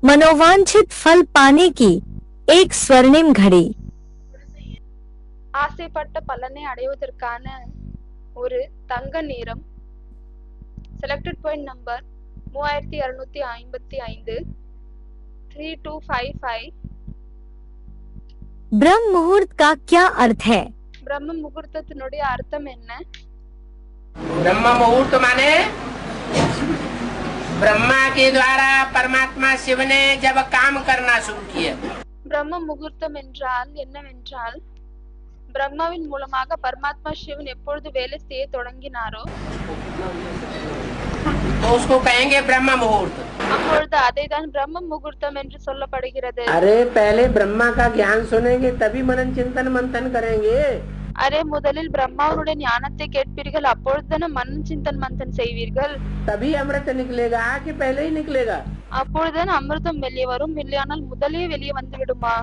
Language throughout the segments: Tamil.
मनोवांछित फल पाने की एक स्वर्णिम घड़ी। ஆசைப்பட்ட பலனை அடைவதற்கான ஒரு தங்க நேரம். Selected point number 3255 3255. ब्रह्म मुहूर्त का क्या अर्थ है? பிரம்ம முகூர்த்தத்தினுடைய அர்த்தம் என்ன? ब्रह्म मुहूर्त माने ब्रह्मा के द्वारा परमात्मा शिव ने जब काम करना शुरू किया। பிரம்ம முகூர்த்தம் என்றால் என்னவென்றால், பிரம்மாவின் மூலமாக பரமாத்மா சிவன் எப்பொழுது வேலை செய்ய தொடங்கினாரோ तो उसको कहेंगे ब्रह्म मुहूर्त। அப்பொழுது அதைதான் பிரம்ம முகூர்த்தம் என்று சொல்லப்படுகிறது. अरे पहले ब्रह्मा का ज्ञान सुनेंगे तभी मनन चिंतन मंथन करेंगे। அரே முதலில் பிரம்மாவுடைய ஞானத்தை கேட்பீர்கள், அப்பொழுதுதானே மனன் சிந்தன் மந்தன் செய்வீர்கள். तभी अमृत निकलेगा कि पहले ही निकलेगा? அப்பொழுதுதான் அமிர்தம் வெளியே வரும், இல்லையானால் முதலே வெளியே வந்து விடுமா?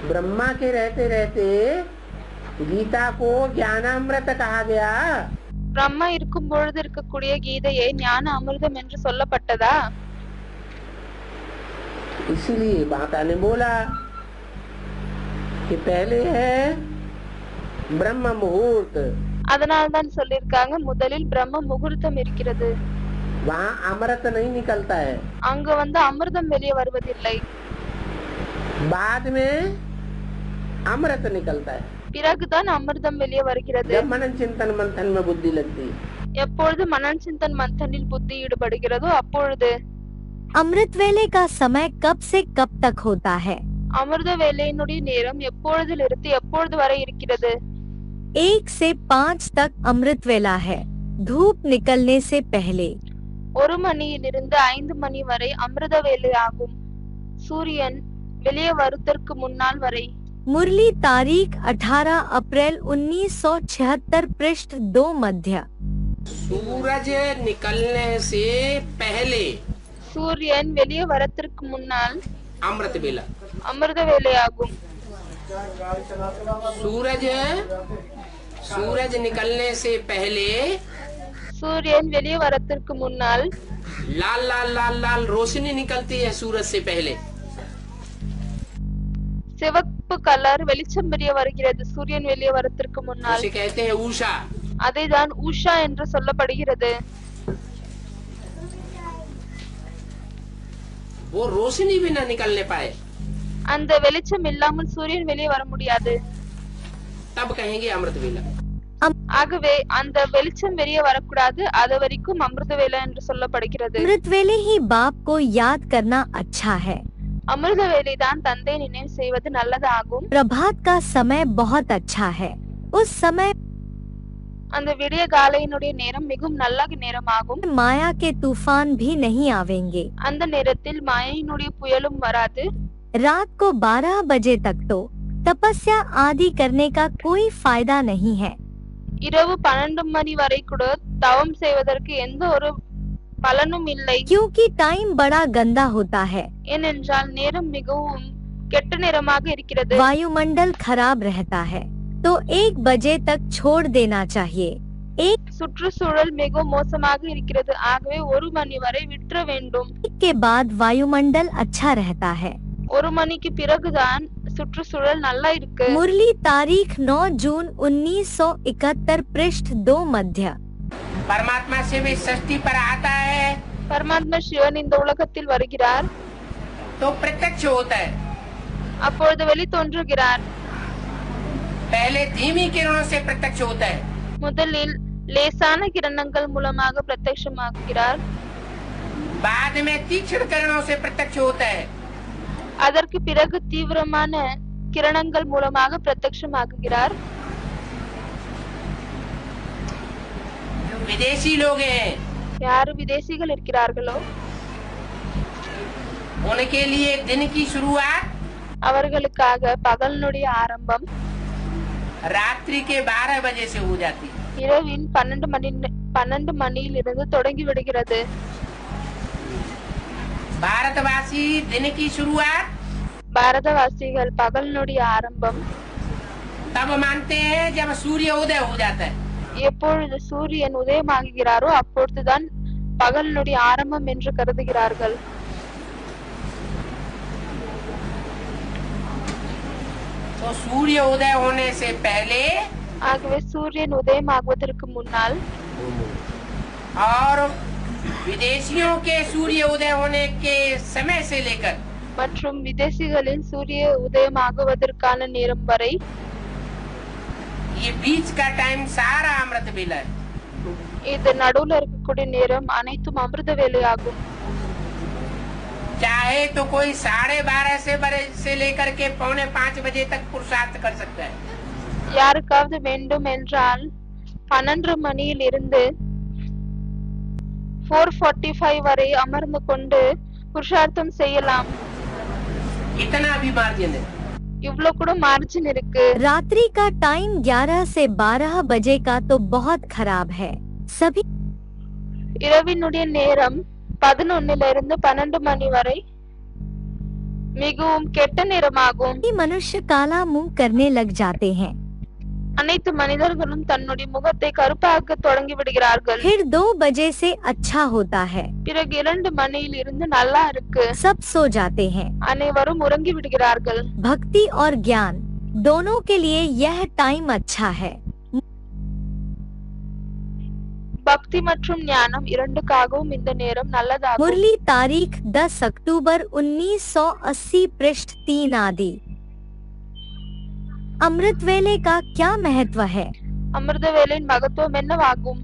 ब्रह्मा के रहते रहते गीता को ज्ञानामृत कहा गया। பிரம்மா இருக்கும் பொழுது இருக்கக்கூடிய கீதையை ஞான அமிர்தம் என்று சொல்லப்பட்டதா? इसलिए माता ने बोला कि पहले है ब्रह्म मुहूर्त। அதனால்தான் சொல்லிருக்காங்க, முதலில் பிரம்ம முகூர்த்தம் இருக்கிறது. वहाँ अमृत नहीं निकलता है, அங்க அமிர்தம் வெளியே வருவதில்லை. बाद में अमृत निकलता है பிறகுதான் அமிர்தம் வெளியே வருகிறது. जब मनन चिंतन मंथन में बुद्धि लगती है। எப்பொழுது மனன் சிந்தன் மந்தனில் புத்தி ஈடுபடுகிறதோ அப்பொழுது. अमृत वेले का समय कब से कब तक होता है? அமிர்த வேலையினுடைய நேரம் எப்பொழுதிலிருந்து எப்பொழுது வரை இருக்கிறது? 1 से 5 तक अमृत वेला है, धूप निकलने से पहले। 1 மணியிலிருந்து 5 மணி வரை அமிர்த வேலை ஆகும், சூரியன் வெளியே வருவதற்கு முன்னால் வரை. मुरली तारीख 18 अप्रैल 1976 पृष्ठ 2 मध्य। सूरज निकलने से पहले சூரியன் வெளியே வரத்திற்கு முன்னால் अमृत बेला। அமிர்த வேலை ஆகும். सूरज निकलने से पहले சூரியன் வெளியே வரத்திற்கு முன்னால் लाल लाल लाल लाल रोशनी निकलती है सूरज से पहले। சிவப்பு கலர் வெளிச்சம் வெளியே வருகிறது சூரியன் வெளியே வரத்திற்கு முன்னால். उसे कहते हैं उषा। அதைதான் உஷா என்று சொல்லப்படுகிறது. वो रोशनी भी न निकलने पाए அந்த வெளிச்சம் இல்லாமல் சூரியன் வெளியே வர முடியாது. तब कहेंगे अमृत बेला। ஆகவே அந்த வெளிச்சம் வெளியே வரக்கூடாது, அது வரைக்கும் அமிர்த வேலை என்று சொல்லப்படுகிறது. अमृत वेले ही बाप को याद करना अच्छा है। அமிர்த வேலை தான் தந்தை நினைவு செய்வது நல்லதாகும். प्रभात का समय बहुत अच्छा है, उस समय அந்த விடிய காலையினுடைய நேரம் மிகவும் நல்ல நேரமாகும். माया के तूफान भी नहीं आवेंगे। அந்த நேரத்தில் மாயையினுடைய புயலும் வராது. रात को 12 बजे तक तो तपस्या आदि करने का कोई फायदा नहीं है, இரவு 12 மணி வரை கூட தவம் செய்வதற்கு எந்த ஒரு பலனும் இல்லை. क्योंकि टाइम बड़ा गंदा होता है, ஏனென்றால் நேரம் மிகவும் கெட்ட நேரமாக இருக்கிறது. वायुमंडल खराब रहता है, तो 1 बजे तक छोड़ देना चाहिए। சுற்றுச்சூழல் மிகவும் மோசமாக இருக்கிறது, ஆகவே 1 மணி வரை விட்டுற வேண்டும். के बाद वायुमंडल अच्छा रहता है। 1 மணிக்கு பிறகுதான் சுற்றுச்சூழல் நல்லா இருக்கு. मुरली तारीख 9 जून 1971 पृष्ठ 2 मध्य। परमात्मा से भी सृष्टि पर आता है பரமாத்மா சிவன் இந்த உலகத்தில் வருகிறார், तो प्रत्यक्ष होता है। அப்பொழுது வெளி தோன்றுகிறார். पहले धीमी किरणों से प्रत्यक्ष होता है, முதலில் லேசான கிரணங்கள் மூலமாக பிரத்யட்சமாகிறார், बाद में तीक्ष्ण किरणों से प्रत्यक्ष होता है। அதற்கு பிறகு தீவிரமான கிரணங்கள் மூலமாக பிரத்யட்சமாகுகிறார். जो विदेशी लोग हैं யாரு விதேசிகள் இருக்கிறார்களோ उनके लिए दिन की शुरुआत அவர்களுக்காக பகலினுடைய ஆரம்பம் रात्रि के 12 बजे से हो जाती है। இரவின் 12 மணியிலிருந்து தொடங்கி விடுகிறது. भारतवासी दिन की शुरुआत பாரதவாசிகள் பகலினுடைய ஆரம்பம் तब मानते हैं जब सूर्य उदय हो जाता है। எப்பொழுது சூரியன் உதயமாகுகிறாரோ அப்பொழுதுதான் பகலினுடைய ஆரம்பம் என்று கருதுகிறார்கள். तो सूर्य उदय होने से पहले ஆகவே சூரியன் உதயமாகுவதற்கு முன்னால் और विदेशियों के सूर्य उदय होने के समय से लेकर மற்றும் விதேசிகளின் சூரிய உதயமாகுவதற்கான நேரம் வரை ये बीच का टाइम सारा अमृत वेला है। இது நடுவுல இருக்கக்கூடிய நேரம் அனைத்தும் அமிர்த வேலையாகும். चाहे तो कोई 12:30 से लेकर के 4:45 बजे तक पुरुषार्थ कर सकता है। யாருக்காவது வேண்டும் என்றால் 12 மணியில் இருந்து 4:45 வரை அமர்ந்து கொண்டு புருஷார்த்தம் செய்யலாம். इतना भी मार्जिन है। இவ்ளோ கூட மார்ஜின் இருக்கு. रात्रि का टाइम 11 से 12 बजे का तो बहुत खराब है। सभी இரவினுடைய நேரம் 11 இருந்து 12 மணி வரை மிகவும் கெட்ட நேரமாகும். मनुष्य काला मुंह करने लग जाते हैं। அனைத்து மனிதர்களும் தன்னுடைய முகத்தை கருப்பாக்க தொடங்கி விடுகிறார்கள். फिर 2 बजे से अच्छा होता है। பிறகு 2 மணியில் இருந்து நல்லா இருக்கு. सब सो जाते हैं। அனைவரும் உறங்கி விடுகிறார்கள். भक्ति और ज्ञान दोनों के लिए यह टाइम अच्छा है। பக்தி மற்றும் ஞானம் இரண்டுக்காகவும் இந்த நேரம் நல்லதாகும். मुरली तारीख 10 अक्टूबर 1980 पृष्ठ 3 आदि। अमृत वेले का क्या महत्व है? அமிர்த வேலையின் மகத்துவம் என்னவாகும்?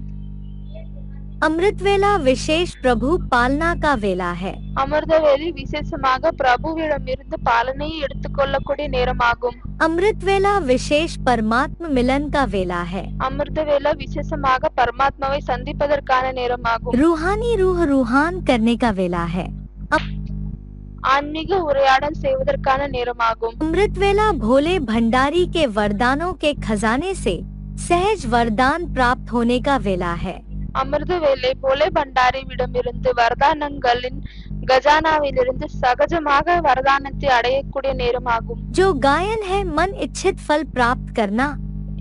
अमृत वेला विशेष प्रभु पालना का वेला है। அமிர்த வேலை விசேஷமாக பிரபுவிடமிருந்து பாலனையை எடுத்துக்கொள்ளக்கூடிய நேரமாகும். अमृत वेला विशेष परमात्म मिलन का वेला है। அமிர்த வேலை விசேஷமாக பரமாத்மாவை சந்திப்பதற்கான நேரமாகும். रूहानी रूह रूहान करने का वेला है। ஆன்மீக உரையாடல் செய்வதற்கான நேரமாகும். अमृत वेला भोले भंडारी के वरदानों के खजाने से सहज वरदान प्राप्त होने का वेला है। அமிர்த வேலை போலே பண்டாரிவிடமிருந்து வரதானங்களின் கஜானாவிலிருந்து சகஜமாக வரதானத்தை அடையக்கூடிய நேரமாகும். जो गायन है मन इच्छित फल प्राप्त करना।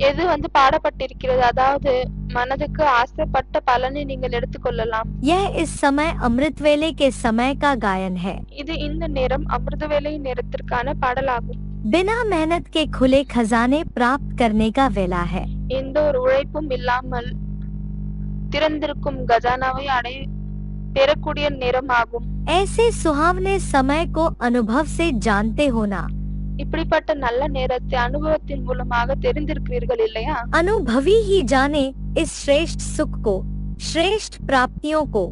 எது பாடப்பட்டிருக்கிறது, அதாவது மனதுக்கு ஆசைப்பட்ட பலனை நீங்கள் எடுத்துக்கொள்ளலாம். यह इस समय अमृत वेले के समय का गायन है। இது இந்த நேரம் அமிர்த வேலை நேரத்திற்கான பாடலாகும். बिना मेहनत के खुले खजाने प्राप्त करने का वेला है। எந்த ஒரு உழைப்பும் இல்லாமல் திறந்திருக்கும் கஜானாவை பெறக்கூடிய நேரமாகும். ऐसे सुहावने समय को अनुभव से जानते होना। இப்படிப்பட்ட நல்ல நேரத்தை அனுபவத்தின் மூலமாக தெரிந்திருக்கிறீர்கள் இல்லையா? अनुभवी ही जाने इस श्रेष्ठ सुख को, श्रेष्ठ प्राप्तियों को।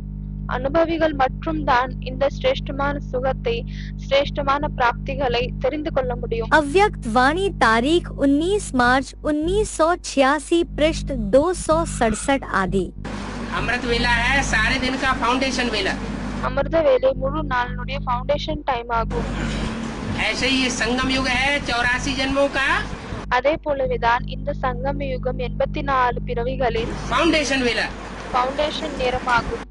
அனுபவிகள் மற்றும் தான் இந்த சிரேஷ்டமான சுகத்தை, சிரேஷ்டமான பிராப்திகளை தெரிந்து கொள்ள முடியும். अव्यक्त वाणी तारीख 19 मार्च 1986 पृष्ठ 267 आदि। अमृत वेला है सारे दिन का फाउंडेशन वेला। அமிர்த வேலை முழு நாளினுடைய ஃபவுண்டேஷன் டைம் ஆகும். ऐसे ही ये संगम युग है 84 जन्मों का அதே போலவேதான் இந்த சங்கம யுகம் 84 பிறவிகளின் फाउंडेशन वेला। ஃபவுண்டேஷன் நேரமாகும்.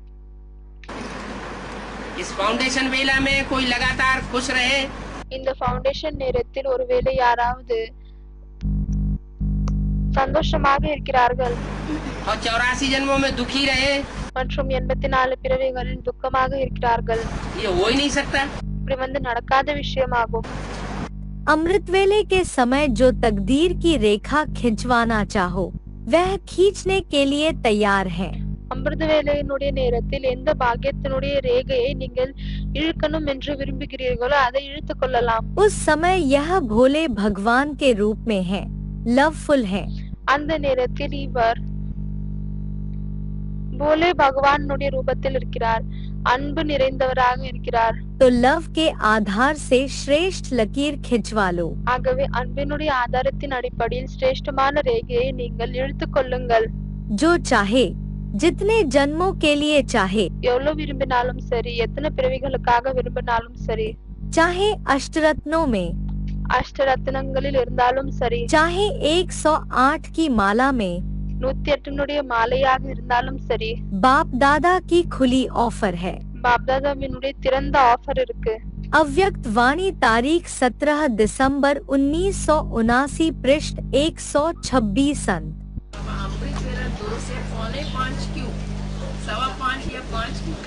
इस फाउंडेशन वेला में कोई लगातार खुश रहे, இந்த ஃபவுண்டேஷன் நேரத்தில் ஒருவேளை யாராவது சந்தோஷமாக இருக்கிறார்கள் और 84 जन्मों में दुखी रहे, மற்றும் 84 பிறவிகளில் துக்கமாக இருக்கிறார்கள். ये हो ही नहीं सकता। இப்படி நடக்காத விஷயமாகும். अमृत वेले के समय जो तकदीर की रेखा खिंचवाना चाहो वह खींचने के लिए तैयार है। அமிர்த வேலையினுடைய நேரத்தில் எந்த பாக்கியத்தினுடைய ரேகையை நீங்கள் இழுக்கணும் என்று விரும்புகிறீர்களோ அதை இழுத்துக் கொள்ளலாம். उस समय यह भोले भगवान के रूप में है, लवफुल है। அந்த நேரத்தில் இவர் போலே பகவானுடைய ரூபத்தில் இருக்கிறார், அன்பு நிறைந்தவராக இருக்கிறார். तो लव के आधार से श्रेष्ठ लकीर खिंचवा लो। ஆகவே அன்பினுடைய ஆதாரத்தின் அடிப்படையில் சிரேஷ்டமான ரேகையை நீங்கள் இழுத்துக் கொள்ளுங்கள். जो चाहे, जितने जन्मों के लिए चाहे, எவ்வளவு விரும்பினாலும் சரி, எத்தனை பிறவிகளுக்காக விரும்பினாலும் சரி, चाहे अष्टरत्नों में, அஷ்டரத்னங்களில் இருந்தாலும் சரி, चाहे 108 की माला में, 108 மாலையாக இருந்தாலும் சரி, बाप दादा की खुली ऑफर है। பாப்தாதாவினுடைய திறந்த ஆஃபர் இருக்கு. अव्यक्त वाणी तारीख 17 दिसंबर 1979 पृष्ठ 126 अंत। अमृत वेला 2 से 4:45 क्यों? 5:15 या 5 क्यों?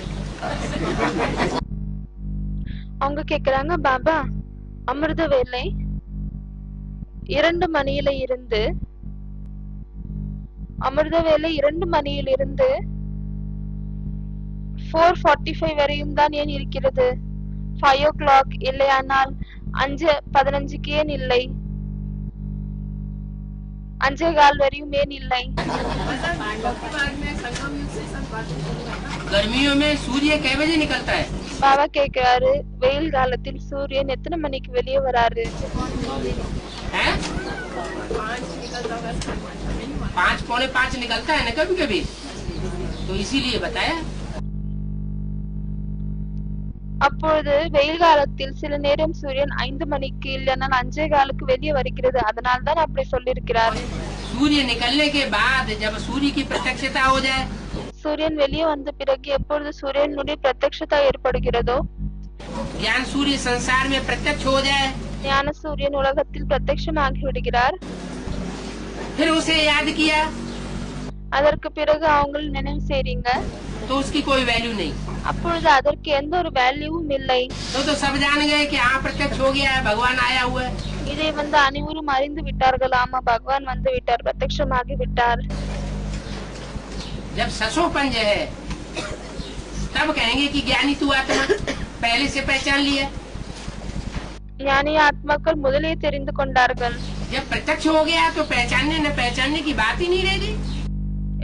அவங்க கேக்குறாங்க, பாபா அமிர்த வேலை 2 மணியில இருந்து அமிர்த வேலை 2 மணியிலிருந்து 4:45 வரையும் தான் ஏன் இருக்கிறது? 5 o'clock இல்லையானால் 5:15க்கு ஏன் இல்லை? 5:15 வரையும் ஏன் இல்லை? गर्मियों में सूर्य कै बजे निकलता है? பாபா கேக்குறாரு, வெயில் காலத்தில் சூரியன் எத்தனை மணிக்கு வெளியே வராரு? हैं? 5 पौने 5 निकलता है ना कभी कभी, तो इसीलिए बताया। அப்பொழுது வெயில் காலத்தில் சில நேரம் சூரியன் 5 மணிக்கு இல்லைனால் 5:15க்கு வெளியே வருகிறது, அதனால தான் அப்படி சொல்லியிருக்கிறார். सूर्य निकलने के बाद जब सूर्य की प्रत्यक्षता हो जाए, சூரியன் வெளியே வந்த பிறகு எப்பொழுது சூரியனுடைய பிரத்யக்ஷதா ஏற்படுகிறதோ, ज्ञान सूर्य संसार में प्रत्यक्ष हो जाए, ஞான சூரியன் உலகத்தில் பிரத்யக்ஷமாகி விடுகிறார். फिर उसे याद किया அதற்கு பிறகு அவங்க நினைவு செய்றீங்க, तो उसकी कोई वैल्यू नहीं। அப்பொழுது அதற்கு எந்த ஒரு வேல்யூவும் இல்லை. तो सब जान गए कि हाँ प्रत्यक्ष हो गया है, भगवान आया हुआ है। இதை அனைவரும் அறிந்து விட்டார்கள். ஆமா, பகவான் வந்து விட்டார், பிரத்யக்ஷமாகி விட்டார். जब ससो पंज है तब कहेंगे कि ज्ञानी तू आत्मा पहले से पहचान लिया। ஞானி ஆத்மாக்கள் முதலே தெரிந்து கொண்டார்கள். जब प्रत्यक्ष हो गया तो पहचानने न पहचानने की बात ही नहीं रहेगी।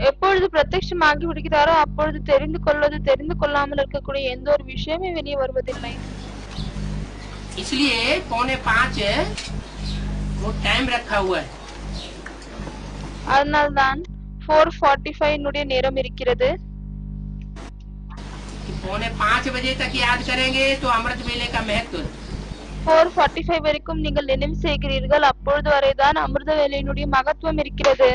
எப்பொழுது பிரத்யக்ஷமாகி விடுகிறாரோ அப்பொழுது தெரிந்து கொள்வது தெரிந்து கொள்ளாமல் இருக்கக்கூடிய எந்த ஒரு விஷயமே வெளியே வருவதில்லை. इसलिए 4:45 वो टाइम रखा हुआ है। அதனால்தான் 4:45 நேரம் இருக்கிறது. 4:45 बजे तक याद करेंगे तो अमृत वेले का महत्व। 4:45 வரைக்கும் நீங்கள் நினைவு செய்கிறீர்கள், அப்பொழுது வரைதான் அமிர்த வேலையினுடைய மகத்துவம் இருக்கிறது.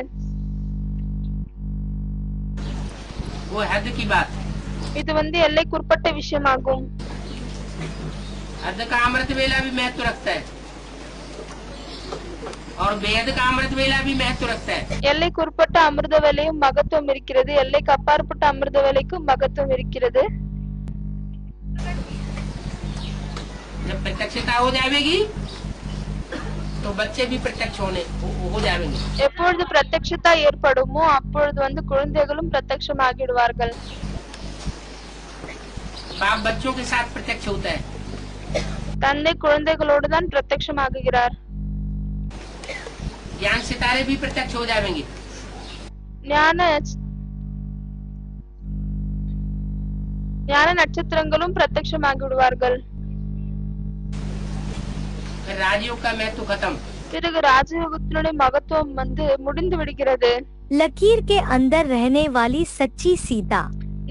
वो हद की बात। இது எல்லைக்குட்பட்ட விஷயமாகும். हद का अमृत वेला भी महत्व रखता है और बेहद का अमृत वेला भी महत्व रखता है। எல்லைக்குட்பட்ட அமிர்த வேலையும் மகத்துவம் இருக்கிறது, எல்லைக்கு அப்பாற்பட்ட அமிர்த வேலைக்கும் மகத்துவம் இருக்கிறது. जब प्रत्यक्षता हो जाएगी तो बच्चे भी प्रत्यक्ष हो जाएंगे। எப்பொழுது பிரத்யக்ஷதா ஏற்படுமோ அப்பொழுது குழந்தைகளும் பிரத்யக்ஷமாகிடுவார்கள். बाप बच्चों के साथ प्रत्यक्ष होता है। தந்தை குழந்தைகளோடு தான் பிரத்யக்ஷமாகுகிறார். ज्ञान सितारे भी प्रत्यक्ष हो जाएंगे। ஞான நட்சத்திரங்களும் பிரத்யக்ஷமாகி விடுவார்கள். राजयोग का महत्व खत्म। பிறகு ராஜயோகத்தினுடைய மகத்துவம் முடிந்து விடுகிறது. लकीर के अंदर रहने वाली सच्ची सीता,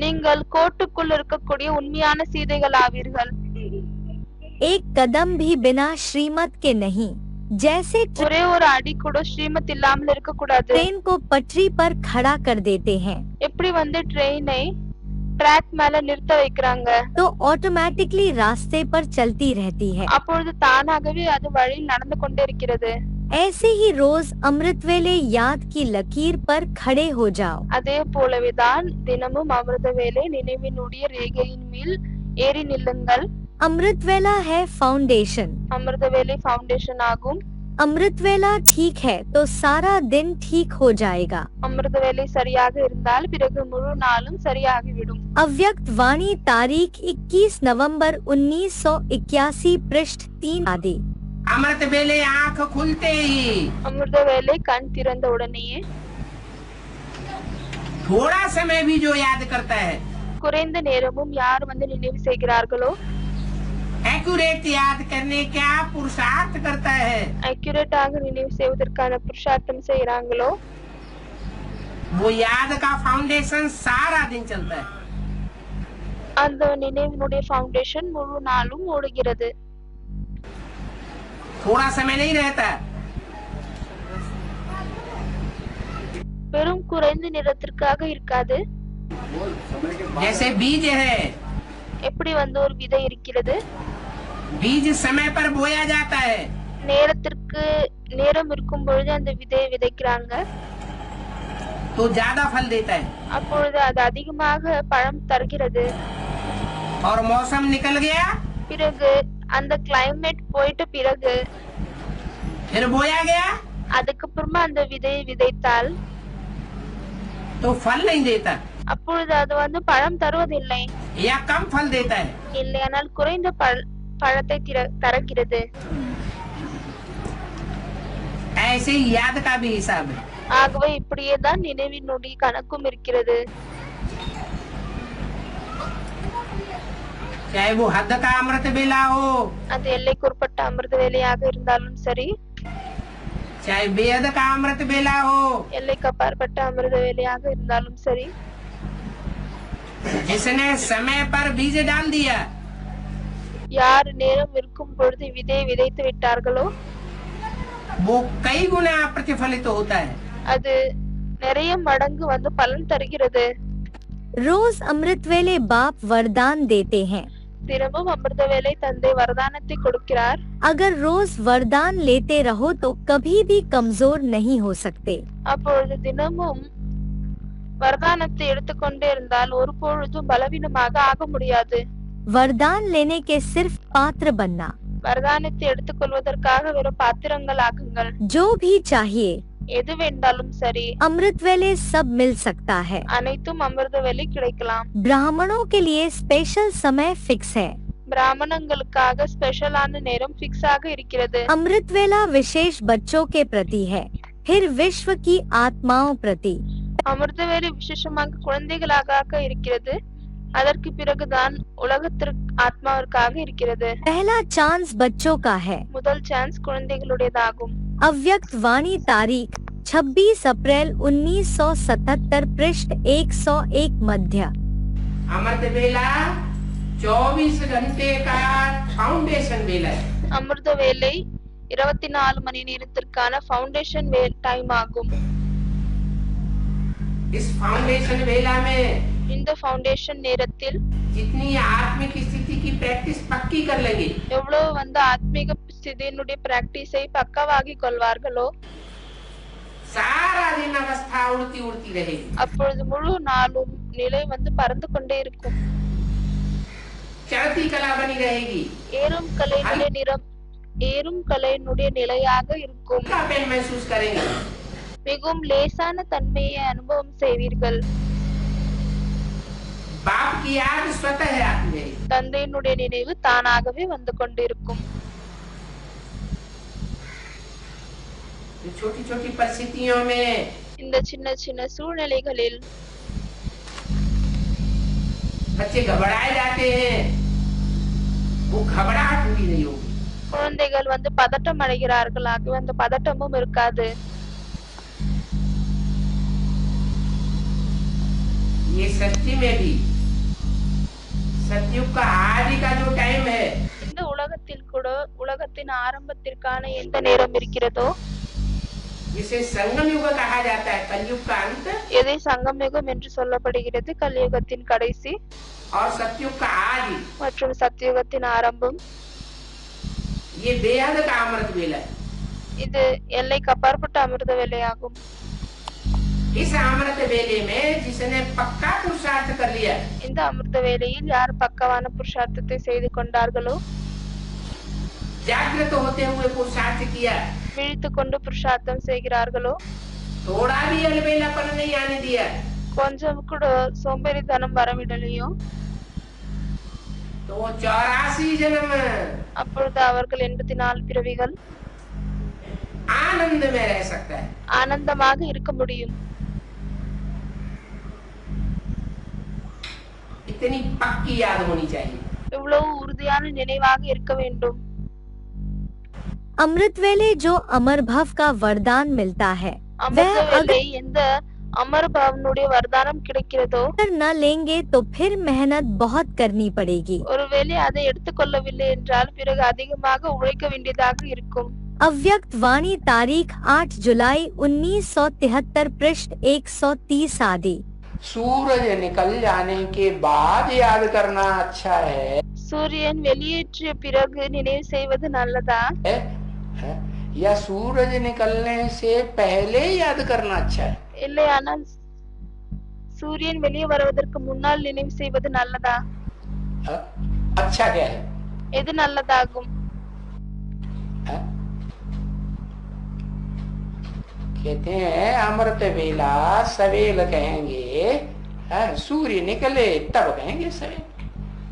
நீங்கள் கோட்டுக்குள் இருக்கக்கூடிய உண்மையான சீதைகள் ஆவீர்கள். एक कदम भी बिना श्रीमत के नहीं, जैसे ஒரே ஒரு அடி கூட ஸ்ரீமத் இல்லாமல் இருக்க கூடாது. ट्रेन को पटरी पर खड़ा कर देते हैं எப்படி ட்ரெயினை ட்ராக் மேல நிறுத்த வைக்கிறாங்க, तो ऑटोमेटिकली रास्ते पर चलती रहती है। அப்பொழுது தானாகவே அது வழியில் நடந்து கொண்டே இருக்கிறது. ऐसे ही रोज अमृत वेले याद की लकीर पर खड़े हो जाओ। அதே போலவேதான் தினமும் அமிர்த வேலை நினைவினுடைய ரேகையின் மேல் ஏறி நில்லுங்கள். अमृत वेला है फाउंडेशन। அமிர்த வேலை ஃபவுண்டேஷன் ஆகும். अमृत वेला ठीक है तो सारा दिन ठीक हो जाएगा। அமிர்த வேலை சரியாக இருந்தால் பிறகு முழு நாளும் சரியாகிவிடும். अव्यक्त वाणी तारीख 21 नवंबर 1981 पृष्ठ 3 आदि। अमृत वेले आँख खुलते ही அமிர்த வேலை கண் திறந்த உடனேயே थोड़ा समय भी जो याद करता है, குறைந்த நேரமும் யார் நினைவு செய்கிறார்களோ, एक्यूरेट याद करने का पुरुषार्थ करता है, அக்யூரேட்டாக நினைவு செய்வதற்கான புருஷார்த்தம் செய்கிறாங்களோ, वो याद का फाउंडेशन सारा दिन चलता है। அந்த நினைவினுடைய ஃபவுண்டேஷன் முழு நாளும் ஓடுகிறது. थोड़ा समय नहीं रहता। வெறும் குறைந்த நேரத்திற்காக இருக்காது. जैसे बीज है, எப்படி ஒரு விதை இருக்கிறது, बीज समय पर बोया जाता है, நேரம் இருக்கும் பொழுது அந்த விதையை விதைக்கிறாங்க, तो ज्यादा फल देता है। அப்பொழுது அது அதிகமாக பழம் தருகிறது. और मौसम निकल गया பிறகு அந்த கிளைமேட் போயிட்ட பிறகு फिर बोया गया அதுக்கப்புறமா அந்த விதையை விதைத்தால் तो फल नहीं देता அப்பொழுது அது வந்து பழம் தருவதில்லை, या कम फल देता है। இல்லையானால் குறைந்த பழத்தை தருகிறது। ऐसे ही याद का भी हिसाब है। ஆகவே இப்படியேதான் நினைவினுடைய கணக்கும் இருக்கிறது। चाहे वो हद का अमृत बेला हो, அது எல்லைக்குட்பட்ட அமிர்த வேலையாக இருந்தாலும் சரி, चाहे बेहद का अमृत बेला हो, எல்லைக்கு அப்பாற்பட்ட அமிர்த வேலையாக இருந்தாலும் சரி, जिसने समय पर बीज डाल दिया, யார் நேரம் இருக்கும் பொழுது விதை விதைத்து விட்டார்களோ वो कई गुना प्रतिफलित होता है। அது நிறைய மடங்கு வந்து பலன் தருகிறது। रोज अमृत वेले बाप वरदान देते हैं। தினமும் அமிர்த வேலை தந்தை வரதானத்தை கொடுக்கிறார்। अगर रोज वरदान लेते रहो तो कभी भी कमजोर नहीं हो सकते। அப்பொழுது தினமும் வரதானத்தை எடுத்துக்கொண்டே இருந்தால் ஒரு பொழுதும் பலவீனமாக ஆக முடியாது। वरदान लेने के सिर्फ पात्र बनना। வரதானத்தை எடுத்துக்கொள்வதற்காக வெறும் பாத்திரங்கள் ஆகுங்கள்। जो भी चाहिए எது வேண்டாலும் சரி, अमृत वेले सब मिल सकता है। அனைத்தும் அமிர்த வேலை கிடைக்கலாம்। ब्राह्मणों के लिए स्पेशल समय फिक्स है। பிராமணங்களுக்காக ஸ்பெஷலான நேரம் பிக்ஸ் ஆக இருக்கிறது। अमृत वेला विशेष बच्चों के प्रति है, फिर विश्व की आत्माओं प्रति। அமிர்த வேலை விசேஷமாக குழந்தைகளாக இருக்கிறது, அதற்கு பிறகுதான் உலகத்திற்கு ஆத்மாவிற்காக இருக்கிறது। पहला चांस बच्चों का है। முதல் சான்ஸ் குழந்தைகளுடையதாகும்। अव्यक्त वाणी तारीख 26 अप्रैल 1977 पृष्ठ 101 मध्य। अमृत बेला 24 घंटे का फाउंडेशन बेला है। அமிர்த வேலை 24 மணி நேரத்திற்கான ஃபவுண்டேஷன் டைம் ஆகும்। इस फाउंडेशन बेला में இந்த ஃபவுண்டேஷன் நேரத்தில் जितनी आत्मिक स्थिति की प्रैक्टिस पक्की कर लेंगे, எவ்வளவு வந்து ஆத்மீக ஸ்திதியினுடைய பிராக்டிஸை பக்கவாகி கொள்வார்களோ सारा दिन अवस्था उड़ती उड़ती रहेगी। அப்பொழுது முழு நாளும் நிலை வந்து பறந்து கொண்டே இருக்கும்। चढ़ती कला बनी रहेगी, ஏறும் கலையினுடைய நிலையாக இருக்கும்। हल्कापन महसूस करेंगे, மிகவும் லேசான தன்மையை அனுபவம் செய்வீர்கள்। बाप की याद स्वतः आती है। தந்தையினுடைய நினைவு தானாகவே வந்து கொண்டிருக்கும்। छोटी छोटी परिस्थितियों में இந்த சின்ன சின்ன சூழ்நிலைகளில் बच्चे घबराए जाते हैं, वो घबराहट भी नहीं होगी। குழந்தைகள் வந்து பதட்டம் அடைகிறார்கள், ஆகவே அந்த பதட்டமும் இருக்காது। ये सच्ची में भी सतयुग का आदि का जो टाइम है, இந்த உலகத்தில் கூட உலகத்தின் ஆரம்பத்திற்கான எந்த நேரம் இருக்கிறதோ, जिसे संगम युग कहा जाता है, कलयुग का अंत, எதை சங்கம் யுகம் என்று சொல்லப்படுகிறது, கலியுகத்தின் கடைசி, और सतयुग का आदि, மற்றும் சத்தியுகத்தின் ஆரம்பம், ये बेहद का अमृत बेला है। இது எல்லைக்கு அப்பாற்பட்ட அமிர்த வேலையாகும்। इस अमृत बेले में जिसने पक्का पुरुषार्थ कर लिया, இந்த அமிர்த வேலையில் யார் பக்கவான புருஷார்த்தத்தை செய்து கொண்டார்களோ, जागृत होते हुए पुरुषार्थ किया, விழித்துக் கொண்டு புருஷார்த்தம் செய்கிறார்களோ, थोड़ा भी अलबेलापन नहीं आने दिया, கொஞ்சம் கூட சோம்பேறித்தனம் வரவிடலையோ, तो 84 जन्म அப்பொழுது அவர்கள் 84 பிறவிகள் आनंद में रह सकता है। ஆனந்தமாக இருக்க முடியும்। इतनी पक्की याद होनी चाहिए। இவ்வளவு உறுதியான நினைவாக இருக்க வேண்டும்। अमृत वेले जो अमर भव का वरदान मिलता है, அமிர்த வேலை எந்த அமர்பவனுடைய வரதானம் கிடைக்கிறதோ, अगर न लेंगे तो फिर मेहनत बहुत करनी पड़ेगी। ஒருவேளை அதை எடுத்துக்கொள்ளவில்லை என்றால் பிறகு அதிகமாக உழைக்க வேண்டியதாக இருக்கும்। अव्यक्त वाणी तारीख 8 जुलाई 1973 पृष्ठ 130 आदि। सूरज निकल जाने के बाद याद करना अच्छा है, சூரியன் வெளியேற்றிய பிறகு நினைவு செய்வது நல்லதா, या सूरज निकलने से पहले याद करना अच्छा है? இல்லையானால் சூரியன் வெளியே வருவதற்கு முன்னால் நினைவு செய்வது நல்லதா? अच्छा क्या है? எது நல்லதாகும்? कहते हैं अमृत वेला सवेल कहेंगे, सूर्य निकले तब कहेंगे सवेल।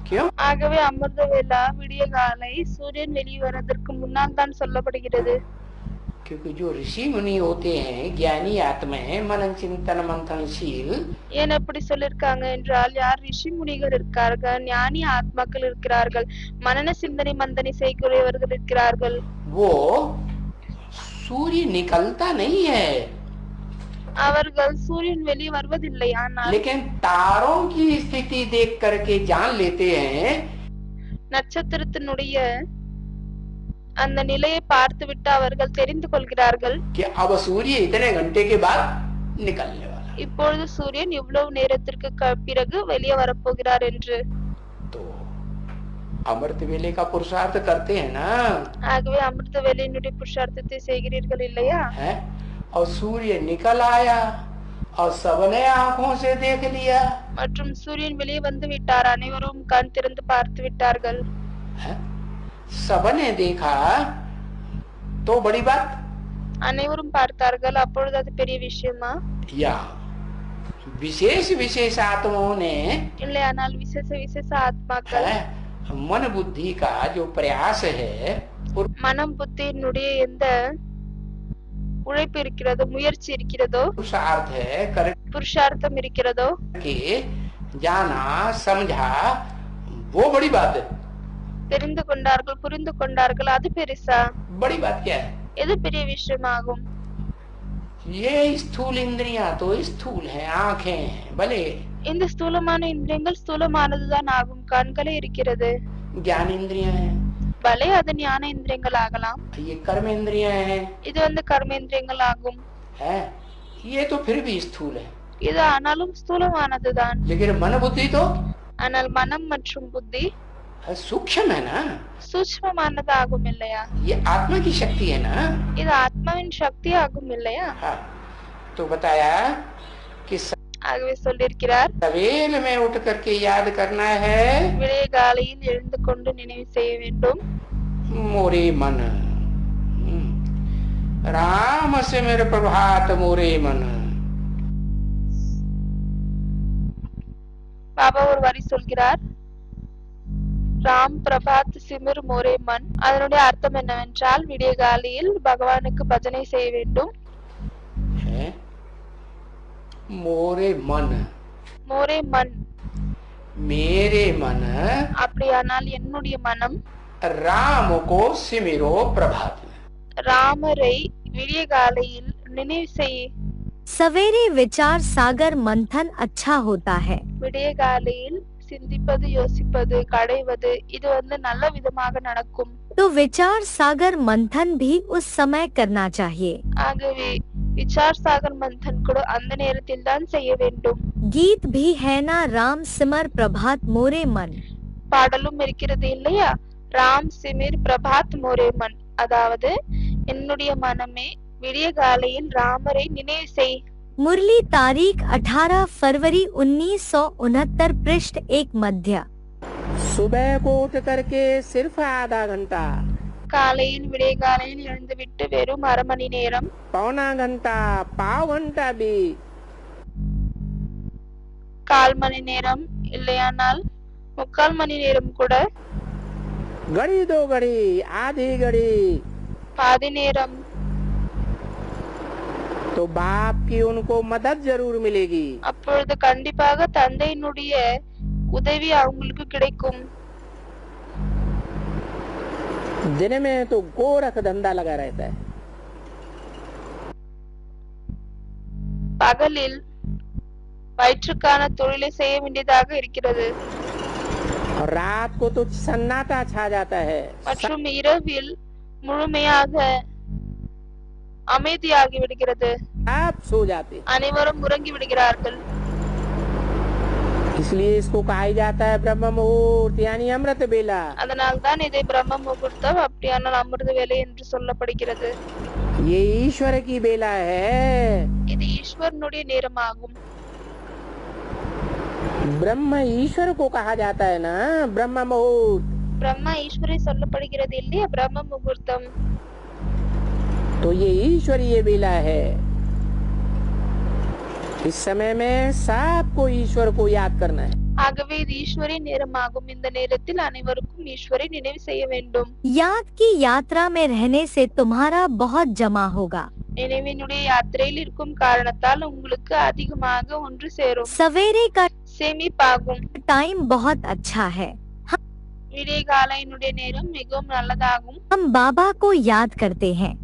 क्यों? ஆகவே அமிர்த வேளா விடிய காலை சூரியன் வெளிவரதற்கு முன்னால் தான் சொல்லப்படுகிறது. क्योंकि जो ऋषि मुनि होते हैं ज्ञानी आत्माएं मनन चिंतन मंथनशील, ஏன் அப்படி சொல்லிருக்காங்க என்றால் யார் ரிஷி முனிகள் இருக்கார்கள், ஞானி ஆத்மாக்கள் இருக்கிறார்கள், மனன சிந்தனை மந்தனை செய்யக்கூடியவர்கள் இருக்கிறார்கள். वो सूर्य निकलता नहीं है, அவர்கள் சூரியன் வெளியே வருவதில்லை. ஆனால் लेकिन तारों की स्थिति देख करके जान लेते हैं நட்சத்திரத்தினுடைய அந்த நிலையை பார்த்துவிட்டு அவர்கள் தெரிந்து கொள்கிறார்கள் कि अब सूर्य इतने घंटे के बाद निकलने वाला। இப்பொழுது சூரியன் இவ்வளவு நேரத்திற்கு பிறகு வெளியே வரப்போகிறார் என்று. तो अमृत वेले का पुरुषार्थ करते हैं ना, ஆகவே அமிர்த வேலையினுடைய புருஷார்த்தத்தை செய்கிறீர்கள் இல்லையா? है? और सूर्य निकल आया और सबने आंखों से देख लिया, மற்றும் சூரியன் வெளியே வந்து விட்டார், அனைவரும் கண் திறந்து பார்த்து விட்டார்கள். है? सबने देखा तो बड़ी बात, அனைவரும் பார்த்தார்கள், அப்பொழுது அது பெரிய விஷயமா? या विशेष विशेष आत्माओं ने இல்லை, ஆனால் விசேஷ விசேஷ ஆத்மாக்கள் है, मन बुद्धि का जो प्रयास है और மனம் புத்தியினுடைய எந்த உழைப்பு இருக்கிறதோ, முயற்சி இருக்கிறதோ, पुरुषार्थ है புருஷார்த்தம் இருக்கிறதோ, करके जाना समझा, वो बड़ी बात है। தெரிந்து கொண்டார்கள், புரிந்து கொண்டார்கள், அது பெருசா? बड़ी बात क्या है? எது பெரிய விஷயமாகும்? ये स्थूल इंद्रियां तो स्थूल है, आंखें हैं भले, இந்த ஸ்தூலமான இந்திரியங்கள் ஸ்தூலமானதுதான் ஆகும், கண்களே இருக்கிறது. ज्ञान इंद्रियां हैं, பலே அது ஞான இந்திரியங்கள் ஆகலாம், ये कर्म इंद्रियां हैं, இது வந்து கர்மேந்திரியங்கள் ஆகும். है? ये तो फिर भी स्थूल है, இது ஆனாலும் ஸ்தூலமானதுதான். लेकिन मन बुद्धि तो ஆனால் மனம் மற்றும் புத்தி सूक्ष्म है ना, சூட்சுமமானது ஆகும் இல்லையா? ये आत्मा की शक्ति है ना। இது ஆத்மாவின் சக்தி ஆகும் இல்லையா? हाँ, तो बताया कि ஆகவே சொல்லியிருக்கிறார், सवेल में उठ करके याद करना है விடிய காலையில் எழுந்து கொண்டு நினைவு செய்ய வேண்டும். मोरे मन, राम से मेरे प्रभात मोरे मन। பாபா ஒரு வரி சொல்கிறார், ராம் பிரபாத் சிமிர் மோரே மன். அதனுடைய அர்த்தம் என்னவென்றால் விடிய காலையில் பகவானுக்கு பஜனை செய்ய வேண்டும். है मोरे मन, மோரே மன் मेरे मन, அப்படியானால் என்னுடைய மனம் राम को सिमिरो प्रभात में। ராமரை விடிய காலையில் நினைவு செய். सवेरे विचार सागर मंथन अच्छा होता है। விடிய காலையில் சிந்திப்பது, யோசிப்பது, கடைவது இது வந்து நல்ல விதமாக நடக்கும். तो विचार सागर मंथन भी उस समय करना चाहिए। ஆகவே விசார் சாகர் மந்தன் கூட அந்த நேரத்தில் தான் செய்ய வேண்டும். गीत भी है ना, राम सिमर प्रभात मोरे मन। பாடலும் இருக்கிறது இல்லையா, ராம் சிமிர் பிரபாத் மோரே மன். அதாவது என்னுடைய மனமே விடிய காலையில் ராமரை நினைவு செய். मुरली तारीख 18 फरवरी 1969 पृष्ठ 1 मध्य। सुबह को उठ करके सिर्फ आधा घंटा, காலையில் விடிய காலையில் எழுந்துவிட்டு வெறும் அரை மணி நேரம், पौना घंटा, पाव घंटा भी, கால் மணி நேரம், இல்லையானால் முக்கால் மணி நேரம் கூட, घड़ी दो घड़ी, आधी घड़ी, பாதி நேரம், तो बाप की उनको मदद जरूर मिलेगी। அப்பொழுது கண்டிப்பாக தந்தையினுடைய உதவி அவங்களுக்கு கிடைக்கும். दिन में तो गोरख धंधा लगा रहता है, பகலில் வயிற்றுக்கான தொழிலை செய்ய வேண்டியதாக இருக்கிறது. और रात को तो सन्नाटा छा जाता है, மற்றும் இரவில் முழுமையாக அமைதியாகி விடுகிறது, आप सो जाते। அனைவரும் உறங்கி விடுகிறார்கள். इसलिए इसको कहा जाता है ब्रह्म मुहूर्त यानी अमृत बेला। அதனால் தான் இதை பிரம்ம முகூர்த்தம், அப்படியானால் அமிர்த வேலை என்று சொல்லப்படுகிறது. ये ईश्वर की बेला है, இது ஈஸ்வரனுடைய நேரமாகும். ब्रह्म ईश्वर को कहा जाता है ना, ब्रह्म मुहूर्त। பிரம்மா ஈஸ்வரை சொல்லப்படுகிறது இல்லையா, பிரம்ம முகூர்த்தம். तो ये ईश्वरीय बेला है। इस समय में सबको ईश्वर को याद करना है। ஆகவே இது ஈஸ்வரின் நேரமாகும். இந்த நேரத்தில் அனைவருக்கும் ஈஸ்வரை நினைவு செய்ய வேண்டும். याद की यात्रा में रहने से तुम्हारा बहुत जमा होगा। நினைவினுடைய யாத்திரையில் இருக்கும் காரணத்தால் உங்களுக்கு அதிகமாக ஒன்று சேரும். सवेरे का சேமிப்பாகும். टाइम बहुत अच्छा है। விடிய காலையினுடைய நேரம் மிகவும் நல்லதாகும். हम बाबा को याद करते हैं।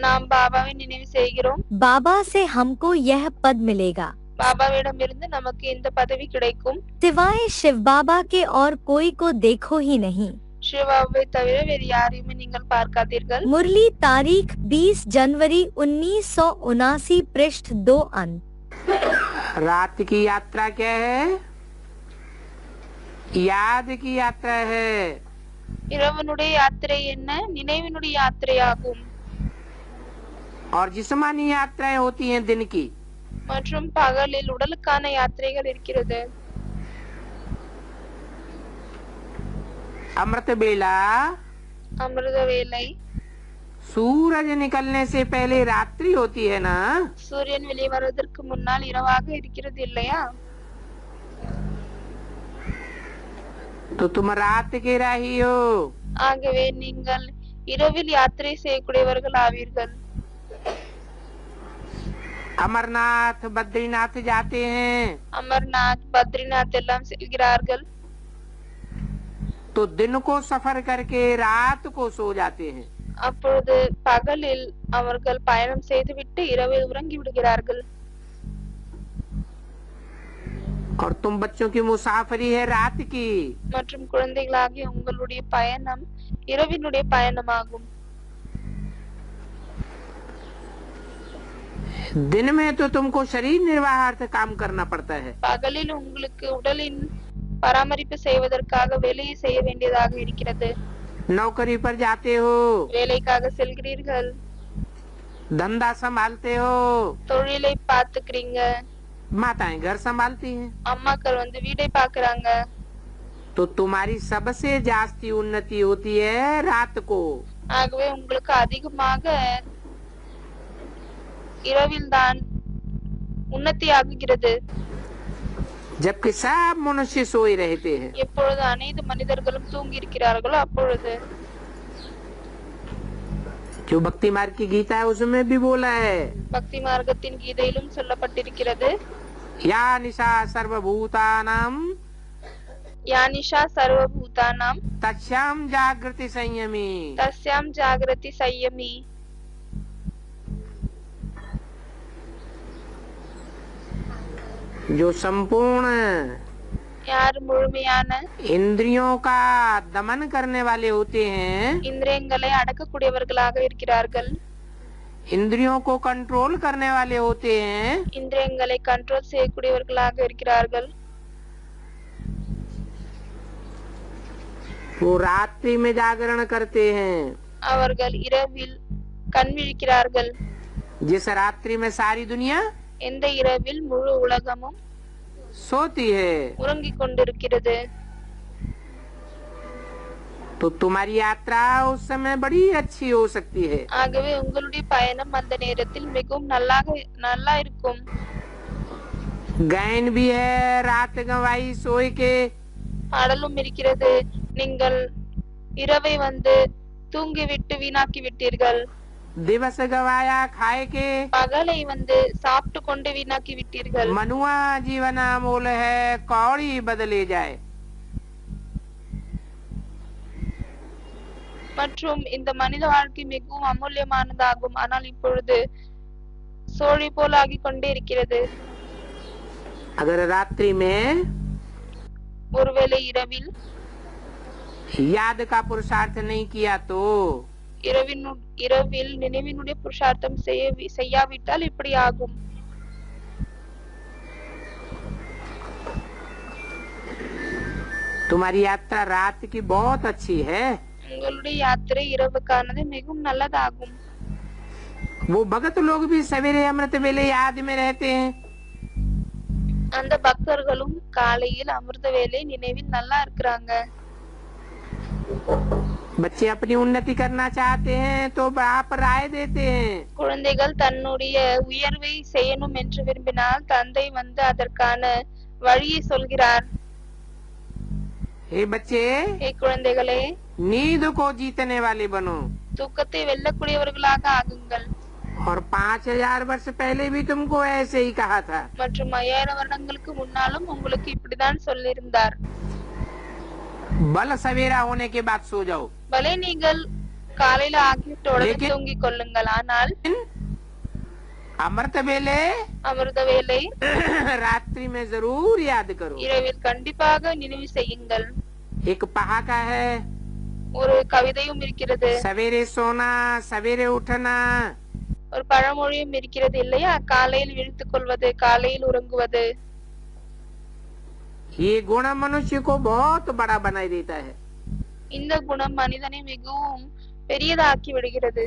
நாம் பாபாவை நினைவு செய்கிறோம். बाबा से हमको यह पद मिलेगा। பாபாவிடமிருந்து நமக்கு இந்த பதவி கிடைக்கும். सिवाय शिव बाबा के और कोई को देखो ही नहीं। சிவாவை தவிர வேறு யாரையுமே நீங்கள் பார்க்காதீர்கள். मुरली तारीख 20 जनवरी 1979 पृष्ठ 2 अंक। रात की यात्रा क्या है? याद की यात्रा है। இரவனுடைய யாத்திரை என்ன? நினைவினுடைய யாத்திரையாகும். और जिस्मानी यात्राएं होती हैं दिन की। மற்றும் பகலில் உடலுக்கான யாத்திரைகள் இருக்கிறது. अमृत बेला, அமிர்த வேலை, सूरज निकलने से पहले रात्रि होती है ना। சூரியன் வெளியே வருவதற்கு முன்னால் இரவாக இருக்கிறது இல்லையா? तो तुम रात के राही हो। ஆகவே நீங்கள் இரவில் யாத்திரை செய்யக்கூடியவர்கள் ஆவீர்கள். अमरनाथ बद्रीनाथ जाते हैं அமர்நாத் பத்ரிநாத் எல்லாம் செல்கிறார்கள். तो दिन को सफर करके रात को सो जाते हैं। அப்பொழுது பகலில் அவர்கள் பயணம் செய்துவிட்டு இரவில் உறங்கி விடுகிறார்கள். और तुम बच्चों की मुसाफरी है रात की। மற்றும் குழந்தைகளாகிய உங்களுடைய பயணம் இரவினுடைய பயணமாகும். दिन में तो तुमको शरीर निर्वाहार्थ काम करना पड़ता है। பகலில் உங்களுக்கு உடலின் பராமரிப்பு செய்வதற்காக வேலையை செய்ய வேண்டியதாக இருக்கிறது. नौकरी पर जाते हो, வேலைக்காக செல்கிறீர்கள், धंधा संभालते हो, தொழிலை பாத்துக்கிறீங்க, माताएं घर संभालती हैं। அம்மாக்கள் வீடை பாக்குறாங்க. तो तुम्हारी सबसे जास्ती उन्नति होती है रात को। ஆகவே உங்களுக்கு அதிகமாக இரவில் தான் உன்னதி ஆகுகிறது. जबकि सब मनुष्य सोए रहते हैं। எப்பொழுது அனைத்து மனிதர்களும் தூங்கி இருக்கிறார்களோ அப்பொழுது. जो भक्ति मार्ग की गीता है उसमें भी बोला है, பக்தி மார்க்கத்தின் கீதையிலும் சொல்லப்பட்டிருக்கிறது, या निशा सर्वभूतानां யானிஷா சர்வபூதானாம் तस्याम जागृति संयमी। தஸ்யாம் ஜாகிரதி சய்யமி. जो संपूर्ण யார் முழுமையான इंद्रियों का दमन करने वाले होते हैं, இந்திரியங்களை அடக்கக்கூடியவர்களாக இருக்கிறார்கள், इंद्रियों को कंट्रोल करने वाले होते हैं, இந்திரியங்களை கண்ட்ரோல் செய்யக்கூடியவர்களாக இருக்கிறார்கள், वो रात्रि में जागरण करते हैं। அவர்கள் இரவில் கண் விழிக்கிறார்கள். जिस रात्रि में सारी दुनिया எந்த இரவில் முழு உலகமும் सोती है, உறங்கிக் கொண்டிருக்கிறது. तो तुम्हारी यात्रा उस समय बड़ी अच्छी हो सकती है। ஆகவே உங்களுடைய பயணம் அந்த நேரத்தில் மிகவும் நல்லா இருக்கும். गायन भी है, रात गवाई सोए के। பாடலும் இருக்கிறது, நீங்கள் இரவை தூங்கிவிட்டு வீணாக்கி விட்டீர்கள், दिवस गवाया खाए के। பகலை சாப்பிட்டு கொண்டு வீணாக்கி விட்டீர்கள். मनुआ जीवन अमोल है, कौड़ी बदले जाए। மற்றும் இந்த மனித வாழ்க்கை மிகவும் அமூல்யமானதாகும், ஆனால் இப்பொழுது சோழி போல் ஆகிக் கொண்டே இருக்கிறது. अगर रात्रि में ஒருவேளை இரவில் याद का पुरुषार्थ नहीं किया तो இரவில் நினைவினுடைய புருஷார்த்தம் செய்யாவிட்டால் இப்படி ஆகும். तुम्हारी यात्रा रात की बहुत अच्छी है। உங்களுடைய யாத்திரை இரவுக்கானது மிகவும் நல்லதாகும். वो भगत लोग भी सवेरे अमृत वेले याद में रहते हैं। அந்த பக்தர்களும் காலையில் அமிர்த வேலை நினைவில் நல்லா இருக்கிறாங்க. बच्चे अपनी उन्नति करना चाहते हैं तो आप राय देते हैं। குழந்தைகள் தன்னுடைய உயர்வை செய்யணும் என்று விரும்பினால் தந்தை வந்து அதற்கான வழியை சொல்கிறார். हे बच्चे, குழந்தைகளே, नींद को जीतने वाले बनो। தூக்கத்தை வெல்லக்கூடியவர்களாக ஆகுங்கள். और 5000 वर्ष पहले भी तुमको ऐसे ही कहा था। மற்றும் 5000 வருடங்களுக்கு முன்னாலும் உங்களுக்கு இப்படிதான் சொல்லியிருந்தார். बल सवेरा होने के बाद सो जाओ। பலே நீங்கள் காலையில ஆகிவிட்ட உடனே தூங்கிக் கொள்ளுங்கள். ஆனால் अमृत वेले அமிர்த வேளை रात्रि में जरूर याद करो। இரவில் கண்டிப்பாக நினைவு செய்யுங்கள். एक पहाका है, ஒரு கவிதையும் இருக்கிறது, सवेरे सोना सवेरे उठना। ஒரு பழமொழியும் இருக்கிறது இல்லையா? காலையில் விழித்துக் கொள்வது, காலையில் உறங்குவது. ये गुण मनुष्य को बहुत बड़ा बना देता है। இந்த குணம் மனிதனை மிகவும் பெரியதாக்கி விடுகிறது.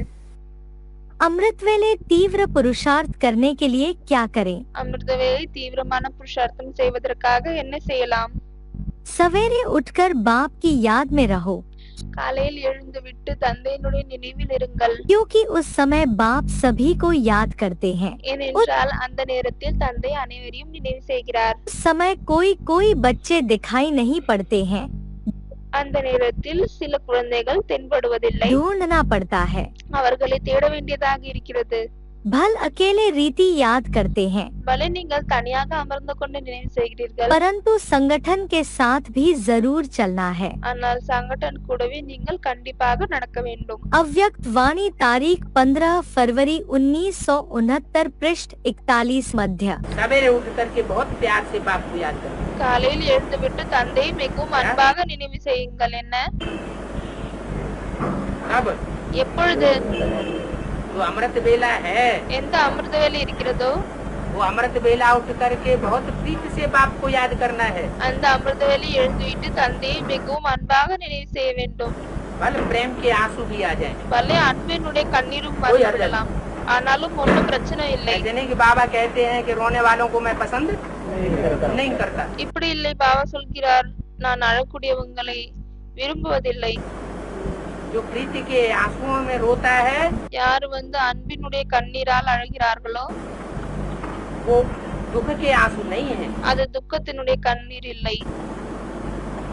अमृत वेले तीव्र पुरुषार्थ करने के लिए क्या करें? அமிர்த வேளை தீவிரமான புருஷார்த்தம் செய்வதற்காக என்ன செய்யலாம்? सवेरे उठकर बाप की याद में रहो, காலையில் எழுந்து விட்டு தந்தையினுடைய நினைவில் இருங்கள். क्योंकि उस समय बाप सभी को याद करते हैं। ஏனென்றால் அந்த நேரத்தில் தந்தை அனைவரையும் நினைவு செய்கிறார். उस समय कोई कोई बच्चे दिखाई नहीं पड़ते हैं, அந்த நேரத்தில் சில குழந்தைகள் தென்படுவதில்லை, ढूंढना पड़ता है। அவர்களை தேட வேண்டியதாக இருக்கிறது. भल अकेले रीति याद करते हैं, பலே நீங்கள் தனியாக அமர்ந்து கொண்டு நினைவு செய்கிறீர்கள். परंतु संगठन के साथ भी जरूर चलना है। ஆனால் சங்கடன் கூடவே நீங்கள் கண்டிப்பாக நடக்க வேண்டும். अव्यक्त वाणी तारीख 15 फरवरी 1969 पृष्ठ 41 मध्य। सवेरे उठ करके बहुत प्यार से बाप को याद करो। காலையில் எழுந்துவிட்டு தந்தையை மிகவும் அன்பாக நினைவு செய்யுங்கள். என்ன? अब எப்பொழுது? जो अमृत बेला है, எந்த அமிர்த வேளை இருக்கிறதோ वो अमृत बेला उठ करके बहुत प्रीति से बाप को याद करना है। அந்த அமிர்த வேளை எழுந்துவிட்டு தந்தையை மிகவும் அன்பாக நினைவு செய்ய வேண்டும். बल प्रेम के आंसू भी आ जाए। பலே அன்பினுடைய கண்ணீரும் வந்துவிடலாம். ஆனாலும் ஒன்றும் பிரச்சனை இல்லை. जने कि बाबा कहते हैं कि रोने वालों को मैं पसंद नहीं करता। இப்படி இல்லை. பாபா சொல்கிறார், நான் அழக்கூடியவங்களை விரும்புவதில்லை. जो प्रीति के आंसुओं में रोता है, யார் வந்து அன்பினுடைய கண்ணீரால் அழுகிறார்களோ वो दुख के आंसू नहीं है, அது துக்கத்தினுடைய கண்ணீர் இல்லை.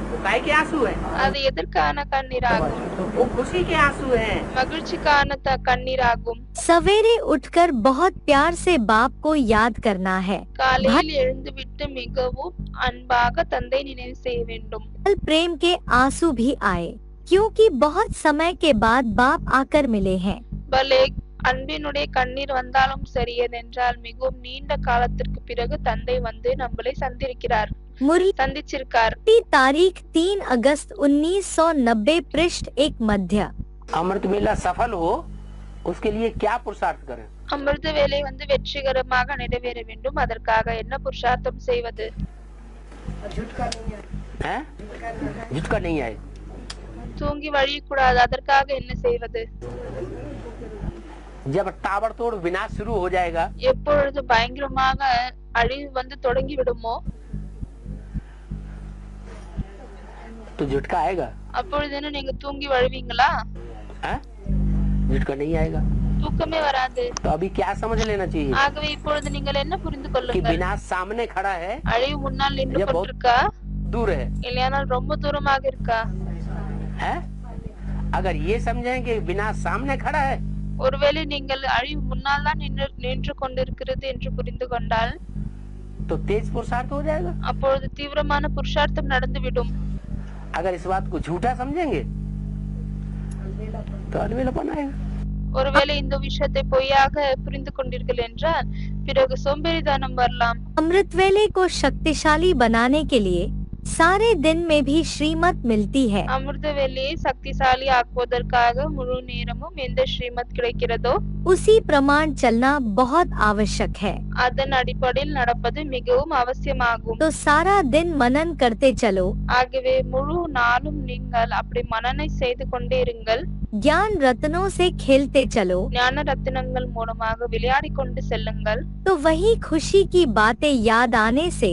वो काय के आंसू है? அது எதற்கான கண்ணீராகும்? वो खुशी के आंसू हैं। மகிழ்ச்சிக்கான கண்ணீராகும். सवेरे उठकर बहुत प्यार से बाप को याद करना है। காலையில் எழுந்துவிட்டு மிகவும் அன்பாக தந்தை நினைவு செய்ய வேண்டும். भल प्रेम के आंसू भी आए, क्योंकि बहुत समय के बाद बाप आकर मिले हैं। பலே அன்பினுடைய கண்ணீர் வந்தாலும் சரி, ஏனென்றால் மிகவும் நீண்ட காலத்திற்கு பிறகு தந்தை வந்து நம்மளை मुरली சந்திச்சிருக்கார். तारीख 3 अगस्त 1990 पृष्ठ 1 मध्य। अमृत बेला सफल हो उसके लिए क्या पुरुषार्थ करें? அமிர்த வேலை வந்து வெற்றிகரமாக நிறைவேற வேண்டும். அதற்காக என்ன புருஷார்த்தம் செய்வது? हैं? झुटका नहीं आए। தூங்கி வழியக்கூடாது. அதற்காக என்ன செய்வது? जब ताबड़तोड़ विनाश शुरू हो जाएगा, எப்பொழுது பயங்கரமாக அழிவு வந்து தொடங்கி விடுமோ तो झुटका आएगा। அப்பொழுது நீங்க தூங்கி வழுவீங்களா? हैं? झुटका नहीं आएगा। தூக்கமே வராது. तो अभी क्या समझ लेना चाहिए ஆகவே இப்பொழுது நீங்கள் என்ன புரிந்து कि கொள்ளுங்கள்? विनाश सामने खड़ा है, அழிவு முன்னால் நின்று ये बहुत கொண்டிருக்கா, दूर है। இல்லையானால் ரொம்ப தூரமாக இருக்கா? है? अगर ये समझें कि विनाश सामने खड़ा है, ஒருவேளை நீங்கள் அழிவு முன்னால் தான் நின்று கொண்டிருக்கிறது என்று புரிந்து கொண்டால் तो तेज पुरुषार्थ हो जाएगा। அப்பொழுது தீவிரமான புருஷார்த்தம் நடந்துவிடும். अगर इस बात को झूठा समझेंगे तो अलबेलापन आएगा। ஒருவேளை இந்த விஷயத்தை பொய்யாக புரிந்து கொண்டீர்கள் என்றால் பிறகு சோம்பேறித்தனம் வரலாம். अमृत वेले को शक्तिशाली बनाने के लिए सारे दिन में भी श्रीमत मिलती है। அமிர்த வேலையை சக்திசாலி ஆக்குவதற்காக முழு நேரமும் எந்த ஸ்ரீமத் கிடைக்கிறதோ उसी प्रमाण चलना बहुत आवश्यक है। அதன் அடிப்படையில் நடப்பது மிகவும் அவசியமாகும். तो सारा दिन मनन करते चलो, ஆகவே முழு நாளும் நீங்கள் அப்படி மனனை செய்து கொண்டே இருங்கள். ज्ञान रत्नों से खेलते चलो, ஞான ரத்தினங்கள் மூலமாக விளையாடி கொண்டு செல்லுங்கள். तो वही खुशी की बातें याद आने से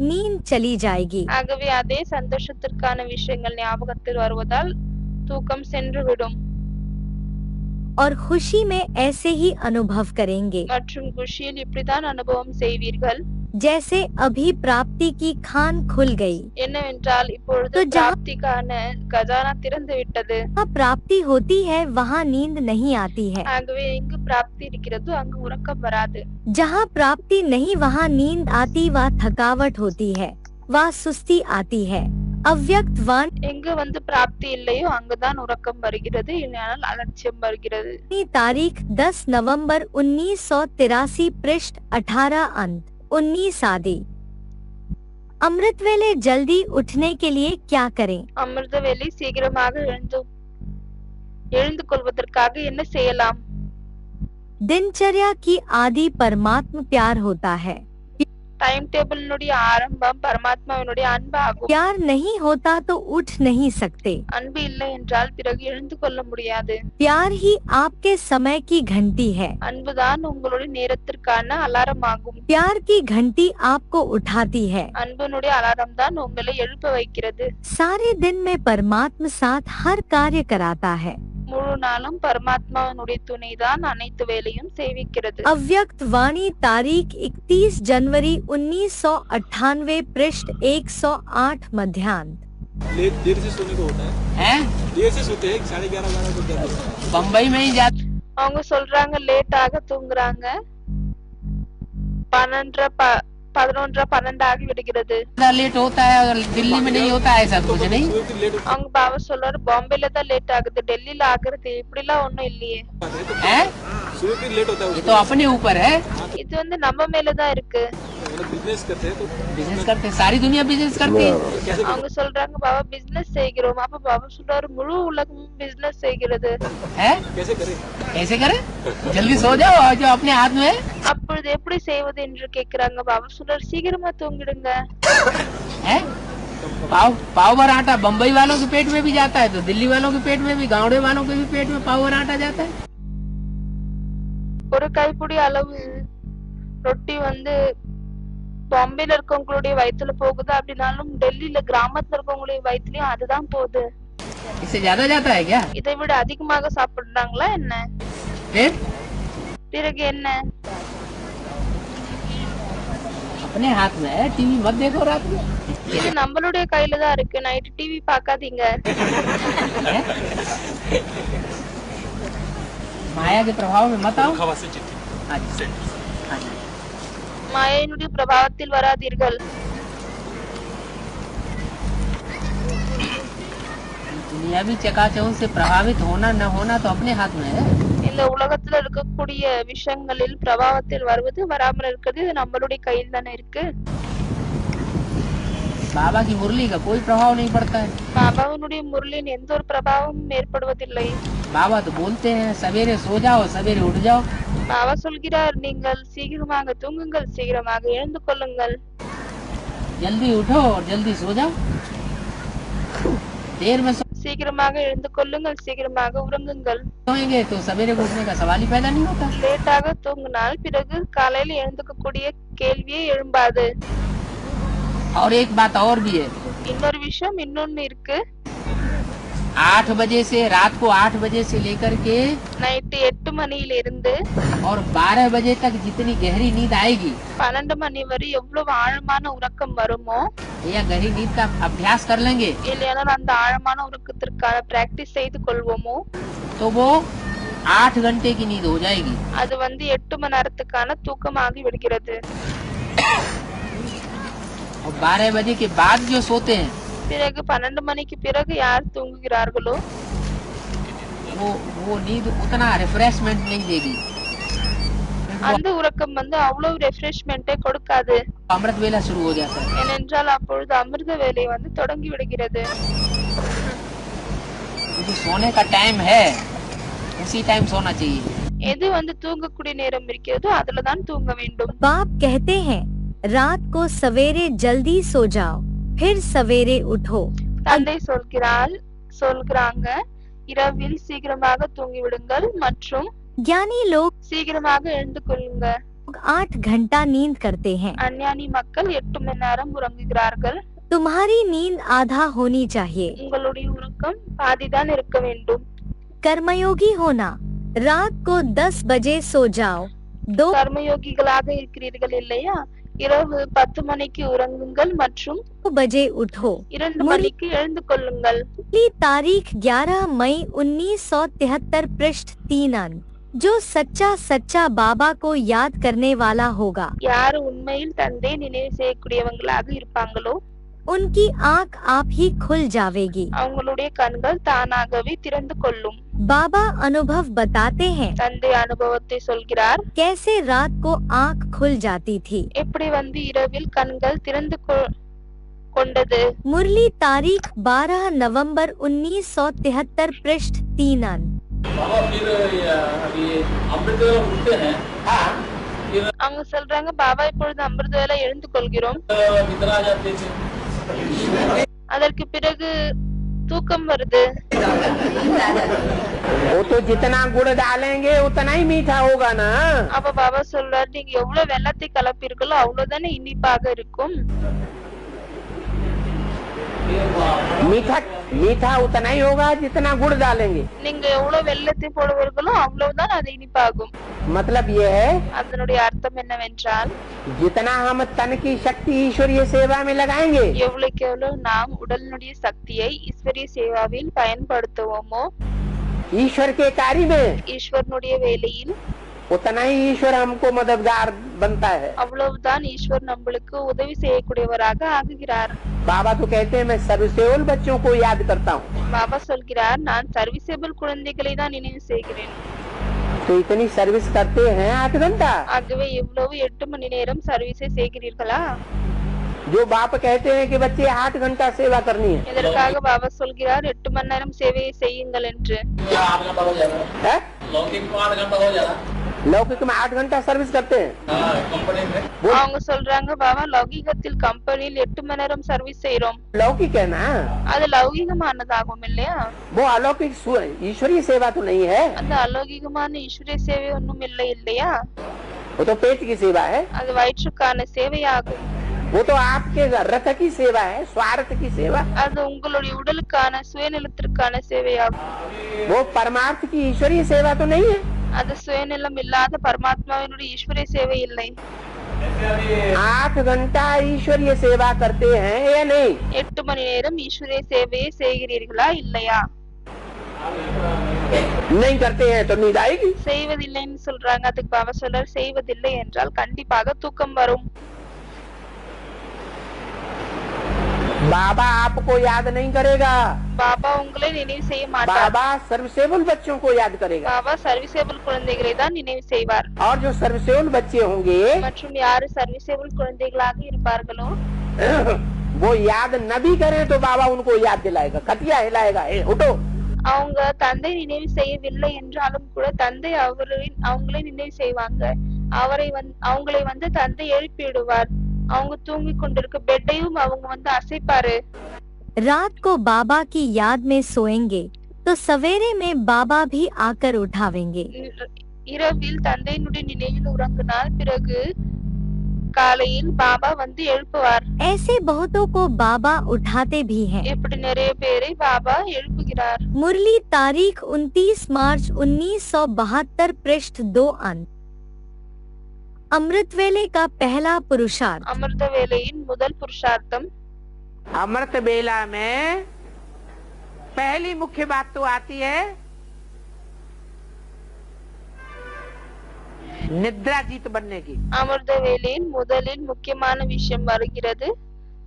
नींद चली जाएगी। ஆகவே அதே சந்தோஷத்திற்கான விஷயங்கள் ஞாபகத்தில் வருவதால் தூக்கம் சென்றுவிடும் और खुशी में ऐसे ही अनुभव करेंगे மற்றும் குஷியில் இப்படித்தான் அனுபவம் செய்வீர்கள் जैसे अभी प्राप्ति की खान खुल गई। என்னவென்றால் இப்பொழுது तो जहाँ பிராப்திக்கான கஜானா திறந்து விட்டது प्राप्ति होती है वहाँ नींद नहीं आती है। ஆகவே எங்கு பிராப்தி இருக்கிறதோ அங்கு உறக்கம் வராது जहाँ प्राप्ति नहीं वहाँ नींद आती व थकावट होती है व सुस्ती आती है। अव्यक्त वाणी எங்கு வந்து பிராப்தி இல்லையோ அங்குதான் உறக்கம் வருகிறது இல்லையானால் அலட்சியம் வருகிறது तारीख 10 नवंबर 1983 पृष्ठ 18 अंत 19 आदि। अमृत वेले जल्दी उठने के लिए क्या करें? அமிர்தவேளை சீக்கிரமாக எழுந்து கொள்வதற்காக என்ன செய்யலாம் दिनचर्या की आदि परमात्म प्यार होता है। டைம் டேபிளினுடைய ஆரம்பம் பரமாத்மாவினுடைய அன்பு ஆகும் प्यार नहीं होता तो उठ नहीं सकते। அன்பு இல்லை என்றால் பிறகு எழுந்து கொள்ள முடியாது प्यार ही आपके समय की घंटी है। அன்புதான் உங்களுடைய நேரத்திற்கான அலாரம் ஆகும் प्यार की घंटी आपको उठाती है। அன்புனுடைய அலாரம் தான் உங்களை எழுப்ப வைக்கிறது सारे दिन में परमात्मा साथ हर कार्य कराता है। முழு நாளும் பரமாத்மாவினுடைய துணைதான் அனைத்து வேலையும் செய்விக்கிறது अव्यक्त वाणी तारीख 31 जनवरी 1998 पृष्ठ 108 मध्यान्ह। देर से सोने को होता है हैं? देर से सोते हैं 11:30 को जाते हैं बम्बई में ही जाते அவங்க சொல்றாங்க லேட்டாக தூங்குறாங்க 11:12 ஆகி விடுகிறது लेट होता है और दिल्ली में नहीं होता है ऐसा कुछ नहीं लेट அவங்க பாபா சொல்றாரு பாம்பேல தான் லேட் ஆகுது டெல்லில ஆகுறது இப்படி எல்லாம் ஒண்ணும் இல்லையே है सुबह फिर लेट होता है ये तो अपने ऊपर है இது வந்து நம்ம மேலதான் இருக்கு बिजनेस करते हैं तो बिजनेस करते हैं, सारी दुनिया बिजनेस करती है कैसे அவங்க சொல்றாங்க பாபா பிசினஸ் செய்கிறோம் அப்ப பாபா சொல்றாரு முழு உலகமும் பிசினஸ் செய்கிறது है कैसे करें ऐसे करे जल्दी सो जाओ और जो अपने हाथ में है அப்பொழுது எப்படி செய்வது என்று கேக்குறாங்க பாபா சொல்றாரு சீக்கிரமா தூங்கிடுங்க है? पाव पाव भर आटा बम्बई वालों के पेट में भी जाता है तो दिल्ली वालों के पेट में भी गाँवड़े वालों के भी पेट में पाव भर आटा जाता है ஒரு கைப்பிடி அளவு ரொட்டி வந்து பாம்பேல இருக்கவங்களுடைய வயித்துல போகுது அப்படின்னாலும் டெல்லியில கிராமத்துல இருக்கவங்களுடைய வயிற்றுலயும் அதுதான் போகுது इससे ज्यादा जाता है क्या இதை விட அதிகமாக சாப்பிடுறாங்களா என்ன फिर பிறகு என்ன अपने हाथ में है टीवी मत देखो रात में இது நம்மளுடைய கையில தான் இருக்கு நைட் டிவி பார்க்காதீங்க है? माया के प्रभाव में मत आओ खवा से चिट्ठी अच्छा हाँ जी। மாயையினுடைய பிரபாவத்தில் வராதீர்கள் दुनियावी चकाचौंध से प्रभावित होना न होना तो अपने हाथ में है இந்த உலகத்துல இருக்கக்கூடிய விஷயங்களில் பிரபாவத்தில் வருவது வராமல் இருக்கிறது இது நம்மளுடைய கையில் தானே இருக்கு बाबा की मुरली का कोई प्रभाव नहीं पड़ता है பாபாவினுடைய முரளின் எந்த ஒரு பிரபாவமும் ஏற்படுவதில்லை बाबा तो बोलते हैं सवेरे सो जाओ सवेरे उठ जाओ பாபா சொல்கிறார் நீங்கள் சீக்கிரமாக தூங்குங்கள் சீக்கிரமாக எழுந்து கொள்ளுங்கள் जल्दी उठो और जल्दी सो जाओ देर में சீக்கிரமாக எழுந்து கொள்ளுங்கள் சீக்கிரமாக உறங்குங்கள் सोएंगे तो सवेरे को उठने का सवाल ही पैदा नहीं होता லேட்டாக தூங்கினால் பிறகு காலையில் எழுந்துக்கக்கூடிய கேள்வியே எழும்பாது और एक बात और भी है இன்னொரு விஷயம் இன்னொன்னு இருக்கு 8 बजे से रात को 8 बजे से लेकर के நைட்டு 8 மணியில இருந்து और 12 बजे तक जितनी गहरी नींद आएगी 12 மணி வரை எவ்வளவு ஆழமான உறக்கம் வருமோ या गहरी नींद का अभ्यास कर लेंगे இல்லையானால் அந்த ஆழமான உறக்கத்திற்கான பிராக்டிஸ் செய்து கொள்வோமோ तो वो 8 घंटे की नींद हो जाएगी அது வந்து 8 மணி நேரத்துக்கான தூக்கமாகி விடுகிறது और 12 बजे के बाद जो सोते हैं பிறகு 12 மணிக்கு பிறகு யார் தூங்குகிறார்களோ वो नींद उतना रिफ्रेशमेंट नहीं देगी அந்த உறக்கம் வந்து அவ்வளவு ரெஃப்ரெஷ்மெண்டே கொடுக்காது अमृत वेला शुरू हो जाता है ஏனென்றால் அப்பொழுது அமிர்த வேலை வந்து தொடங்கி விடுகிறது जो सोने का टाइम है उसी टाइम सोना चाहिए எது வந்து தூங்கக்கூடிய நேரம் இருக்கிறதோ அதுலதான் தூங்க வேண்டும் बाप कहते हैं रात को सवेरे जल्दी सो जाओ फिर सवेरे उठो। தந்தை சொல்கிறாங்க இரவில் சீக்கிரமாக தூங்கி விடுங்கள் மற்றும் ज्ञानी लोग சீக்கிரமாக எழுந்து கொள்ளுங்க 8 घंटा नींद करते हैं। அஞ்ஞானி மக்கள் 8 மணி நேரம் உறங்குகிறார்கள் तुम्हारी नींद आधा होनी चाहिए। உங்களுடைய உறக்கம் பாதிதான் இருக்க வேண்டும். कर्मयोगी होना। रात को 10 बजे सो जाओ। 2 கர்மயோகிகளாக இருக்கிறீர்கள் இல்லையா? இரவு 10 மணிக்கு உறங்குங்கள் மற்றும் बजे उठो। 2 மணிக்கு எழுந்து கொள்ளுங்கள். पहली तारीख 11 मई 1973 पृष्ठ 3 अंक। जो सच्चा सच्चा बाबा को याद करने वाला होगा, யார் உண்மையில் தந்தை நினைவு செய்யக்கூடியவங்களாக இருப்பாங்களோ उनकी आंख आप ही खुल जावेगी। அவங்களுடைய கண்கள் தானாகவே திறந்து கொள்ளும். बाबा अनुभव बताते हैं தந்தை அனுபவத்தை சொல்கிறார். कैसे रात को आंख खुल जाती थी। எப்படி இரவில் கண்கள் திறந்து கொண்டது. मुरली तारीख 12 नवंबर 1973 पृष्ठ 3 अंक। बाबा फिर अभी अमृत वेला उठते हैं हाँ அவங்க சொல்றாங்க பாபா இப்பொழுது அமிர்த வேளை எழுந்து கொள்கிறோம். निद्रा आ जाते थे அதற்கு பிறகு தூக்கம் வருது. वो तो जितना गुड़ डालेंगे उतना ही मीठा होगा ना। அப்ப பாபா சொல்றாரு நீங்க எவ்வளவு வெள்ளத்தை கலப்பீர்களோ அவ்வளவுதானே இனிப்பாக இருக்கும். मीठा मीठा उतना ही होगा जितना गुड़ डालेंगे। நீங்க எவ்வளவு வெள்ளத்தை போடுவீர்களோ அவ்வளவுதான் அது இனிப்பாகும். मतलब ये है அதனுடைய அர்த்தம் என்னவென்றால் जितना हम तन की शक्ति ईश्वरीय सेवा में लगाएंगे, எவ்வளவுக்கு எவ்வளவு நாம் உடலினுடைய சக்தியை ஈஸ்வரிய சேவாவில் பயன்படுத்துவோமோ ईश्वर के कार्य में, ஈஸ்வரனுடைய வேலையில் उतना ही ईश्वर हमको मददगार बनता है। அவ்வளவுதான் ஈஸ்வர் நம்மளுக்கு உதவி செய்யக்கூடியவராக ஆகுகிறார். बाबा तो कहते हैं मैं सर्वसेवल बच्चों को याद करता हूँ। பாபா சொல்கிறார் நான் சர்வீசபிள் குழந்தைகளை தான் நினைவு செய்கிறேன். तो इतनी सर्विस करते हैं 8 घंटा। ஆகவே இவ்வளவு 8 மணி நேரம் சர்வீஸை செய்கிறீர்களா? जो बाप कहते हैं कि बच्चे 8 घंटा सेवा करनी है, இதற்காக பாபா சொல்கிறார் 8 மணி நேரம் சேவையை செய்யுங்கள் என்று. 8 घंटा हो जाएगा है? लौकिक में 8 घंटा हो जाएगा लौकिक में 8 घंटा सर्विस करते हैं। कंपनी में அவங்க சொல்றாங்க பாபா லௌகிகத்தில் கம்பெனியில் 8 மணி நேரம் சர்வீஸ் செய்றோம். लौकिक है ना, அது லௌகிகமானதாகும் இல்லையா? वो अलौकिक ईश्वरीय सेवा तो नहीं है, அந்த அலௌகிகமான ஈஸ்வரிய சேவை ஒன்றும் இல்லை இல்லையா? वो तो पेट की सेवा है। அது வயிற்றுக்கான சேவையாகும். वो तो आपके रथ की सेवा है, स्वार्थ की सेवा। அது உங்களுடைய உடலுக்கான சுயநலத்திற்கான சேவையாகும். वो परमार्थ की ईश्वरीय सेवा तो नहीं है। அது சுயநலம் இல்லாத பரமாத்மாவினுடைய ஈஸ்வரிய சேவை இல்லை. 8 घंटा ईश्वरीय सेवा करते हैं या नहीं? 8 மணி நேரம் ஈஸ்வரிய சேவையை செய்கிறீர்களா இல்லையா? नहीं करते हैं तो नींद आएगी। செய்வதில்லைன்னு சொல்றாங்க. அதுக்கு பாபா சொல்றார் செய்வதில்லை என்றால் கண்டிப்பாக தூக்கம் வரும். बाबा आपको याद नहीं करेगा, பாபா உங்களை நினைவு செய்ய மாட்டார். बाबा सर्वसेवल बच्चों को याद करेगा। பாபா சர்வீசபிள் குழந்தைகளை தான் நினைவு செய்வார். और जो सर्वसेवल बच्चे होंगे மற்றும் யாரு சர்வீசபிள் குழந்தைகளாக இருப்பார்களோ वो याद न भी करें तो बाबा उनको याद दिलाएगा, खटिया हिलाएगा, ए उठो। அவங்க தந்தை நினைவு செய்யவில்லை என்றாலும் கூட தந்தை அவங்களை நினைவு செய்வாங்க. அவங்களை தந்தை எழுப்பிடுவார். அவங்க தூங்கி கொண்டிருக்க பெட்டையும் அவங்க அசைப்பாரு. रात को बाबा की याद में सोएंगे तो सवेरे में बाबा भी आकर उठावेंगे। இரவில் தந்தையினுடைய நினைவில் உறங்கினால் பிறகு காலையில் பாபா எழுப்புவார். ऐसे बहुतों को बाबा उठाते भी हैं। இப்படி நிறைய பேரை பாபா எழுப்புகிறார். मुरली तारीख 29 मार्च 1972 पृष्ठ 2 अंक। अमृत वेले का पहला पुरुषार्थ। அமிர்த வேளையின் முதல் புருஷார்த்தம். अमृत बेला में पहली मुख्य बात तो आती है निद्रा जीत बनने की। அமிர்த வேளையின் முதலில் முக்கியமான விஷயம் வருகிறது,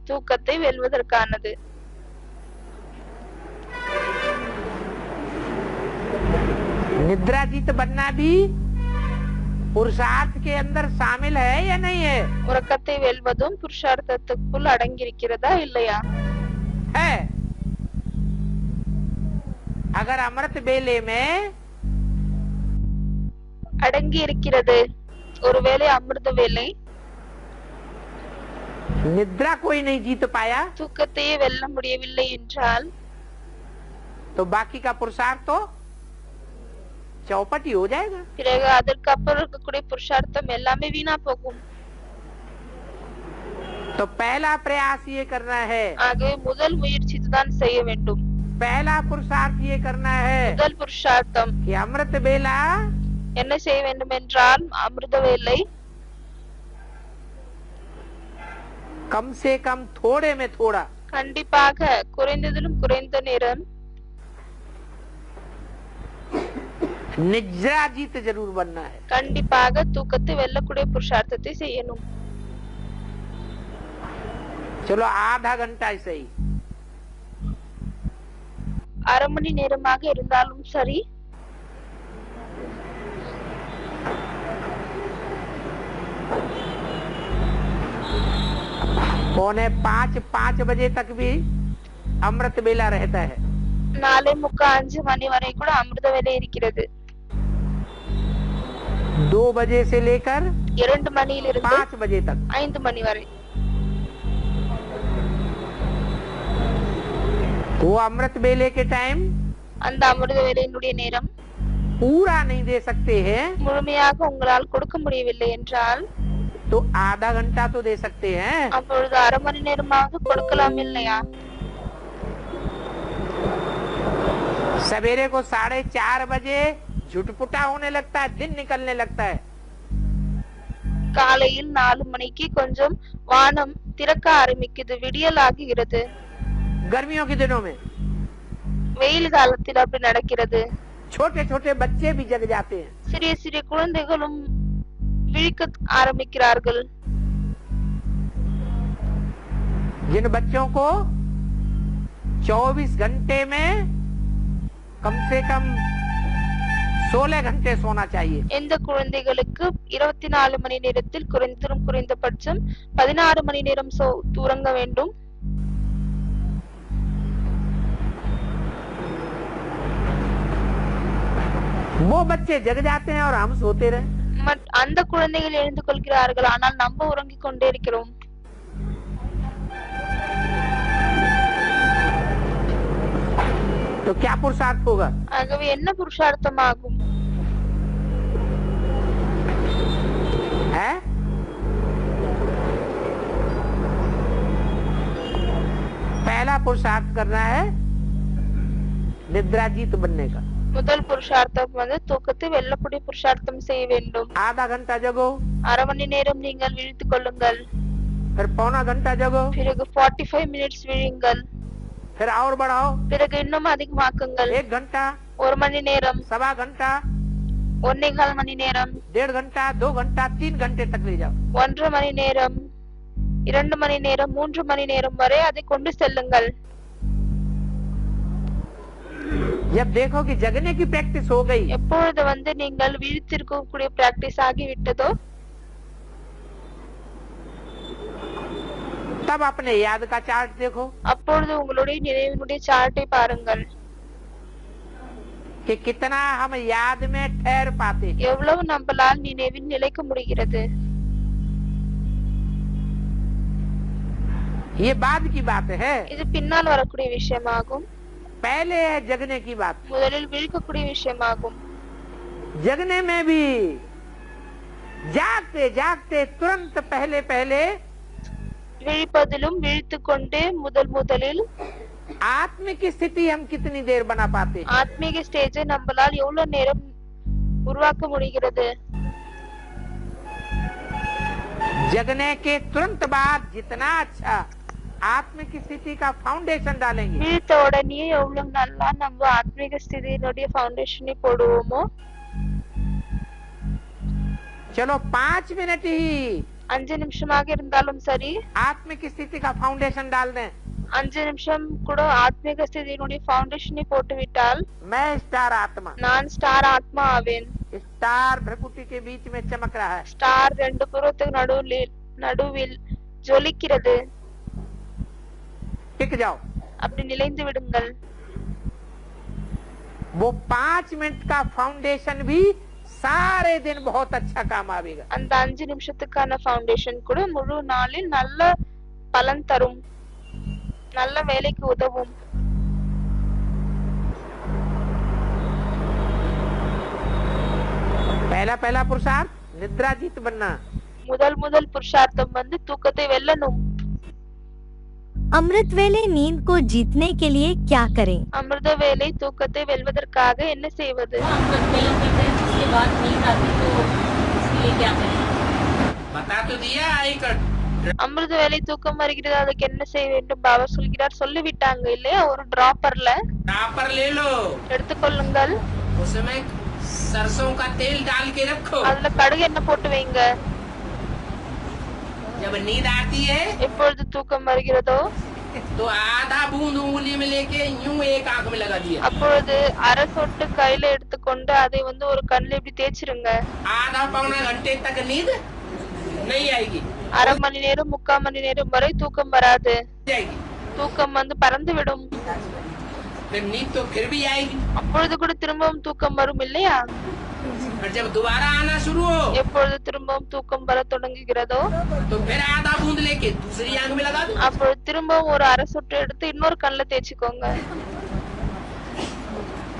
தூக்கத்தை வெல்வதற்கானது. निद्रा जीत बनना भी पुरुषार्थ के अंदर शामिल है या नहीं है? உறக்கத்தை வெல்வதும் புருஷார்த்தத்துக்குள் அடங்கியிருக்கிறதா இல்லையா? है। अगर अमृत बेले में அடங்கி இருக்கிறது. ஒருவேளை அமிர்த வேளை निद्रा कोई नहीं जीत पाया தூக்கத்தையே வெல்ல முடியவில்லை என்றால் तो बाकी का पुरुषार्थ तो चौपट ही हो जाएगा। பிறகு அதற்கு அப்புறம் இருக்கக்கூடிய புருஷார்த்தம் எல்லாமே வீணா போகும். तो पहला प्रयास ये करना है, ஆகவே முதல் முயற்சி தான் செய்ய வேண்டும். पहला पुरुषार्थ ये करना है முதல் புருஷார்த்தம் कि अमृत बेला என்ன செய்ய வேண்டும் என்றால் அமிர்த வேளை कम से कम थोड़े में थोड़ा கண்டிப்பாக குறைந்ததிலும் குறைந்த நேரம் निद्रा जीत जरूर बनना है। கண்டிப்பாக தூக்கத்தை வெல்லக்கூடிய புருஷார்த்தத்தை செய்யணும். चलो आधा घंटा ऐसे ही, அரை மணி நேரமாக இருந்தாலும் சரி, पौने 5 बजे तक भी अमृत बेला रहता है। 4:45 மணி வரை கூட அமிர்த வேளை இருக்கிறது. 2 बजे से लेकर 2 மணியிலிருந்து 5 बजे तक 5 மணி வரை वो अमृत बेले के टाइम அந்த அமிர்த வேளையினுடைய நேரம் पूरा नहीं दे सकते हैं முழுமையாக உங்களால் கொடுக்க முடியவில்லை என்றால் तो आधा घंटा तो दे सकते हैं। அப்பொழுது அரை மணி நேரமாவது கொடுக்கலாம் இல்லையா? सवेरे को 4:30 बजे झुटपुटा होने लगता है, दिन निकलने लगता है। காலையில் 4 மணிக்கு கொஞ்சம் வானம் திறக்க ஆரம்பிக்குது, விடியல் ஆகுகிறது. गर्मियों के दिनों में வெயில் காலத்தில் அப்படி நடக்கிறது. छोटे छोटे बच्चे भी जग जाते हैं। சிறிய சிறிய குழந்தைகளும் விழிக்க ஆரம்பிக்கிறார்கள். जिन बच्चों को 24 घंटे में कम से कम 16 घंटे सोना चाहिए। எந்த குழந்தைகளுக்கு 24 மணி நேரத்தில் குறைந்தபட்சம் 16 மணி நேரம் தூங்க வேண்டும். वो बच्चे जग जाते हैं और हम सोते रहे। அந்த குழந்தைகள் எழுந்து கொள்கிறார்கள், ஆனால் நம்ம உறங்கிக் கொண்டே இருக்கிறோம். तो क्या पुरुषार्थ होगा? ஆகவே என்ன புருஷார்த்தமாகும்? है पहला पुरुषार्थ करना है निद्रा जीत बनने का। முதல் புருஷார்த்தம் வந்து தூக்கத்தை வெல்லக்கூடிய புருஷார்த்தம் செய்ய வேண்டும். आधा घंटा जगो, அரை மணி நேரம் நீங்கள் விழித்துக் கொள்ளுங்கள். फिर पौना घंटा जगो, பிறகு 45 மினிட்ஸ் விழியுங்கள். फिर और बढ़ाओ, பிறகு இன்னும் அதிகமாக்குங்கள். 1 घंटा, 1 மணி நேரம், सवा घंटा, 1.25 மணி நேரம், 1.5 घंटा, 2 घंटा, 3 घंटे तक ले जाओ। 1.5 மணி நேரம், 2 மணி நேரம், 3 மணி நேரம் வரை அதை கொண்டு செல்லுங்கள். जब देखो कि जगने की प्रैक्टिस हो गई, எப்பொழுது வந்து நீங்கள் விழித்திருக்கக்கூடிய பிராக்டிஸ் ஆகிவிட்டதோ तब अपने याद का चार्ट देखो அப்பொழுது உங்களுடைய நினைவினுடைய சார்ட்டை பாருங்கள். कि कितना हम याद में ठहर पाते। எவ்வளவு நம்மளால் நினைவில் நிலைக்க முடிகிறது. ये बाद की बात है, இது பின்னால் வரக்கூடிய விஷயமாகும். पहले है जगने की बात। முதலில் விழிக்கக்கூடிய விஷயமாகும். जगने में भी जागते जागते तुरंत पहले पहले விழிப்பதிலும் விழித்துக் கொண்டே முதலில் आत्मिक स्थिति हम कितनी देर बना पाते। ஆத்மீக ஸ்டேஜை நம்மளால் எவ்வளவு நேரம் உருவாக்க முடிகிறது. जगने के तुरंत बाद जितना अच्छा आत्मिक स्थिति का फाउंडेशन डालेंगे, விழித்த உடனே எவ்வளவு நல்லா நம்ம ஆத்மீக ஸ்திதியினுடைய ஃபவுண்டேஷனை போடுவோமோ, चलो 5 मिनट ही 5 நிமிஷமாக இருந்தாலும் சரி, आत्मिक स्थिति का फाउंडेशन डाल दें। 5 நிமிஷம் கூட ஆத்மீக ஸ்திதியினுடைய ஃபவுண்டேஷனை போட்டு விட்டால் मैं स्टार आत्मा, நான் ஸ்டார் ஆத்மா ஆவேன். स्टार भ्रकुटी के बीच में चमक रहा है। ஸ்டார் 2 புறத்துக்கு நடுவில் ஜொலிக்கிறது. टिक जाओ। அப்படி நிலைந்து விடுங்கள். वो 5 मिनट का फाउंडेशन भी सारे दिन बहुत अच्छा काम आवेगा। அந்த 5 நிமிஷத்துக்கான ஃபவுண்டேஷன் கூட முழு நாளில் நல்ல பலன் தரும், நல்ல வேலைக்கு உதவும். पहला पुरुषार्थ निद्रा जीत बनना। முதல் புருஷார்த்தம் வந்து தூக்கத்தை வெல்லணும். अमृत वेले नींद को जीतने के लिए क्या करें? அமிர்த வேலை தூக்கத்தை வெல்வதற்காக என்ன செய்வது? अमृत वेला करते हैं, उसके बाद नींद आती तो उसके लिए क्या करें? बता तो दिया एक அமிர்த வேலை தூக்கம் வருகிறது, அதுக்கு என்ன செய்ய வேண்டும்? பாபா சொல்கிறார், சொல்லிவிட்டாங்க இல்லையா? ஒரு டிராப்பர்ல ड्रॉपर ले लो, எடுத்துக்கொள்ளுங்கள். उसमें सरसों का तेल डाल के रखो। அதுல कடுகு எண்ணெய் போட்டு வைங்க. जब नींद आती है எப்பொழுது தூக்கம் வருகிறதோ तो आधा बूंद उंगली में लेके यूं एक आंख में लगा दिया, அப்பொழுது அரை சொட்டு கையில எடுத்துக்கொண்டு அதை வந்து ஒரு கண்ணுல இப்படி தேய்ச்சிருங்க. आधा पौना घंटे तक नींद नहीं आएगी, அரை மணி நேரம் 3/4 மணி நேரம் வரை தூக்கம் வராது. जाएगी। தூக்கம் வந்து பறந்து விடும். फिर नींद तो फिर भी आएगी, அப்பொழுது கூட திரும்பவும் தூக்கம் வரும் இல்லையா? और जब दोबारा आना शुरू हो எப்பொழுது திரும்பவும் தூக்கம் வர தொடங்குகிறதோ तो फिर आधा बूंद लेके दूसरी आंख में लगा दो, அப்பொழுது திரும்பவும் ஒரு அரை சொட்டு எடுத்து இன்னொரு கண்ணுல தேய்ச்சிக்கோங்க.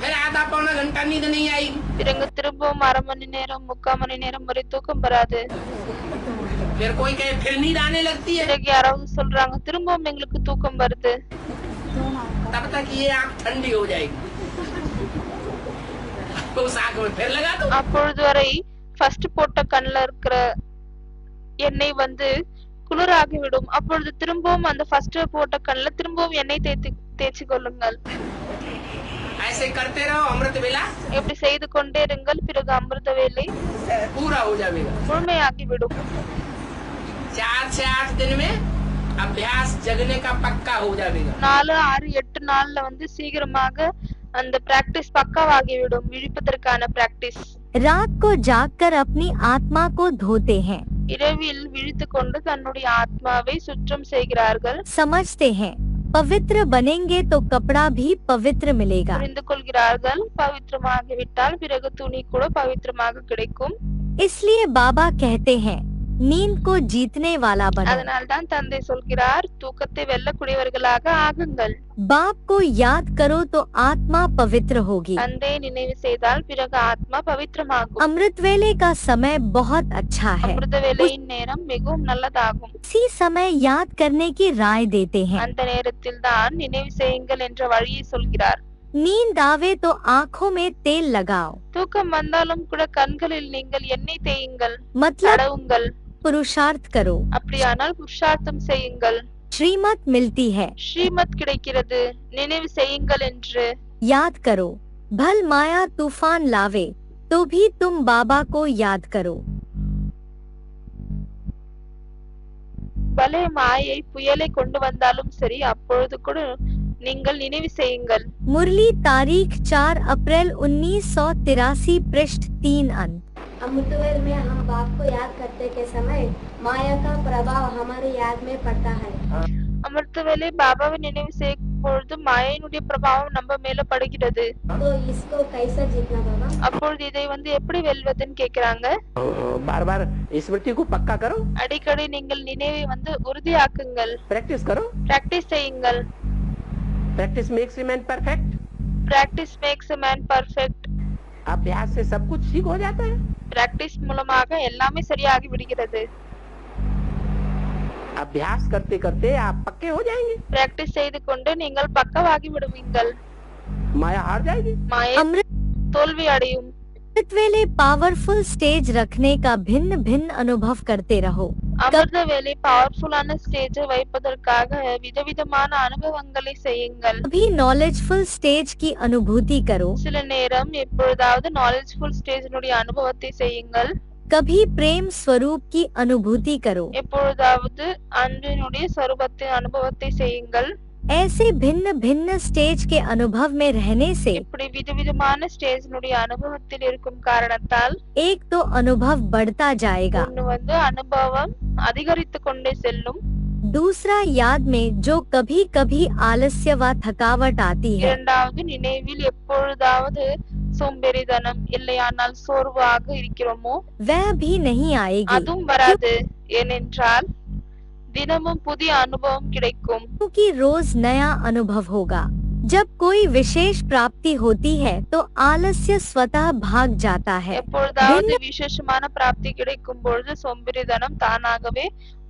फिर आधा पौना घंटा नींद नहीं आएगी, பிறகு திரும்பவும் அரை மணி நேரம் 3/4 மணி நேரம் வரை தூக்கம் வராது. फिर कोई कहे फिर नींद आने लगती है, பிறகு யாராவது சொல்றாங்க திரும்பவும் எங்களுக்கு தூக்கம் வருது. तब तक ये आंख ठंडी हो जाएगी, उस आंख में फिर लगा दो। அப்பொழுது வரை ஃபர்ஸ்ட் போட்ட கண்ணுல இருக்கிற எண்ணெய் வந்து குளிராகி விடும். அப்பொழுது திரும்பவும் அந்த ஃபர்ஸ்ட் போட்ட கண்ணுல திரும்பவும் எண்ணெய் தேய்ச்சி கொள்ளுங்கள். ऐसे करते रहो, अमृत वेला இப்படி செய்து கொண்டே இருங்கள். பிறகு அமிர்த வேலை पूरा हो जाएगा। முழுமையாகி விடும். 4 से 8 दिन में अभ्यास जगने का पक्का हो जाएगा। 4, 6, 8 நாள்ல வந்து சீக்கிரமாக அந்த பிராக்டிஸ் பக்காவாகி விடும். விழிப்பதற்கான பிராக்டிஸ். रात को जागकर अपनी आत्मा को धोते हैं, இரவில் விழித்துக் கொண்டு தன்னுடைய ஆத்மாவை சுத்தம் செய்கிறார்கள். समझते हैं पवित्र बनेंगे तो कपड़ा भी पवित्र मिलेगा। புரிந்து கொள்கிறார்கள், பவித்திரமாகிவிட்டால் பிறகு துணி கூட பவித்திரமாக கிடைக்கும். इसलिए बाबा कहते हैं नींद को जीतने वाला बनो। அதனால்தான் தந்தை சொல்கிறார், தூக்கத்தை வெல்லக்கூடியவர்களாக ஆகுங்கள். बाप को याद करो तो आत्मा पवित्र होगी। தந்தையை நினைவு செய்தால் பிறகு ஆத்மா பவித்திரமாகும். अमृत वेले का समय बहुत अच्छा है। அமிர்த வேளையின் நேரம் மிகவும் நல்லதாகும். इसी समय याद करने की राय देते हैं। அந்த நேரத்தில் தான் நினைவு செய்யுங்கள் என்ற வழியை சொல்கிறார். नींद आवे तो आँखों में तेल लगाओ, தூக்கம் வந்தாலும் கூட கண்களில் நீங்கள் எண்ணெய் தேயுங்கள், मतलब தடவுங்கள். पुरुषार्थ करो। அப்படியானால் புருஷார்த்தம் செய்யுங்கள். श्रीमत मिलती है, ஸ்ரீமத் கிடைக்கிறது. நினைவு செய்யுங்கள் என்று याद करो। भल माया तूफान लावे तो भी तुम बाबा को याद करो। பலே மாயை புயலை கொண்டு வந்தாலும் சரி, அப்பொழுது கூட நீங்கள் நினைவு செய்யுங்கள். मुरली तारीख 4 अप्रैल 1983 पृष्ठ 3 अंत। अमृतवेल में हम बाप को याद करते के समय माया का प्रभाव हमारी याद में पड़ता है। அமிர்த வேளை பாபாவை நினைவு செய்யும் பொழுது மாயையினுடைய பிரபாவம் நம்ம மேல படுகிறது. तो इसको कैसे जीतना बाबा? அப்பொழுது இதை வந்து எப்படி வெல்வதுன்னு கேக்குறாங்க. बार बार स्मृति को पक्का करो, அடிக்கடி நீங்கள் நினைவை வந்து உறுதியாக்குங்கள். प्रैक्टिस करो। பிராக்டிஸ் செய்யுங்கள். Practice makes a man perfect. Practice makes a man perfect. अभ्यास से सब कुछ ठीक हो जाता है। பிராக்டிஸ் மூலமாக எல்லாமே சரியாகி விடுகிறது. अभ्यास करते करते आप पक्के हो जाएंगे, பிராக்டிஸ் செய்து கொண்டு நீங்கள் பக்கவாகி விடுவீங்கள். माया हार जाएगी। மாயை अमृत தோல்வி அடையும். वेले पावरफुल स्टेज रखने का भिन्न भिन्न अनुभव करते रहो। அமிர்த வேலை பவர்ஃபுல்லான ஸ்டேஜை வைப்பதற்காக விதவிதமான அனுபவங்களை செய்யுங்கள். अभी नॉलेजफुल स्टेज की अनुभूति करो, சில நேரம் எப்பொழுதாவது நாலேஜ்ஃபுல் ஸ்டேஜினுடைய அனுபவத்தை செய்யுங்கள். कभी प्रेम स्वरूप की अनुभूति करो। எப்பொழுதாவது அன்பினுடைய स्वरूपத்தின் அனுபவத்தை செய்யுங்கள். ऐसे भिन्न भिन्न स्टेज के अनुभव में रहने से இப்படி விதவிதமான ஸ்டேஜினுடைய அனுபவத்தில் இருக்கும் காரணத்தால் एक तो अनुभव बढ़ता जाएगा, ஒண்ணு வந்து அனுபவம் அதிகரித்து கொண்டே செல்லும். दूसरा याद में जो कभी कभी आलस्य व थकावट आती है இரண்டாவது நினைவில் எப்பொழுதாவது சோம்பேறித்தனம் இல்லையானால் சோர்வாக இருக்கிறோமோ वह भी नहीं आएगी, அதுவும் வராது. ஏனென்றால் தினமும் புதிய அனுபவம் கிடைக்கும். क्योंकि रोज नया अनुभव होगा। जब कोई विशेष प्राप्ति होती है तो आलस्य स्वतः भाग जाता है। எப்பொழுதாவது விசேஷமான பிராப்தி கிடைக்கும் பொழுது சோம்பேறித்தனம் தானாகவே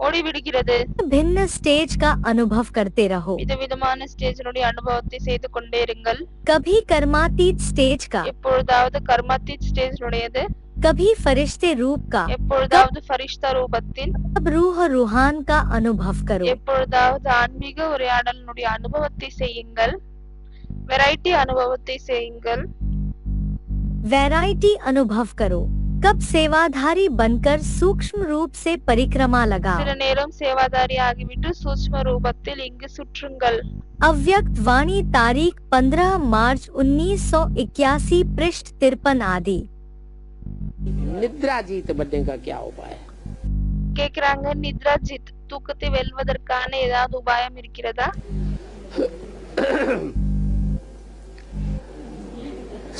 ஓடிவிடுகிறது. भिन्न स्टेज का अनुभव करते रहो। விதவிதமான ஸ்டேஜினுடைய அனுபவத்தை செய்து கொண்டே இருங்கள். कभी कर्मातीत स्टेज का, எப்பொழுதாவது கர்மாத்தீத் ஸ்டேஜினுடையது, कभी फरिश्ते रूप का, எப்பொழுதாவது ஃபரிஷ்தா ரூபத்தின், अब रूह रूहान का अनुभव करो। எப்பொழுதாவது ஆன்மீக உரையாடலினுடைய அனுபவத்தை செய்யுங்கள். வெரைட்டி அனுபவத்தை செய்யுங்கள். वैरायटी अनुभव करो। कब सेवाधारी बनकर सूक्ष्म रूप से परिक्रमा लगाओ। சில நேரம் சேவாதாரி ஆகிவிட்டு சூக்ஷ்ம ரூபத்தில் இங்கு சுற்றுங்கள். अव्यक्त वाणी तारीख 15 मार्च 1981 पृष्ठ 53 आदि। निद्रा जीत बनने का क्या उपाय है? கேக்குறாங்க, நித்ரா ஜித் தூக்கத்தை வெல்வதற்கான ஏதாவது உபாயம் இருக்கிறதா?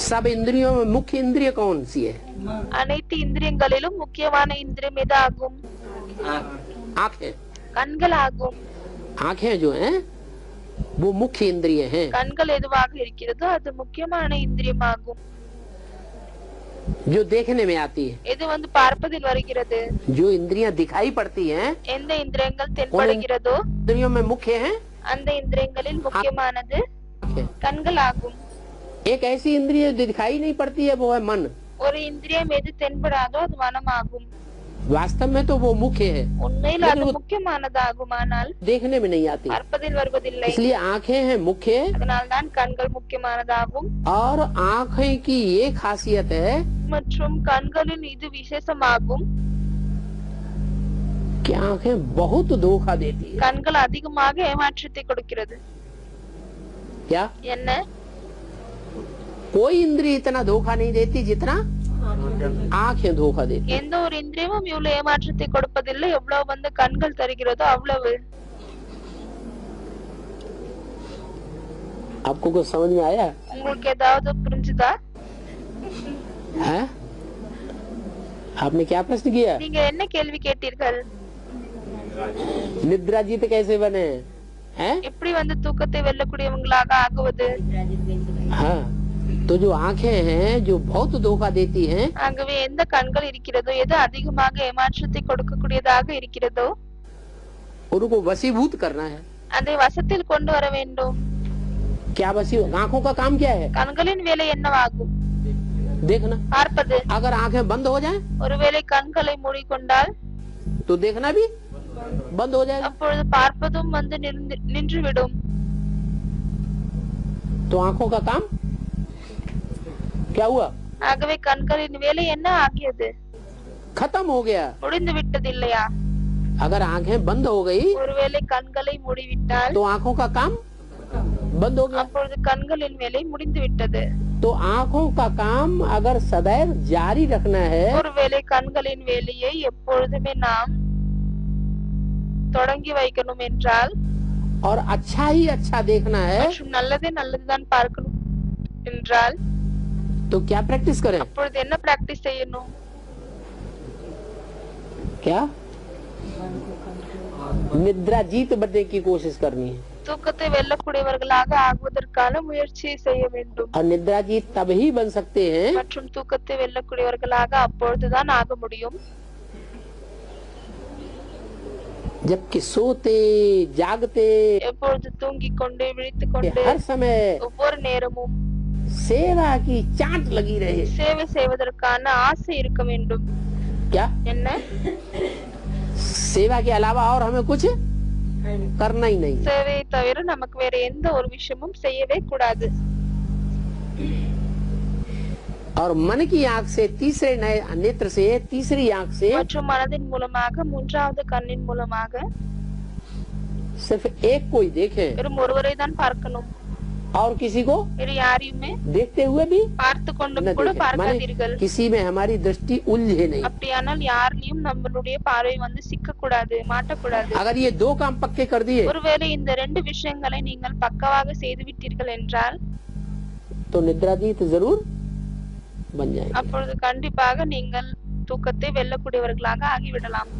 सब इंद्रियों में मुख्य इंद्रिय कौन सी है? அனைத்து இந்திரியங்களிலும் முக்கியமான இந்திரியம் எது ஆகும்? आंखें। கண்கள் ஆகும். आंखें जो हैं वो मुख्य इंद्रिय हैं। கண்கள் எதுவாக இருக்கிறதோ அது முக்கியமான இந்திரியம் ஆகும். जो देखने में आती है, எது வந்து பார்ப்பதில் வருகிறது. जो इंद्रियां दिखाई पड़ती हैं, எந்த இந்திரியங்கள் தென்படுகிறதோ इंद्रियों में मुख्य हैं அந்த இந்திரியங்களில் முக்கியமானது आंखें। கண்கள் ஆகும். एक ऐसी इंद्रिय जो दिखाई नहीं पड़ती है वो है मन। ஒரு இந்திரியம் எது தென்படாதோ அது மனம் ஆகும். वास्तव में तो वो मुख्य है, உண்மையில் அது முக்கியமானதாகும், ஆனால் देखने में नहीं आती। பார்ப்பதில் வருவதில்லை. इसलिए आंखें हैं मुख्य, அதனால்தான் கண்கள் முக்கியமானதாகும். और आंखें की ये खासियत है மற்றும் கண்களின் இது விசேஷமாகும். कि आंखें बहुत धोखा देती है। கண்கள் அதிகமாக ஏமாற்றத்தை கொடுக்கிறது. क्या? என்ன? कोई इंद्रिय इतना धोखा नहीं देती जितना आंखें धोखा देती। எந்த ஒரு இந்திரியமும் இவ்வளவு ஏமாற்றத்தை கொடுப்பதில்லை எவ்வளவு வந்து கண்கள் தருகிறதோ அவ்வளவு. आपको कुछ समझ में आया உங்களுக்கு ஏதாவது புரிஞ்சுதா? है? आपने क्या प्रश्न किया? நீங்க என்ன கேள்வி கேட்டீர்கள்? निद्रा जीत कैसे बने हैं? எப்படி வந்து தூக்கத்தை வெல்லக்கூடியவங்களாக ஆகுவது? हाँ, तो जो आंखें हैं जो बहुत धोखा देती हैं, ஆகவே எந்த கண்கள் இருக்கிறதோ எது அதிகமாக ஏமாற்றத்தை கொடுக்கக்கூடியதாக இருக்கிறதோ उनको वशीभूत करना है। அதை வசத்தில் கொண்டு வர வேண்டும். क्या वशी? आंखों का काम क्या है? கண்களின் வேலை என்னவாகும்? देखना। பார்ப்பது. अगर आंखें बंद हो जाएं, ஒருவேளை கண்களை மூடிக்கொண்டால் तो देखना भी बंद हो जाएगा। அப்பொழுது பார்ப்பதும் வந்து நின்றுவிடும். तो आंखों का काम क्या हुआ? ஆகவே கண்களின் வேலை என்ன ஆகியது? खत्म हो गया। முடிந்து விட்டது இல்லையா? अगर आंखें बंद हो गई ஒருவேளை கண்களை மூடிவிட்டால் तो आंखों का काम बंद हो गया। அப்பொழுது கண்களின் வேலை முடிந்து விட்டது. तो आंखों का काम अगर सदैव जारी रखना है, ஒருவேளை கண்களின் வேலையை எப்பொழுதுமே நாம் தொடங்கி வைக்கணும் என்றால், और अच्छा ही अच्छा देखना है, மற்றும் நல்லதே நல்லதுதான் பார்க்கணும் என்றால், तो क्या प्रैक्टिस करें? அப்பொழுது என்ன பிராக்டிஸ் செய்யணும்? क्या? निद्रा जीत बनने की कोशिश करनी है। தூக்கத்தை வெல்லக்கூடியவர்களாக ஆகுவதற்கான முயற்சியை செய்ய வேண்டும். और निद्रा जीत तब ही बन सकते हैं மற்றும் தூக்கத்தை வெல்லக்கூடியவர்களாக அப்பொழுதுதான் ஆக முடியும் जबकि सोते जागते எப்பொழுது தூங்கிக் கொண்டு விழித்துக் கொண்டு हर समय ஒவ்வொரு நேரமும் सेवा की चाट लगी रहे। சேவை செய்வதற்கான ஆசை இருக்க வேண்டும். क्या? என்ன? सेवा के अलावा और हमें कुछ करना ही नहीं। சேவையை தவிர நமக்கு வேற எந்த ஒரு விஷயமும் செய்யவே கூடாது. और मन की आंख से तीसरे नेत्र से तीसरी आंख से மற்றும் மனதின் மூலமாக மூன்றாவது கண்ணின் மூலமாக सिर्फ एक को ही देखें, வெறும் ஒருவரை தான் பார்க்கணும். और किसी को வேறு யாரையுமே देखते हुए भी பார்த்து கொண்டும் न கூட देखें। பார்க்காதீர்கள். माने किसी में हमारी दृष्टि उलझे नहीं। அப்படியானால் யாரிலையும் நம்மளுடைய பார்வை வந்து சிக்க கூடாது, மாட்டக்கூடாது. अगर ये दो काम पक्के कर दिए ஒருவேளை இந்த ரெண்டு விஷயங்களை நீங்கள் பக்கவாக செய்து விட்டீர்கள் என்றால் तो निद्रा जीत जरूर बन जाएगी। அப்பொழுது கண்டிப்பாக நீங்கள் தூக்கத்தை வெல்லக்கூடியவர்களாக ஆகிவிடலாம்.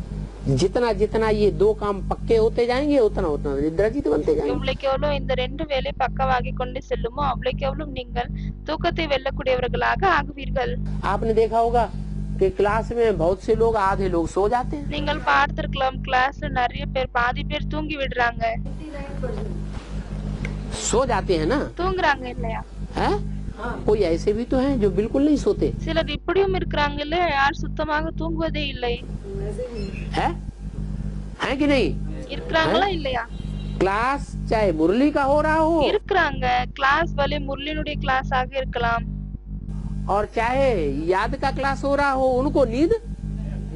जितना जितना ये दो काम पक्के होते जाएंगे उतना उतना निद्राजीत बनते जाएंगे। எவ்வளவுக்கு எவ்வளவு இந்த ரெண்டு வேலை பக்கவாகி கொண்டு செல்லுமோ அவ்வளவுக்கு எவ்வளவு நீங்கள் தூக்கத்தை வெல்லக்கூடியவர்களாக ஆகுவீர்கள். आपने देखा होगा कि क्लास में बहुत से लोग आधे लोग सो जाते हैं। நீங்கள் பார்த்திருக்கலாம் கிளாஸ்ல நிறைய பேர் பாதி பேர் தூங்கி விடுறாங்க. सो जाते हैं ना, தூங்குறாங்க இல்லையா? है? कोई ऐसे भी तो हैं जो बिल्कुल नहीं सोते சிலர் இப்படியும் இருக்கிறாங்க இல்லையா, யார் சுத்தமாக தூங்குவதே இல்லை. है कि नहीं? இருக்கிறாங்களா இல்லையா? क्लास चाहे मुरली का हो रहा हो இருக்கிறாங்க. கிளாஸ் வலி முரளினுடைய கிளாஸ் ஆக இருக்கலாம், और चाहे याद का क्लास हो रहा हो, उनको नींद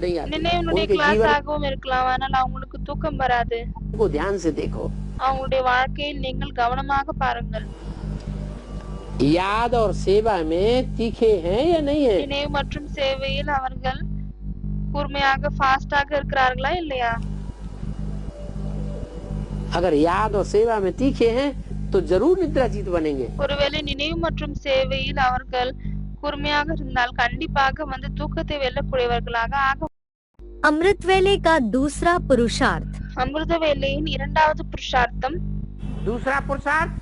नहीं आती। நினைவுனுடைய उनके கிளாஸ் जीवन ஆகவும் இருக்கலாம், ஆனால் அவங்களுக்கு தூக்கம் வராது. को ध्यान से देखो। அவங்களுடைய வாழ்க்கையில் நீங்கள் கவனமாக பாருங்கள். याद और सेवा में तीखे हैं या नहीं है? நினைவு மற்றும் சேவையில் அவர்கள் கூர்மையாக ஃபாஸ்டாக இருக்கிறார்களா இல்லையா? अगर याद और सेवा में तीखे हैं तो जरूर निद्राजीत बनेंगे। ஒருவேளை நினைவு மற்றும் சேவையில் அவர்கள் கூர்மையாக இருந்தால் கண்டிப்பாக வந்து தூக்கத்தை வெல்லக்கூடியவர்களாக ஆக. अमृत वेले का दूसरा पुरुषार्थ। அமிர்த வேலையின் இரண்டாவது புருஷார்த்தம், दूसरा पुरुषार्थ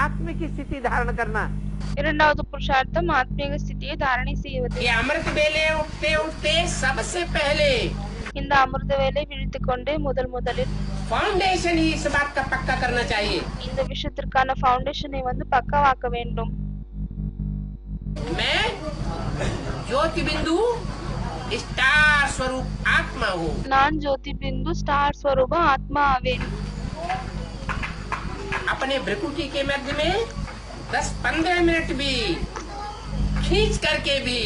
आत्मिक स्थिति धारण करना। இரண்டாவது புருஷார்த்தம் ஆத்மீக ஸ்திதியை தாரணை செய்வது. ये अमृत वेले उठते उठते सबसे पहले இந்த அமிர்த வேலை விழித்துக் கொண்டு முதலில் फाउंडेशन ही इस बात का पक्का करना चाहिए। இந்த விஷயத்திற்கான ஃபவுண்டேஷனை வந்து பக்காவாக்க வேண்டும். मैं ज्योति बिंदु स्टार स्वरूप आत्मा हूँ। நான் ஜோதி பிந்து ஸ்டார் ஸ்வரூப ஆத்மா ஆவேன். अपने भ्रिकुटी के मध्य में 10-15 मिनट भी खींच करके भी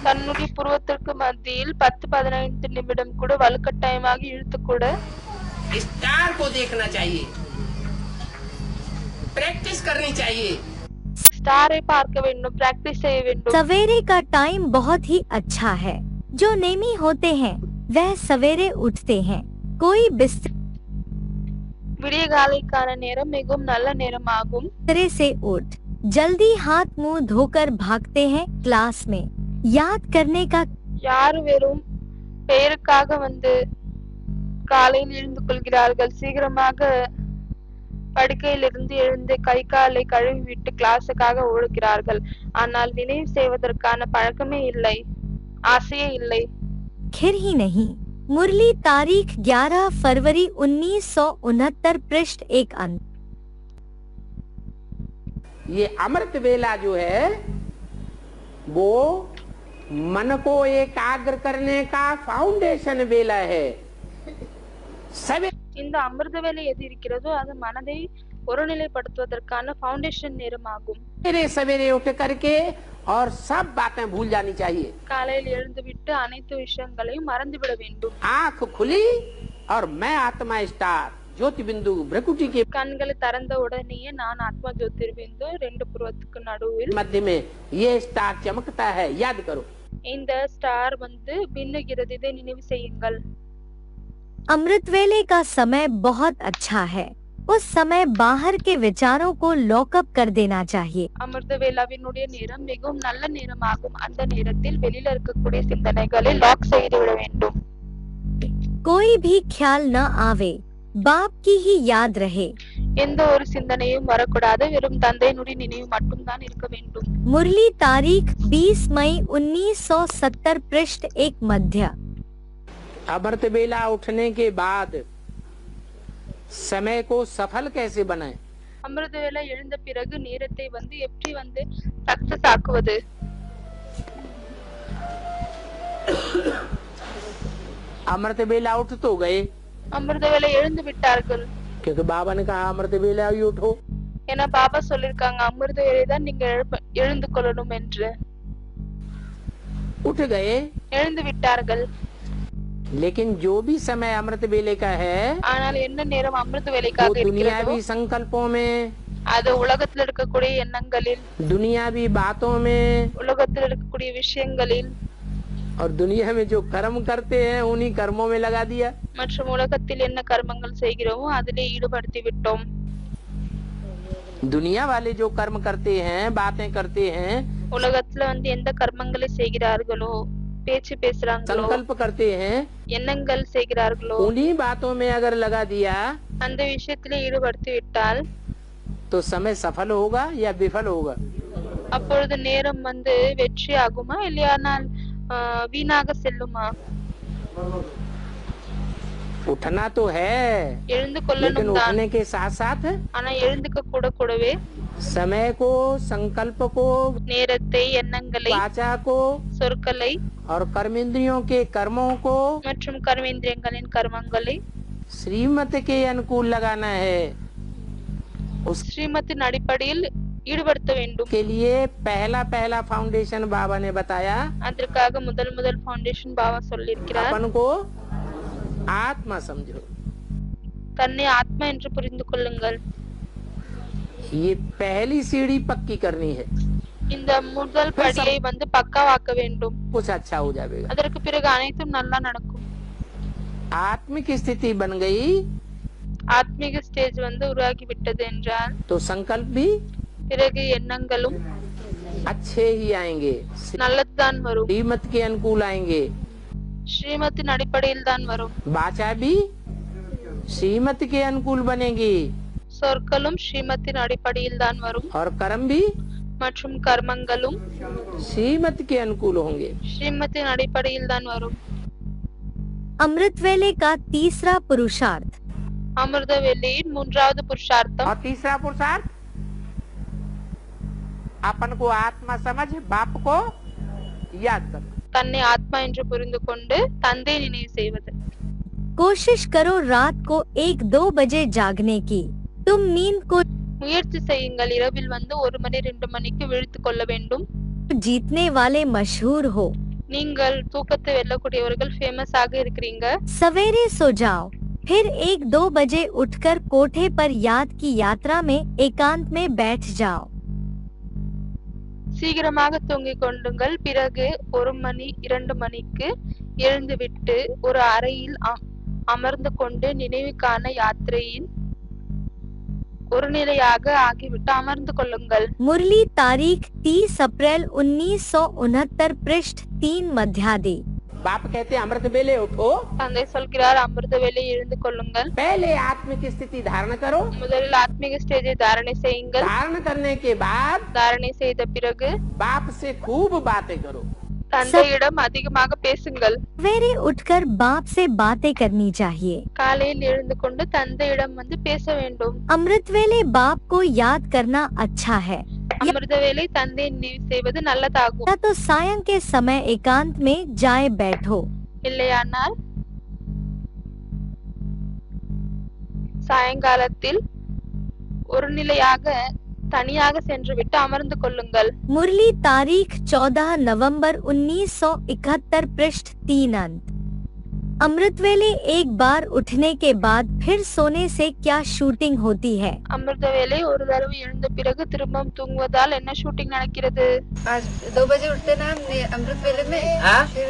தன்னுடைய புருவத்திற்கு மத்தியில் 10-15 நிமிடம் கூட வலுக்கட்டாயமாக இழுத்து கூட स्टार को देखना चाहिए, प्रैक्टिस करनी चाहिए। ஸ்டாரை பார்க்க வேண்டும், பிராக்டிஸ் செய்ய வேண்டும். सवेरे का टाइम बहुत ही अच्छा है। जो नेमी होते हैं वह सवेरे उठते हैं। कोई बिस्तर விடிய காலைக்கான நேரம் மிகவும் நல்ல நேரமாகும். से उठ जल्दी हाथ मुंह धोकर भागते हैं क्लास में। याद करने का யார் வெறும் பெயருக்காக வந்து காலையில் எழுந்து கொள்கிறார்கள், சீக்கிரமாக படுக்கையிலிருந்து எழுந்து கை காலை கழுவி விட்டு கிளாஸுக்காக ஓடுகிறார்கள். ஆனால் நினைவு செய்வதற்கான பழக்கமே இல்லை, ஆசையே இல்லை. खिर ही नहीं। मुरली तारीख 11 फरवरी 1969 पृष्ठ 1 अंक। ये अमृत वेला जो है वो मन को एकाग्र करने का फाउंडेशन वेला है। सवेरे இந்த அமிர்த வேலை எது இருக்கிறதோ அது மனதை ஒருநிலைப்படுத்துவதற்கான ஃபவுண்டேஷன் நேரமாகும். सवेरे उठ करके और सब बातें भूल जानी चाहिए। காலையில் எழுந்துவிட்டு அனைத்து விஷயங்களையும் மறந்துவிட வேண்டும். आंख खुली और मैं आत्मा स्टार ज्योति बिंदु भ्रिकुटी के கண்களை திறந்த உடனேயே நான் ஆத்மா ஜோதிர்பிந்து ரெண்டு புருவத்துக்கு நடுவில் मध्य में ये स्टार चमकता है, याद करो। இந்த ஸ்டார் வந்து பின்னுகிறது, இதை நினைவு செய்யுங்கள். अमृत वेले का समय बहुत अच्छा है। उस समय बाहर के विचारों को लॉकअप कर देना चाहिए। அமிர்த வேளாவினுடைய நேரம் மிகவும் நல்ல நேரமாகும். அந்த நேரத்தில் வெளியில இருக்கக்கூடிய சிந்தனைகளை லாக் செய்து விட வேண்டும். कोई भी ख्याल न आवे, बाप की ही याद रहे। எந்த ஒரு சிந்தனையும் வரக்கூடாது, வெறும் தந்தையினுடைய நினைவு மட்டும்தான் இருக்க வேண்டும். मुरली तारीख 20 मई 1970 पृष्ठ 1 मध्य। अमृत वेला उठने के बाद समय को सफल कैसे बनाए? அமிர்த வேளை எழுந்த பிறகு நேரத்தை வந்து எப்படி வந்து சக்சஸ் ஆக்குவது? अमृत वेला उठ तो गए அமிர்த வேளை எழுந்து விட்டார்கள், क्योंकि बाबा ने कहा अमृत वेला ही उठो। ஏன்னா பாபா சொல்லிருக்காங்க அமிர்த வேளை தான் நீங்க எழுந்து கொள்ளணும் என்று. उठ गए, எழுந்து விட்டார்கள். लेकिन जो भी समय अमृत वेले का है ஆனால் என்ன நேரம் அமிர்த वो வேலைக்காக இருக்கிறதோ दुनियावी संकल्पों में, அது உலகத்தில் இருக்கக்கூடிய எண்ணங்களில், दुनियावी बातों में உலகத்தில் இருக்கக்கூடிய விஷயங்களில் और दुनिया में जो कर्म करते हैं उन्हीं कर्मों में लगा दिया। மற்றும் உலகத்தில் என்ன கர்மங்கள் செய்கிறோமோ அதிலே ஈடுபடுத்தி விட்டோம். दुनिया वाले जो कर्म करते हैं, बातें करते हैं, உலகத்துல வந்து எந்த கர்மங்களை செய்கிறார்களோ பேச்சு பேசுறாங்களோ, संकल्प करते हैं, எண்ணங்கள் செய்கிறார்களோ, उन्हीं बातों में अगर लगा दिया அந்த விஷயத்திலே ஈடுபடுத்தி விட்டால் तो समय सफल होगा या विफल होगा? அப்பொழுது நேரம் வந்து வெற்றி ஆகுமா இல்லையானால் வீணாக செல்லுமா? उठना तो है, எழுந்து लेकिन கொள்ளணும் தான். उठने के साथ साथ ஆனா எழுந்துக்க கூட கூடவே समय को, संकल्प को, நேரத்தை, எண்ணங்களை, वाचा को சொற்களை और कर्मेंद्रियों के कर्मों को மற்றும் கர்மேந்திரியங்களின் கர்மங்களை श्रीमत के अनुकूल लगाना है। उसके ஸ்ரீமத்தின் அடிப்படையில் ஈடுபடுத்த வேண்டும். लिए पहला फाउंडेशन बाबा ने बताया, அதற்காக முதல் ஃபவுண்டேஷன் பாபா சொல்லியிருக்கிறார். अपन को आत्मा समझो। தன்னை ஆத்மா என்று புரிந்து கொள்ளுங்கள். ये पहली सीढ़ी पक्की करनी है, இந்த முதல் படியை வந்து பக்காவாக்க வேண்டும். कुछ अच्छा हो जाएगा। அதற்கு பிறகு அனைத்தும் நல்லா நடக்கும். आत्मिक स्थिति बन गई ஆத்மீக ஸ்டேஜ் வந்து உருவாகி விட்டது என்றால் तो संकल्प भी பிறகு எண்ணங்களும் अच्छे ही आएंगे, நல்லதுதான் வரும். श्रीमत के अनुकूल आएंगे। ஸ்ரீமத்தின் அடிப்படையில் தான் வரும். वाचा भी श्रीमत के अनुकूल बनेगी சொற்களும் ஸ்ரீமத்தின் அடிப்படையில் தான் வரும். और कर्म भी மற்றும் கர்மங்களும் श्रीमत के अनुकूल होंगे। ஸ்ரீமத்தின் அடிப்படையில் தான் வரும். अमृतवेले का तीसरा पुरुषार्थ। அமிர்த வேலையின் மூன்றாவது புருஷார்த்தம். और तीसरा पुरुषार्थ, अपन को आत्मा समझ बाप को याद कर। தன்னை ஆத்மா என்று புரிந்து கொண்டு தந்தை நினைவு செய்வது. कोशिश करो रात को 1-2 बजे जागने की। तुम नींद को முயற்சி செய்யுங்கள், இரவில் வந்து 1 மணி 2 மணிக்கு விழித்துக் கொள்ள வேண்டும். जीतने वाले मशहूर हो। நீங்கள் தூக்கத்தை வெல்லக்கூடியவர்கள், ஃபேமஸ் ஆக இருக்கிறீங்க. सवेरे सो जाओ, फिर 1-2 बजे उठकर कोठे पर याद की यात्रा में एकांत में बैठ जाओ। சீக்கிரமாக தூங்கிக் கொண்டுங்கள். பிறகு 1 மணி 2 மணிக்கு எழுந்துவிட்டு ஒரு அறையில் அமர்ந்து கொண்டு நினைவுக்கான யாத்திரையின் ஒரு நிலையாக ஆகிவிட்டு அமர்ந்து கொள்ளுங்கள். मुरली तारीख 30 अप्रैल 1969 पृष्ठ 3 मध्यादि। बाप कहते हैं अमृत बेले उठो, தந்தை சொல்கிறார் அமிர்த வேளை எழுந்து கொள்ளுங்கள். पहले आत्मिक स्थिति धारण करो, முதலில் ஆத்மீக ஸ்டேஜை தாரணை செய்யுங்கள். धारण करने के बाद தாரணை செய்த பிறகு बाप से खूब बातें करो। தந்தையிடம் அதிகமாக பேசுங்கள். सवेरे उठकर बाप से बातें करनी चाहिए। காலையில் எழுந்து கொண்டு தந்தையிடம் வந்து பேச வேண்டும். अमृत वेले बाप को याद करना अच्छा है, அமிர்த வேளை தந்தை நினைவு செய்வது நல்லதாகும். या तो सायं के समय एकांत में जाए बैठो। இல்லையானால் சாயங்காலத்தில் ஒரு நிலையாக தனியாக சென்று விட்டு அமர்ந்து கொள்ளுங்கள். मुरली तारीख 14 नवंबर 1971 पृष्ठ 3 अंत। अमृत वेले एक बार उठने के बाद फिर सोने से क्या शूटिंग होती है? அமிர்த வேளை ஒரு தடவை எழுந்த பிறகு திரும்பவும் தூங்குவதால் என்ன ஷூட்டிங் நடக்கிறது? आज 2 बजे उठते ना हम अमृत वेले में, फिर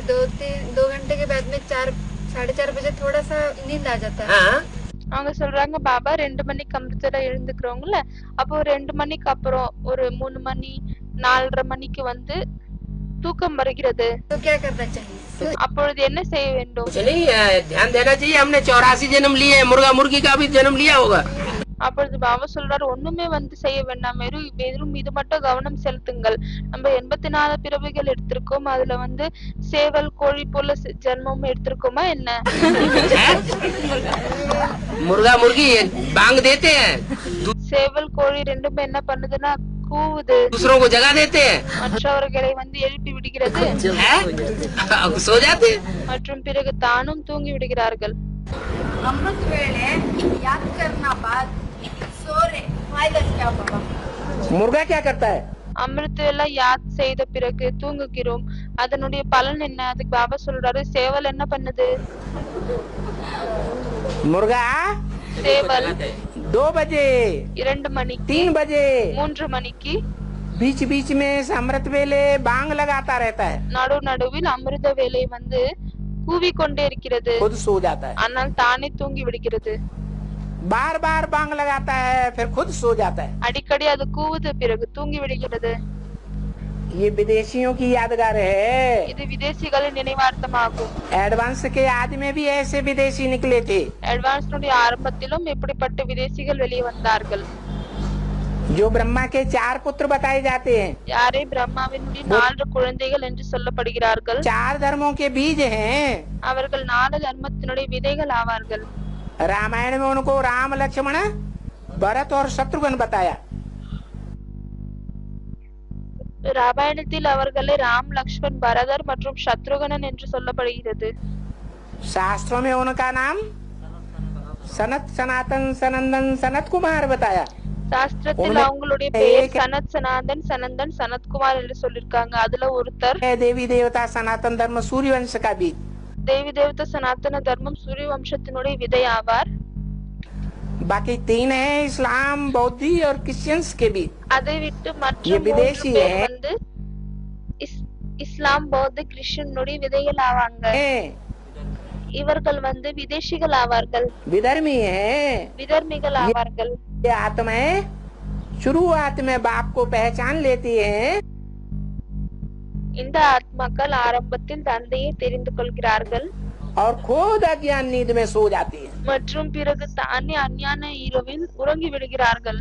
2 घंटे के बाद में 4-4:30 बजे थोड़ा सा नींद आ जाता है। அவங்க சொல்றாங்க பாபா 2 மணிக்கு அமிர்தத்துல எழுந்துக்கிறவங்கள, அப்போ 2 மணிக்கு அப்புறம் ஒரு 3 மணி 4:30 மணிக்கு வந்து தூக்கம் வருகிறது. तो क्या करना चाहिए? அப்பொழுது என்ன செய்ய வேண்டும்? नहीं, ध्यान देना चाहिए, हमने 84 जन्म लिए, मुर्गा मुर्गी का भी जन्म लिया होगा। அப்பொழுது பாபா சொல்றாரு ஒண்ணுமே வந்து செய்ய வேண்டாம், வெறும் இது மட்டும் கவனம் செலுத்துங்கள். நம்ம 84 பிறவிகள் எடுத்திருக்கோம், அதுல வந்து சேவல் கோழி போல ஜென்மம் எடுத்திருக்கோமா என்ன? मुर्गा मुर्गी बांग देते हैं, சேவல் கோழி ரெண்டுமே என்ன பண்ணுதுன்னா கூவுது, दूसरों को जगा देते हैं, மற்றவர்களை வந்து எழுப்பி விடுகிறது, सो जाते हैं। மற்றும் பிறகு தானும் தூங்கி விடுகிறார்கள். अमृत वेले याद करना बाद सो रहे फायदा क्या बाबा? मुर्गा क्या करता है? அமிர்தெல்லாம் யாத் செய்த பிறகு தூங்குகிறோம், அதனுடைய பலன் என்ன? அதுக்கு பாபா சொல்றாரு சேவல் என்ன பண்ணுது? मुर्गा சேவல் 2 बजे 2 மணிக்கு 3 बजे 3 மணிக்கு बीच बीच में अमृत वेले बांग लगाता रहता है, நடுவில் அமிர்த வேலை வந்து கூவிக்கொண்டே இருக்கிறது, खुद सो जाता है। ஆனால் தானே தூங்கி விடுகிறது. बार बार बांग लगाता है, फिर खुद सो जाता है। அடிக்கடி அது கூவுது, பிறகு தூங்கி விடுகிறது. ये विदेशियों की यादगार है। இது விதேசிகளின் நினைவார்த்தமாகும். एडवांस के आदि में भी ऐसे विदेशी निकले थे। அட்வான்ஸ்னுடைய ஆரம்பத்திலும் இப்படிப்பட்ட விதேசிகள் வெளியே வந்தார்கள். जो ब्रह्मा के 4 पुत्र बताए जाते हैं, யாரே பிரம்மாவினுடைய 4 குழந்தைகள் என்று சொல்லப்படுகிறார்கள். 4 धर्मों के बीज हैं। அவர்கள் 4 தர்மத்தினுடைய விதைகள் ஆவார்கள். रामायण में उनको राम लक्ष्मण भरत और शत्रुघ्न बताया। ராமாயணத்தில் அவர்களை ராம், லக்ஷ்மண், பரதர் மற்றும் சத்ருகனன் என்று சொல்லப்படுகிறது. शास्त्रों में उनका नाम सनत, सनातन, सनंदन, सनत कुमार बताया। சாஸ்திரத்தில் அவங்களுடைய பெயர் சனத், சனாதன், சனந்தன், சனத்குமார் என்று சொல்லிருக்காங்க. அதுல ஒருத்தர் देवी देवता सनातन धर्म सूर्यवंश का बीज। தேவி தேவதா சனாதன தர்மம் சூரிய வம்சத்தினுடைய விதை ஆவார். बाकी 3 है इस्लाम, बौद्धि और क्रिश्चियंस के बीज। அதை விட்டு மற்ற ये 3 विदेशी பேர் है। வந்து இஸ்லாம், பௌத்த, கிறிஸ்டியனுடைய விதைகள் ஆவாங்க. இவர்கள் வந்து விதேசிகள் ஆவார்கள், विधर्मी है। விதர்மிகள் ஆவார்கள். ये आत्माएं शुरुआत में बाप को पहचान लेती हैं। இந்த ஆத்மாக்கள் ஆரம்பத்தில் தந்தையை தெரிந்து கொள்கிறார்கள் और खुद अज्ञान नींद में सो जाती है। மற்றும் பிறகு தானே அஞ்ஞான இரவில் உறங்கி விடுகிறார்கள்.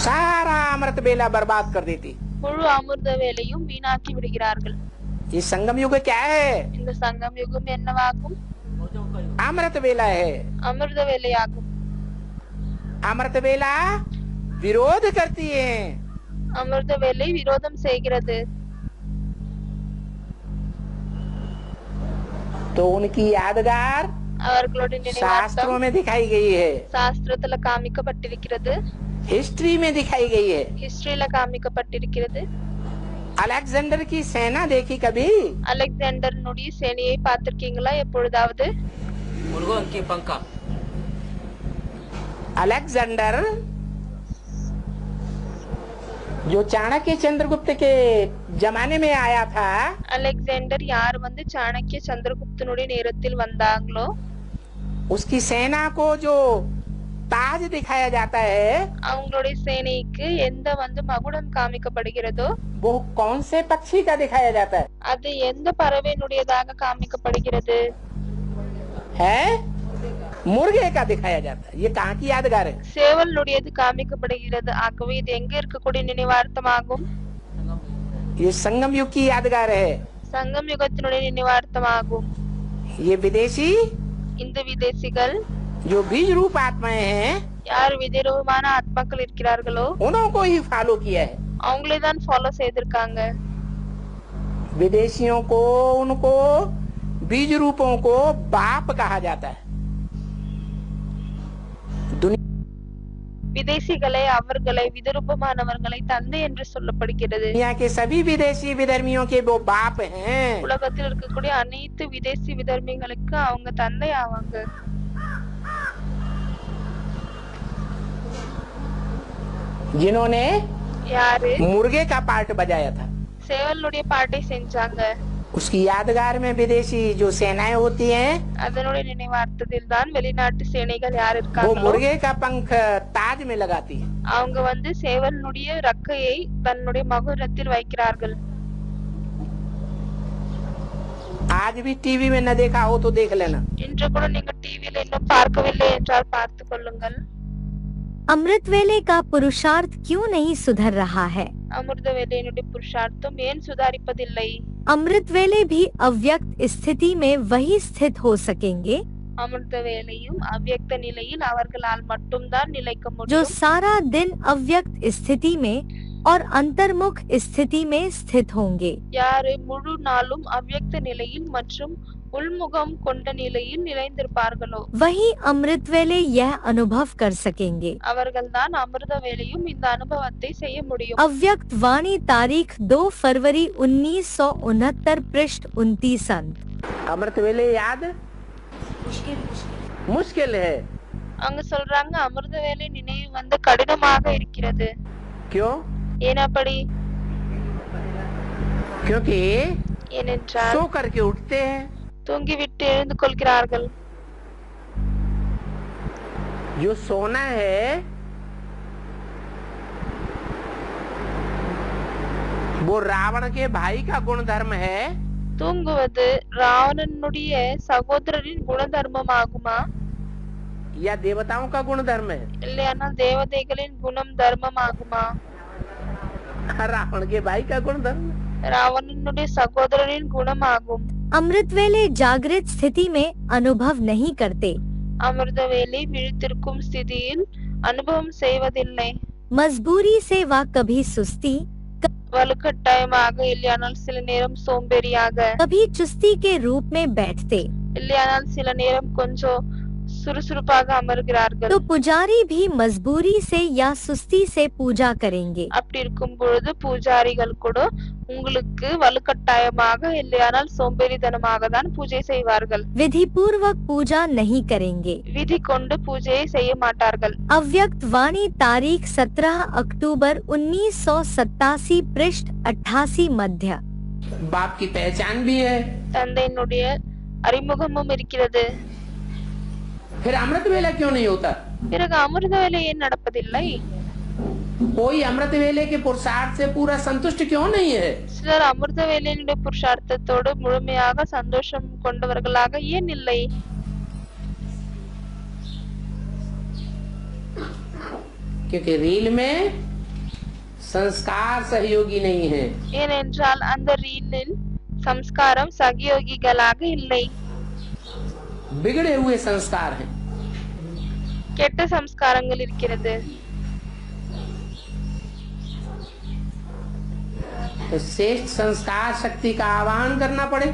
सारा अमृत बेला बर्बाद कर देती। முழு அமிர்த வேலையும் வீணாக்கி விடுகிறார்கள். ये संगम युग क्या है? இந்த சங்கம் யுகம் என்னவாகும்? अमृत बेला है। அமிர்த வேலையாகும். अमृत बेला विरोध करती है। அமிர்த வேலை விரோதம் செய்கிறது. तो उनकी यादगार அவர்களுடைய நினைவார்த்தம் शास्त्रों में दिखाई गई है, சாஸ்திரத்துல காமிக்கப்பட்டிருக்கிறது, हिस्ट्री में दिखाई गई है। ஹிஸ்டரியில காமிக்கப்பட்டிருக்கிறது. अलेक्जेंडर की सेना देखी कभी? அலெக்சாண்டர்னுடைய சேனையை பார்த்திருக்கீங்களா எப்பொழுதாவது? अलेक्जेंडर जो चाणक्य चंद्रगुप्त के जमाने में आया था, அலெக்சாண்டர் யார் வந்து சாணக்கிய சந்திரகுப்தனுடைய நேரத்தில் வந்தாங்களோ उसकी सेना को जो ताज दिखाया जाता है, அவங்களுடைய சேனைக்கு எந்த வந்து மகுடம் காமிக்கப்படுகிறதோ वो कौन से पक्षी का दिखाया जाता है? அது எந்த பறவையினுடையதாக காமிக்கப்படுகிறது? है मुर्गे का दिखाया जाता है। ये कहाँ की यादगार है? சேவலுடையது காமிக்கப்படுகிறது. ஆகவே இது எங்க இருக்கக்கூடிய நினைவார்த்தமாகும்? ये संगम युग की यादगार है। சங்கம் யுகத்தினுடைய நினைவார்த்தமாகும். ये विदेशी இந்த விதேசிகள் जो बीज रूप आत्माएं हैं, யார் விதரூபமான ஆத்மாக்கள் இருக்கிறார்களோ उनको ही फॉलो किया है। அவங்களே தான் ஃபாலோ செய்திருக்காங்க. विदेशियों को, उनको बीज रूपों को बाप कहा जाता है। விதேசிகளை, அவர்களை, விதரூபமானவர்களை தந்தை என்று சொல்லப்படுகிறது. दुनिया के सभी विदेशी विधर्मियों के वो बाप हैं। உலகத்தில் இருக்கக்கூடிய அனைத்து விதேசி விதர்மிகளுக்கு அவங்க தந்தை ஆவாங்க. जिन्होंने யாரு मुर्गे का पार्ट बजाया था, சேவலுடைய பாட்டை செஞ்சாங்க. उसकी यादगार में विदेशी जो सेनाएं होती हैं, அதனுடைய நினைவார்த்தத்தில் தான் வெளிநாட்டு சேனைகள் யார் वो இருக்காங்களோ मुर्गे का पंख ताज में लगाती है। அவங்க வந்து சேவலுடைய ரக்கையை தன்னுடைய மகுடத்தில் வைக்கிறார்கள். आज भी टीवी में न देखा हो तो देख लेना। இன்று கூட நீங்க டிவியில இன்னும் பார்க்கவில்லை என்றால் பார்த்து கொள்ளுங்கள். अमृत वेले का पुरुषार्थ क्यों नहीं सुधर रहा है? அமிர்த வேலையினுடைய புருஷார்த்தம் ஏன் சுதாரிப்பதில்லை? अमृत वेले भी अव्यक्त स्थिति में वही स्थित हो सकेंगे அமிர்த வேலையும் அவ்யக்த நிலையில் அவர்களால் மட்டும்தான் நிலைக்க जो முடியும். सारा दिन अव्यक्त स्थिति में और अंतर्मुख स्थिति में स्थित होंगे। யாரு முழு நாளும் அவ்யக்த நிலையில் மற்றும் உள்முகம் கொண்ட நிலையில் நிலைந்திருப்பார்களோ वही अमृत वेले यह अनुभव कर सकेंगे। அவர்கள்தான் அமிர்த வேலையும் இந்த அனுபவத்தை செய்ய முடியும். अव्यक्त वाणी तारीख 2 फरवरी 1969 पृष्ठ 29 अंत। अमृत वेले याद मुश्किल है। அங்க சொல்றாங்க அமிர்த வேலை நினைவு வந்து கடினமாக இருக்கிறது. क्यों? ஏனப்படி? क्योंकि ஏனென்றால் सो करके उठते हैं, தூங்கிவிட்டு எழுந்து கொள்கிறார்கள். जो सोना है वो रावण के भाई का गुण धर्म है தூங்குவது ராவணனுடைய சகோதரரின் குணதர்மம் ஆகுமா या देवताओं का गुण धर्म है? இல்லையானால் தேவதைகளின் குணம் தர்மம் ஆகுமா रावण के भाई का गुण धर्म ராவணனுடைய சகோதரரின் குணம் ஆகும் अमृत वेले जागृत स्थिति में अनुभव नहीं करते, அமிர்தவேளை விழித்திருக்கும் ஸ்திதியில் அனுபவம் செய்வதில்லை मजबूरी से वा कभी सुस्ती வலுக்கட்டாயமாக இல்லையானால் சில நேரம் சோம்பேறியாக कभी चुस्ती के रूप में बैठते, இல்லையானால் சில நேரம் கொஞ்சம் சுறுசுறுப்பாக அமர்கிறார்கள் तो पुजारी भी मजबूरी से या सुस्ती से पूजा करेंगे। அப்படி இருக்கும் பொழுது பூஜாரிகள் கூட உங்களுக்கு வலுக்கட்டாயமாக இல்லையானால் சோம்பேறித்தனமாக தான் பூஜை செய்வார்கள் विधि पूर्वक पूजा नहीं करेंगे। விதி கொண்டு பூஜையை செய்ய மாட்டார்கள் अव्यक्त वाणी तारीख 17 अक्टूबर 1987 पृष्ठ 88 मध्य। बाप की पहचान भी है। தந்தையினுடைய அறிமுகமும் இருக்கிறது फिर अमृत वेला क्यों नहीं होता? பிறகு அமிர்த வேலை ஏன் நடப்பதில்லை कोई अमृत वेले के पुरुषार्थ से पूरा संतुष्ट क्यों नहीं है? சிலர் அமிர்த வேலையினுடைய புருஷார்த்தத்தோடு முழுமையாக சந்தோஷம் கொண்டவர்களாக ஏன் இல்லை क्योंकि रील में संस्कार सहयोगी नहीं है। ஏனென்றால் அந்த ரீலில் சம்ஸ்காரம் சகயோகிகளாக இல்லை बिगड़े हुए संस्कार हैं। கெட்ட சம்ஸ்காரங்கள் இருக்கிறது तो श्रेष्ठ संस्कार शक्ति का आह्वान करना पड़े।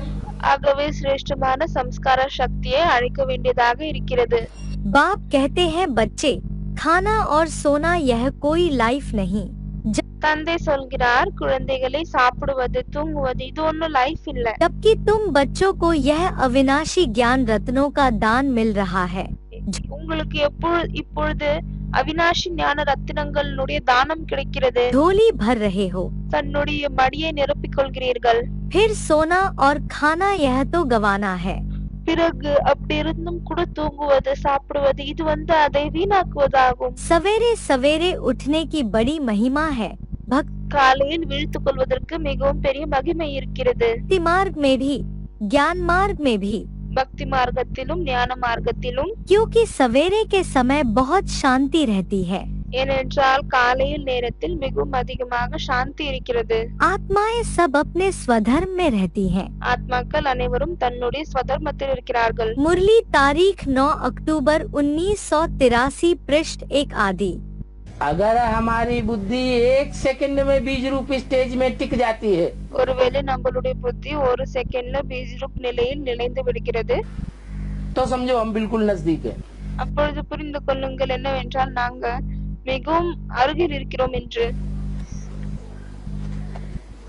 ஆகவே சிரேஷ்டமான சம்ஸ்கார சக்தியை அழைக்க வேண்டியதாக இருக்கிறது बाप कहते हैं बच्चे, खाना और सोना यह कोई लाइफ नहीं। தந்தை சொல்கிறார் குழந்தைகளை சாப்பிடுவது தூங்குவது இது ஒன்னும் லைஃப் இல்ல जबकि तुम बच्चों को यह अविनाशी ज्ञान रत्नों का दान मिल रहा है। உங்களுக்கு இப்பொழுது அவினாஷி ஞான ரத்தினங்களுடைய தானம் கிடைக்கிறது झोली भर रहे हो, தன்னுடைய மடியை நிரப்பிக் கொள்கிறீர்கள் फिर सोना और खाना यह तो गवाना है। பிறகு அப்படி இருந்தும் கூட தூங்குவது சாப்பிடுவது இது அதை வீணாக்குவதாகும் सवेरे सवेरे उठने की बड़ी महिमा है। காலையில் விழித்துக் கொள்வதற்கு மிகவும் பெரிய மகிமை இருக்கிறது भक्ति मार्ग में भी ज्ञान मार्ग में भी, பக்தி மார்க்கத்திலும் ஞான மார்க்கத்திலும் क्योंकि सवेरे के समय बहुत शांति रहती है। ஏனென்றால் காலையில் நேரத்தில் மிகவும் அதிகமாக சாந்தி இருக்கிறது आत्माएं सब अपने स्वधर्म में रहती हैं। ஆத்மாக்கள் அனைவரும் தன்னுடைய ஸ்வதர்மத்தில் இருக்கிறார்கள் मुरली तारीख 9 अक्टूबर 1983 पृष्ठ 1 आदि। अगर हमारी बुद्धि एक सेकंड में बीज रूप स्टेज में टिक जाती है ஒருவேளை நம்மளுடைய புத்தி ஒரு செகண்ட்ல பீஜ் ரூப் நிலையில் நிலைந்து விடுகிறது तो समझो हम बिल्कुल नजदीक है। அப்பொழுது புரிந்து கொள்ளுங்கள் என்னவென்றால் நாங்க மிகவும் அருகில் இருக்கிறோம் என்று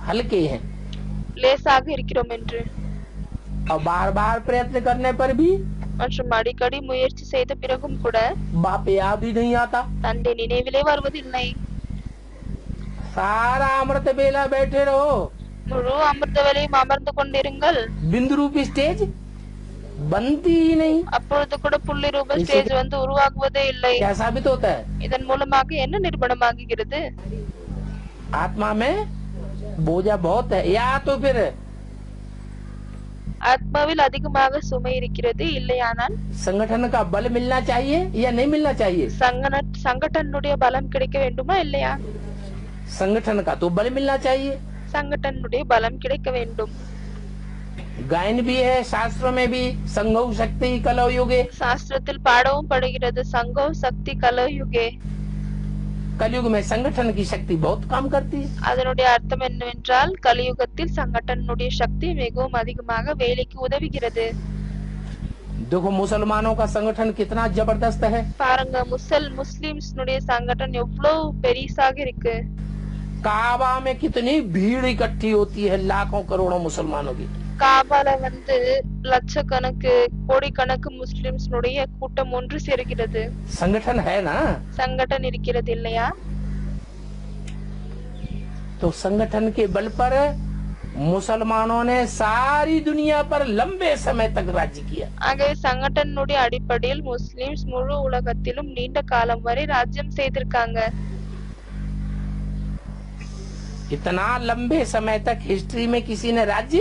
हल्के हैं லேசாக இருக்கிறோம் என்று और बार बार प्रयत्न करने पर भी மற்றும் அடிக்கடி முயற்சி செய்த பிறகும் கூட बाप याद ही नहीं आता। தந்தை நினைவிலே வருவதில்லை सारा अमृत बेला बैठे रहो, முழு அமிர்த வேலையும் அமர்ந்து கொண்டிருங்கள் बिंदु रूप स्टेज बनती ही नहीं। அப்பொழுது கூட புள்ளி ரூப ஸ்டேஜ் உருவாகுவதே இல்லை क्या साबित होता है? இதன் மூலமாக என்ன நிரூபணமாகிறது आत्मा में बोझा बहुत है, या तो फिर ஆத்மாவில் அதிகமாக சுமை இருக்கிறது இல்லையானால் संगठन का बल मिलना चाहिए या नहीं मिलना चाहिए? சங்கடனுடைய பலம் கிடைக்க வேண்டுமா இல்லையா संगठन का तो बल मिलना चाहिए। சங்கடனுடைய பலம் கிடைக்க வேண்டும் गायन भी है शास्त्रों में भी, संगौ शक्ति कलौ युगे। சாஸ்திரத்தில் பாடவும் படுகிறது சங்கோ சக்தி கலோ யுகே कलयुग में संगठन की शक्ति बहुत काम करती है। அதனுடைய அர்த்தம் என்னவென்றால் கலியுகத்தில் சங்கடனுடைய சக்தி மிகவும் அதிகமாக வேலைக்கு உதவுகிறது देखो मुसलमानों का संगठन कितना जबरदस्त है। பாருங்க முஸ்லிம்ஸ் சங்கடன் எவ்வளவு பெரிசாக இருக்கு काबा में कितनी भीड़ इकट्ठी होती है, लाखों करोड़ों मुसलमानों की। காபால லட்சக்கணக்கு கோடிக்கணக்கு முஸ்லிம்ஸ் கூட்டம் ஒன்று சேர்கிறது संगठन है ना, சங்கடன் இருக்கிறது இல்லையா तो संगठन के बल पर मुसलमानों ने सारी दुनिया पर लंबे समय तक राज्य किया। ஆகவே சங்கடனுடைய அடிப்படையில் முஸ்லிம்ஸ் முழு உலகத்திலும் நீண்ட காலம் வரை ராஜ்யம் செய்திருக்காங்க इतना लंबे समय तक हिस्ट्री में किसी ने राज्य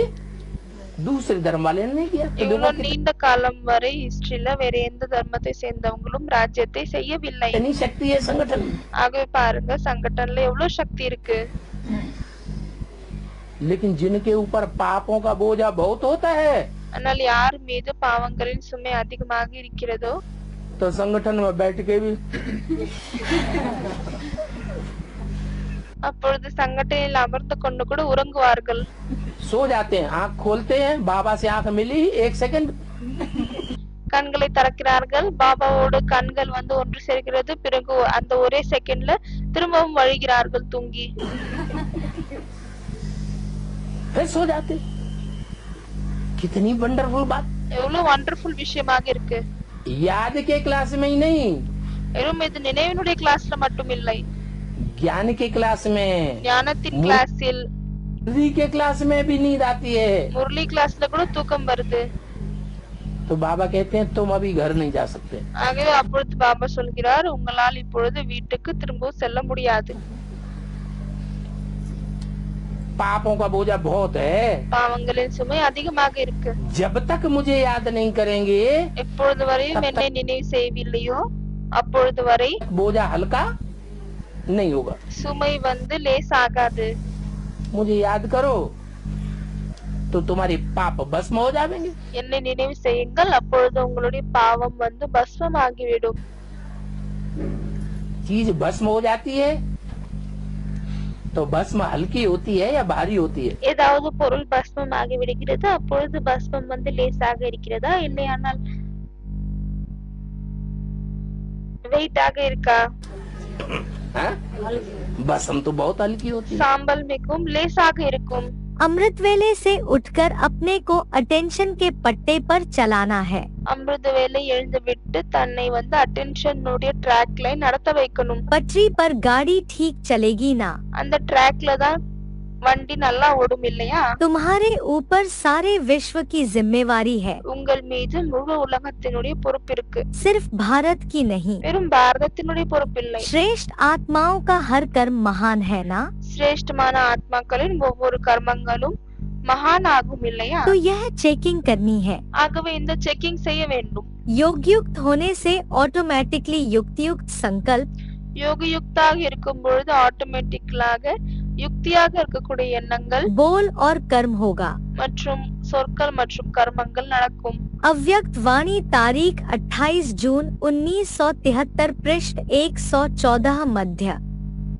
दूसरे धर्म वाले ने नहीं किया। तो இவ்வளவு देखो நீண்ட காலம் வரை ஹிஸ்டரியில வேற எந்த தர்மத்தை சேர்ந்தவங்களும் ராஜ்யத்தை செய்யவில்லை. कितनी शक्ति है संगठन में। ஆகவே பாருங்க சங்கடன்ல எவ்வளவு சக்தி இருக்கு. लेकिन जिनके ऊपर पापों का बोझा बहुत होता है ஆனால் யார் மீது பாவங்களின் சுமை அதிகமாக இருக்கிறதோ तो संगठन में बैठ के भी அப்பொழுது சங்கடனில் அமர்ந்து கொண்டு கூட உறங்குவார்கள். सो जाते हैं, आंख खोलते हैं, बाबा से आंख मिली 1 सेकंड, கண்களை திறக்கிறார்கள், பாபாவோடு கண்கள் வந்து ஒன்று சேர்க்கிறது, பிறகு அந்த ஒரே செகண்ட்ல திரும்பவும் வழிகிறார்கள் தூங்கி. फिर सो जाते। कितनी वंडरफुल बात। எவ்வளவு வண்டர்ஃபுல் விஷயமாக இருக்கு. याद के क्लास में ही नहीं, வெறும் இது நினைவினுடைய கிளாஸ்ல மட்டும் இல்லை, ज्ञान के क्लास में, ஞானத்தின் கிளாஸில், मुरली के क्लास में भी नींद आती है। முரளி கிளாஸ்ல கூட தூக்கம் வருது. तो बाबा कहते हैं तुम अभी घर नहीं जा सकते। ஆகவே அப்பொழுது பாபா சொல்கிறார், உங்களால் இப்பொழுது வீட்டுக்கு திரும்பவும் செல்ல முடியாது. पापों का बोझा बहुत है। பாவங்களின் சுமை அதிகமாக இருக்கு. जब तक मुझे याद नहीं करेंगे எப்பொழுது வரையும் என்னை நினைவு செய்யவில்லையோ அப்பொழுது வரை बोझा हल्का नहीं होगा। சுமை வந்து லேசாகாது. मुझे याद करो तो तुम्हारी पाप भस्म हो जाएंगे। என்னை நினைவு செய்யுங்கள், அப்பொழுது உங்களுடைய பாவம் வந்து பஸ்மமாகிவிடும். चीज भस्म हो जाती है तो भस्म हल्की होती है या भारी होती है। ஏதாவது பொருள் பஸ்மமாகி விடுகிறது, அப்பொழுது பஸ்மம் வந்து லேசாக இருக்கிறதா இல்லையானால் வெயிட்டாக இருக்கா? हाँ? भस्म तो बहुत हल्की होती है। சாம்பல் மிகவும் லேசாக இருக்கும். अमृत वेले से उठकर अपने को अटेंशन के पट्टे पर चलाना है। அமிர்த வேலை எழுந்து விட்டு தன்னை வந்து அட்டென்ஷனுடைய ட்ராக்ல நடத்த வைக்கணும். पटरी पर गाड़ी ठीक चलेगी ना? அந்த ட்ராக்ல தான் வண்டி நல்லா ஓடும் இல்லையா? तुम्हारे ऊपर सारे विश्व की जिम्मेवारी है, உங்கள் மீது முழு உலகத்தினுடைய பொறுப்பு இருக்கு. सिर्फ भारत की नहीं। வெறும் பாரதத்தினுடைய பொறுப்பு இல்லை. श्रेष्ठ आत्माओं का हर कर्म महान है ना? சிரேஷ்டமான ஆத்மாக்களின் ஒவ்வொரு கர்மங்களும் மகான் ஆகும் இல்லையா? तो यह चेकिंग करनी है। ஆகவே இந்த செக்கிங் செய்ய வேண்டும். योगयुक्त होने से ऑटोमेटिकली युक्तियुक्त संकल्प, யோகயுக்தாக இருக்கும் பொழுது ஆட்டோமேட்டிக்கலாக யுக்தியாக இருக்கக்கூடிய எண்ணங்கள், बोल और कर्म होगा। மற்றும் சொற்கள் மற்றும் கர்மங்கள் நடக்கும். अव्यक्त वाणी तारीख 28 जून 1973 पृष्ठ 114 मध्य।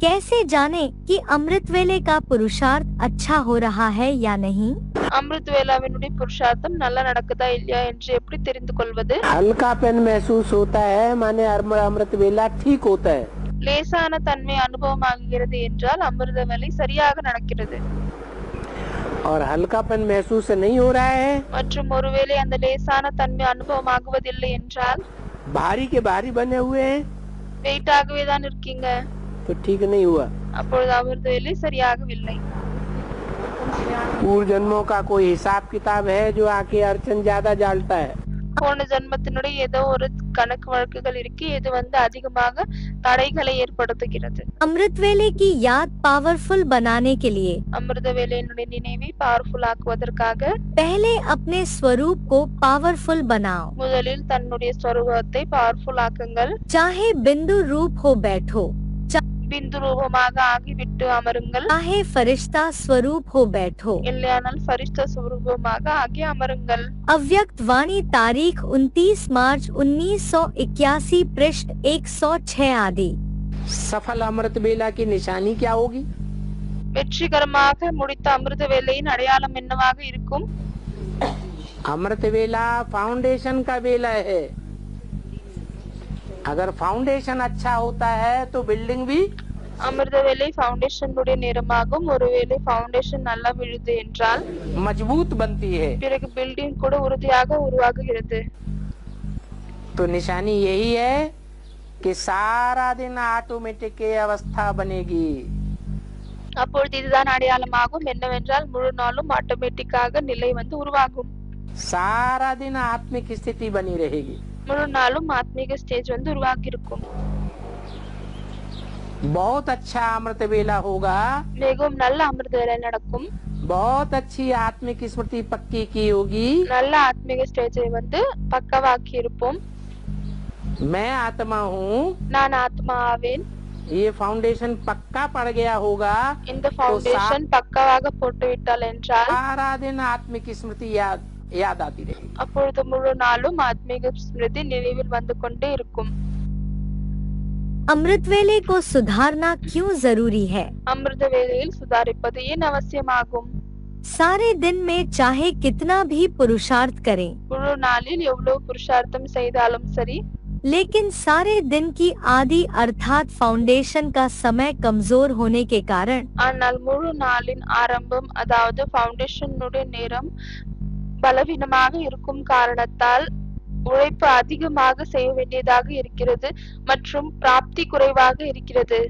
कैसे जाने कि अमृत वेले का पुरुषार्थ अच्छा हो रहा है या नहीं? அமிர்த வேளாவினுடைய புருஷார்த்தம் நல்லா நடக்குதா இல்லையா என்று எப்படி தெரிந்து கொள்வது? हल्कापन महसूस होता है माने अमृत वेला ठीक होता है। லேசான தன்மை அனுபவமாகிறது என்றால் அமிர்த வேலை சரியாக நடக்கிறது. और हल्कापन महसूस नहीं हो रहा है, மற்றும் ஒருவேளை அந்த லேசான தன்மை அனுபவமாகுவதில்லை என்றால் भारी के भारी बने हुए हैं வெயிட்டாகவே தான் இருக்கீங்க, तो ठीक नहीं हुआ। அப்பொழுது அமிர்த வேலை சரியாகவில்லை. पूर्व जन्मों का कोई हिसाब किताब है जो आके अड़चन ज्यादा डालता है। போன ஜென்மத்தினுடைய ஏதோ ஒரு கணக்கு வழக்குகள் இருக்கு, இது வந்து அதிகமாக தடைகளை ஏற்படுத்துகிறது. अमृत वेले की याद पावरफुल बनाने के लिए அமிர்த வேலையினுடைய நினைவை பவர்ஃபுல் ஆக்குவதற்காக पहले अपने स्वरूप को पावरफुल बनाओ। முதலில் தன்னுடைய ஸ்வரூபத்தை பவர்ஃபுல் ஆக்குங்கள். चाहे बिंदु रूप हो बैठो, பிந்து ரூபமாக ஆகிவிட்டு அமருங்கள், चाहे फरिश्ता स्वरूप हो बैठो। இல்லையானால் ஃபரிஷ்ட ஸ்வரூபமாக ஆகி அமருங்கள். अव्यक्त वाणी तारीख 29 मार्च 1981 पृष्ठ 106 आदि। सफल अमृत वेला की निशानी क्या होगी? வெற்றிகரமாக முடித்த அமிர்த வேலையின் அடையாளம் என்னவாக இருக்கும்? अमृत वेला फाउंडेशन का वेला है। अगर फाउंडेशन अच्छा होता है तो बिल्डिंग भी அமிர்த வேலை ஃபவுண்டேஷனுடைய நேரமாகும். ஒருவேளை ஃபவுண்டேஷன் நல்லா விழுது என்றால் मजबूत बनती है। பிறகு பில்டிங் கூட உறுதியாக உருவாகுகிறது. तो निशानी यही है कि सारा दिन ऑटोमेटिक की अवस्था बनेगी। அப்பொழுது இதுதான் அடையாளமாகும். என்னவென்றால் முழு நாளும் ஆட்டோமேட்டிக்காக நிலை வந்து உருவாகும். सारा दिन आत्मिक स्थिति बनी रहेगी। முழு நாளும் ஆத்மீக ஸ்டேஜ் வந்து உருவாகி இருக்கும். बहुत अच्छा अमृत वेला होगा, மிகவும் நல்ல அமிர்த வேலை நடக்கும், बहुत अच्छी आत्मिक स्मृति पक्की की होगी। நல்ல ஆத்மீக ஸ்டேஜை வந்து பக்கவாக்கி இருப்போம்। मैं आत्मा हूँ, நான் ஆத்மா ஆவேன், ये फाउंडेशन पक्का पड़ गया होगा, இந்த ஃபவுண்டேஷன் பக்கவாக போட்டுவிட்டால் என்றால் सारा दिन आत्मिक स्मृति याद आती रहेगी। அப்பொழுது முழு நாளும் ஆத்மீக ஸ்மிருதி நினைவில் வந்து கொண்டே இருக்கும்। अमृत वेले को सुधारना क्यों जरूरी है? அமிர்த வேளையில் சுதாரிப்பது ஏன் அவசியமாகும்? सारे दिन में चाहे कितना भी पुरुषार्थ करें, முழு நாளில் எவ்வளவு புருஷார்த்தம் செய்தாலும் சரி, लेकिन सारे दिन की आदि अर्थात फाउंडेशन का समय कमजोर होने के कारण ஆனால் முழு நாளின் ஆரம்பம் அதாவது ஃபவுண்டேஷனுடைய நேரம் பலவீனமாக இருக்கும் காரணத்தால் உழைப்பு அதிகமாக செய்ய வேண்டியதாக இருக்கிறது மற்றும் பிராப்தி குறைவாக இருக்கிறது।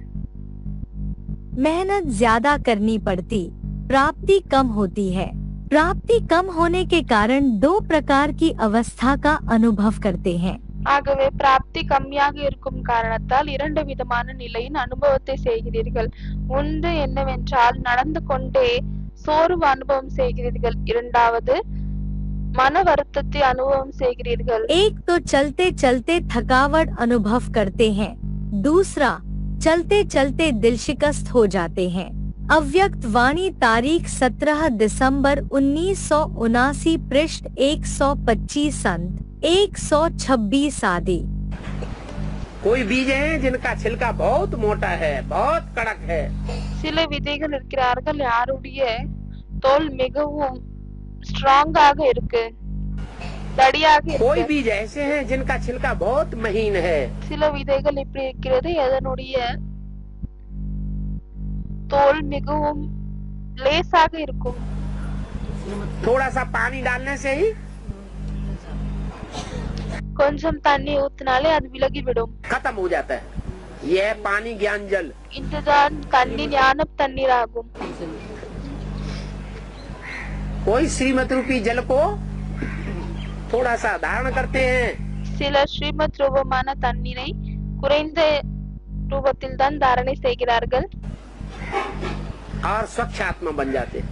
मेहनत ज्यादा करनी पड़ती, प्राप्ति कम होती है। प्राप्ति कम होने के कारण दो प्रकार की अवस्था का अनुभव करते हैं। ஆகவே பிராப்தி கம்மியாக இருக்கும் காரணத்தால் இரண்டு விதமான நிலையின் அனுபவத்தை செய்கிறீர்கள்। ஒன்று என்னவென்றால் நடந்து கொண்டே சோர்வு அனுபவம் செய்கிறீர்கள், இரண்டாவது மன வருத்தத்தை அனுபவம் செய்கிறீர்கள்। एक तो चलते चलते थकावट अनुभव करते हैं, दूसरा चलते चलते दिल शिकस्त हो जाते हैं। अव्यक्त वाणी तारीख 17 दिसंबर 1979 पृष्ठ 125 अंत 126 आदि। कोई बीज है जिनका छिलका बहुत मोटा है, बहुत कड़क है, சில விதைகள் இருக்கிறார்கள் யாருடைய தோல் மிகவும் ஸ்ட்ராங்காக இருக்கு, தடியாக कोई இருக்கு। बीज ऐसे हैं जिनका छिलका बहुत महीन है, சில விதைகள் இப்படி இருக்கிறது அதனுடைய தோல் மிகவும் லேசாக இருக்கும்। थोड़ा सा पानी डालने से ही கொஞ்சம் தண்ணி ஊத்தினாலே அது விலகிவிடும்। खत्म हो जाता है। यह पानी ज्ञान जल, இதுதான் தண்ணி ஞான தண்ணீர் ஆகும்। कोई श्रीमत रूपी जल को थोड़ा सा धारण करते हैं, சில ஸ்ரீமத் ரூபமான தண்ணீரை குறைந்த ரூபத்தில் தான் தாரணை செய்கிறார்கள் और स्वच्छ आत्मा बन जाते हैं।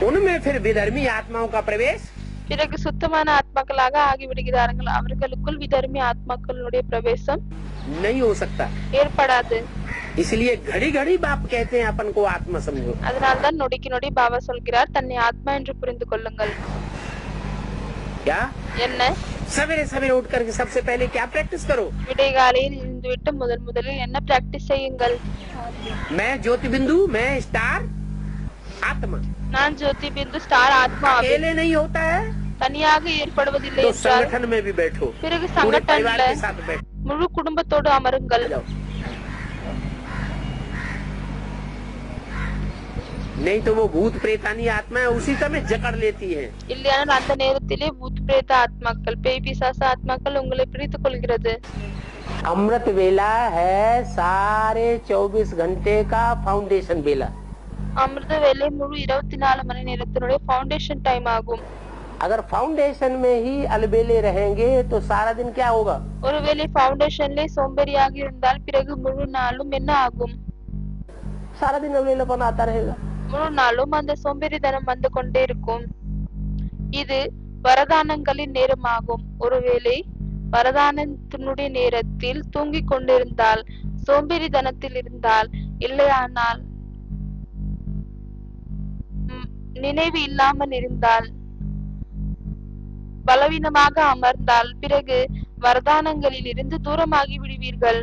उनमें फिर विधर्मी आत्माओं का प्रवेश பிறகு சுத்தமான ஆத்மாக்களாக ஆகிவிடுகிறார்கள், அவர்களுக்குள் விதர்மி ஆத்மாக்களுடைய பிரவேசம் नहीं हो सकता। ஏற்படாது। इसलिए घड़ी घड़ी बाप कहते हैं अपन को आत्मा समझो। அதனால்தான் நொடிக்கு நொடி பாபா சொல்கிறார் தன்னை ஆத்மா என்று புரிந்து கொள்ளுங்கள்। क्या என்ன? सवेरे सवेरे उठ करके सबसे पहले क्या प्रैक्टिस करो? விடைகாலையில் இருந்துவிட்டு முதலில் என்ன பிராக்டிஸ் செய்யுங்கள்? मैं ज्योति बिंदु, मैं स्टार आत्मा। நான் ஜோதி பிந்து ஸ்டார் ஆத்மா ஆவேன்। अकेले नहीं होता है தனியாக ஏற்படுவதில்லை तो என்றால் संगठन में भी बैठो, பிறகு पूरे परिवार சங்கடன்ல के साथ बैठो। முழு குடும்பத்தோடு அமருங்கள்। जाओ। नहीं तो वो भूत प्रेतानी आत्मा है उसी समय जकड़ लेती है। இல்லையானால் அந்த நேரத்திலே பூத் பிரேத ஆத்மாக்கள் பேய் பிசாச ஆத்மாக்கள் உங்களை பிடித்துக் கொள்கிறது। अमृत वेला है सारे 24 घंटे का फाउंडेशन वेला। அமிர்த வேலை முழு 24 மணி நேரத்தினுடைய ஃபவுண்டேஷன் டைம் ஆகும்। अगर फाउंडेशन में ही अलबेले रहेंगे तो सारा दिन क्या होगा? ஒருவேளை ஃபவுண்டேஷன்ல சோம்பேறியாக இருந்தால் பிறகு முழு நாளும் என்ன ஆகும்? सारा दिन अवेलेबल आता रहेगा। முழு நாளும் அந்த சோம்பேறித்தனம் வந்து கொண்டே இருக்கும்। இது வரதானங்களின் நேரமாகும்। ஒருவேளை வரதானத்தினுடைய நேரத்தில் தூங்கிக் கொண்டிருந்தால், சோம்பேறித்தனத்தில் இருந்தால், இல்லையானால் நினைவு இல்லாமல் இருந்தால், பலவீனமாக அமர்ந்தால் பிறகு வரதானங்களில் இருந்து தூரமாகி விடுவீர்கள்।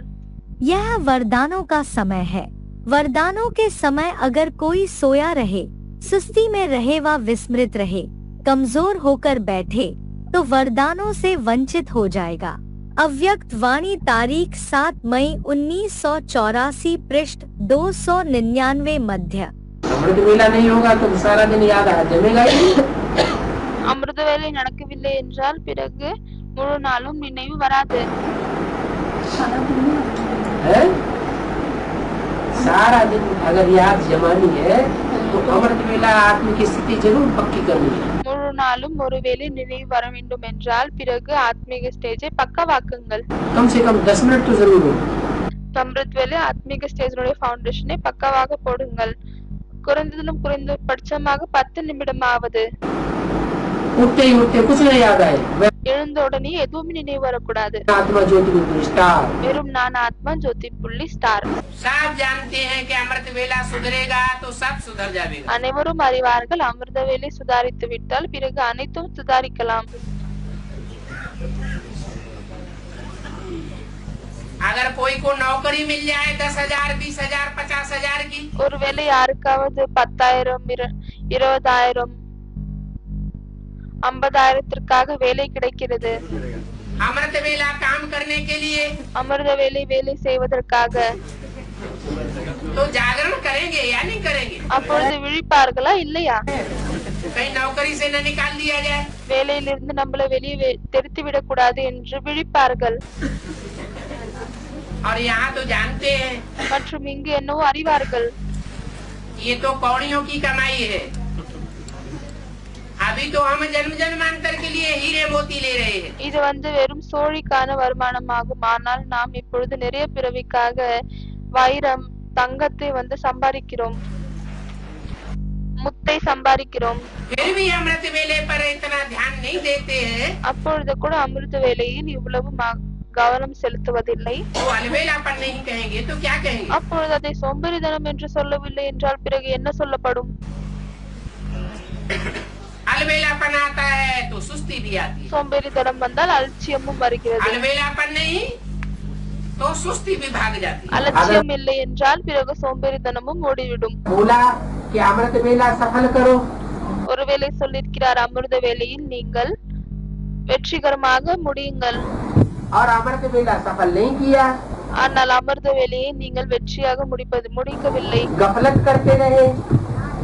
यह वरदानों का समय है। वरदानों के समय अगर कोई सोया रहे, सुस्ती में रहे व विस्मृत रहे, कमजोर होकर बैठे, तो वरदानों से वंचित हो जाएगा। अव्यक्त वाणी तारीख 7 मई 1984 पृष्ठ 299 मध्य। अमृत वेला नहीं होगा तो सारा दिन याद जमेगा ही। அமிர்த வேலை நடக்கவில்லை என்றால் பிறகு முழு நாளும் நினைவு வராது। है? सारा दिन अगर याद जमानी है तो अमृत वेला आत्मा की स्थिति जरूर पक्की करनी है। முழு போனாலும் ஒருவேளை நினைவு வர வேண்டும் என்றால் பிறகு ஆத்மீக ஸ்டேஜை பக்கவாக்குங்கள். कम से कम 10 मिनट तो जरूर हो. அமிர்த் வேலை ஆத்மீக ஸ்டேஜினுடைய ஃபவுண்டேஷனை பக்கவாக போடுங்கள். குறைந்ததிலும் குறைந்தபட்சமாக 10 நிமிடமாவது. उठते ही उठते कुछ नहीं याद आए. எழுந்த உடனே எதுவுமே நினைவு வரக்கூடாது. आत्मा ज्योति बिंदु स्टार. வெறும் நான் ஆத்மா ஜோதி புள்ளி ஸ்டார். सब जानते हैं कि अमृत वेला सुधरेगा तो सब सुधर जाएगा. அனைவரும் அறிவார்கள் அமிர்த வேலை சுதாரித்து விட்டால் பிறகு அனைத்தும் சுதாரிக்கலாம். अगर कोई को नौकरी मिल जाए 10,000, 20,000, 50,000 की, ஒருவேளை யாருக்காவது 10,000, 20,000, 50,000 வேலை கிடைக்கிறது. अमृत वेला काम करने के लिए அமிர்த வேலை செய்வதற்காக तो जागरण करेंगे या नहीं करेंगे? அப்பொழுது விழிப்பார்களா இல்லையா? कहीं नौकरी से न निकाल दिया जाए. வேலையிலிருந்து நம்மள வெளியே தெரித்து விடக்கூடாது என்று விழிப்பார்கள். और यहाँ तो जानते हैं மற்றும் இங்கு என்னவோ அறிவார்கள். ये तो कौड़ियों की कमाई है. अभी तो हम जन्म जन्मांतर के लिए हीरे मोती ले रहे हैं. இது வெறும் சோழிக்கான வருமானமாகும். ஆனால் நாம் இப்பொழுது நிறைய பிறவிக்காக வைரம் தங்கத்தை சம்பாதிக்கிறோம், முத்தை சம்பாதிக்கிறோம். फिर भी अमृत वेले पर इतना ध्यान नहीं देते हैं. அப்பொழுது கூட அமிர்த வேலையில் இவ்வளவு கவனம் செலுத்துவதில்லை. वो अलवेलापन नहीं कहेंगे तो क्या कहेंगे? அப்பொழுது அதை சோம்பேறித்தனம் என்று சொல்லவில்லை என்றால் பிறகு என்ன சொல்லப்படும்? अलवेलापन आता है तो सुस्ती भी आती है. சோம்பேறித்தனம் வந்தால் அலட்சியமும் வருகிறது. अलवेलापन नहीं तो सुस्ती भी भाग जाती है. அலட்சியம் இல்லை என்றால் பிறகு சோம்பேறித்தனமும் ஓடிவிடும். बोला कि अमृत वेला सफल करो. ஒருவேளை சொல்லியிருக்கிறார் அமிர்த வேலையில் நீங்கள் வெற்றிகரமாக முடியுங்கள். और अमृत वेला सफल नहीं किया. ஆனால் அமிர்த வேலையை நீங்கள் வெற்றியாக முடிக்கவில்லை. गफलत करते रहे.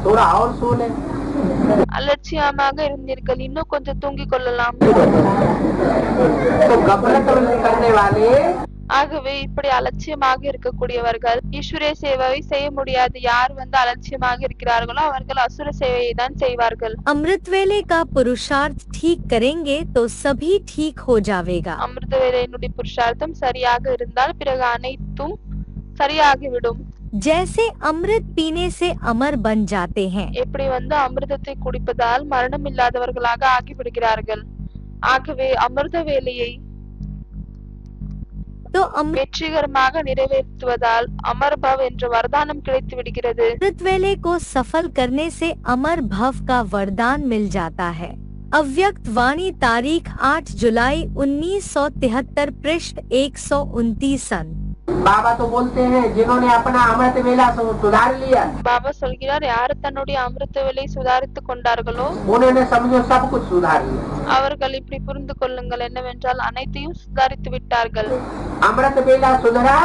थोड़ा और सो ले. அலட்சியமாக இருந்தீர்கள், இன்னும் கொஞ்சம் தூங்கிக் கொள்ளலாம். तो गफलत करने वाले ஆகவே இப்படி அலட்சியமாக இருக்கக்கூடியவர்கள் ஈஸ்வரிய சேவையை செய்ய முடியாது. யார் அலட்சியமாக இருக்கிறார்களோ அவர்கள் அசுர சேவையை தான் செய்வார்கள். अमृत वेले का पुरुषार्थ ठीक करेंगे तो सभी ठीक हो जाएगा. அமிர்த வேலையினுடைய புருஷார்த்தம் சரியாக இருந்தால் பிறகு அனைத்தும் சரியாகிவிடும். जैसे अमृत पीने से अमर बन जाते हैं, எப்படி அமிர்தத்தை குடிப்பதால் மரணம் இல்லாதவர்களாக ஆகிவிடுகிறார்கள். ஆகவே அமிர்த வேலையை तो வெற்றிகரமாக நிறைவேற்றுவதால் अमर भव என்ற वरदाனம் கிடைத்து विடுகிறது. अमृत वेले को सफल करने से अमर भव का वरदान मिल जाता है. अव्यक्त वाणी तारीख 8 जुलाई 1973 पृष्ठ 129. बाबा तो बोलते हैं जिन्होंने अपना अमृत वेला सुधार लिया, பாபா சொல்கிறார் யார் தன்னுடைய அமிர்த வேலை சுதாரித்துக் கொண்டார்களோ उन्होंने समझो सब कुछ सुधार लिया. அவர்கள் இப்படி புரிந்து கொள்ளுங்கள் என்னவென்றால் அனைத்தையும் சுதாரித்து விட்டார்கள். अमृत वेला सुधरा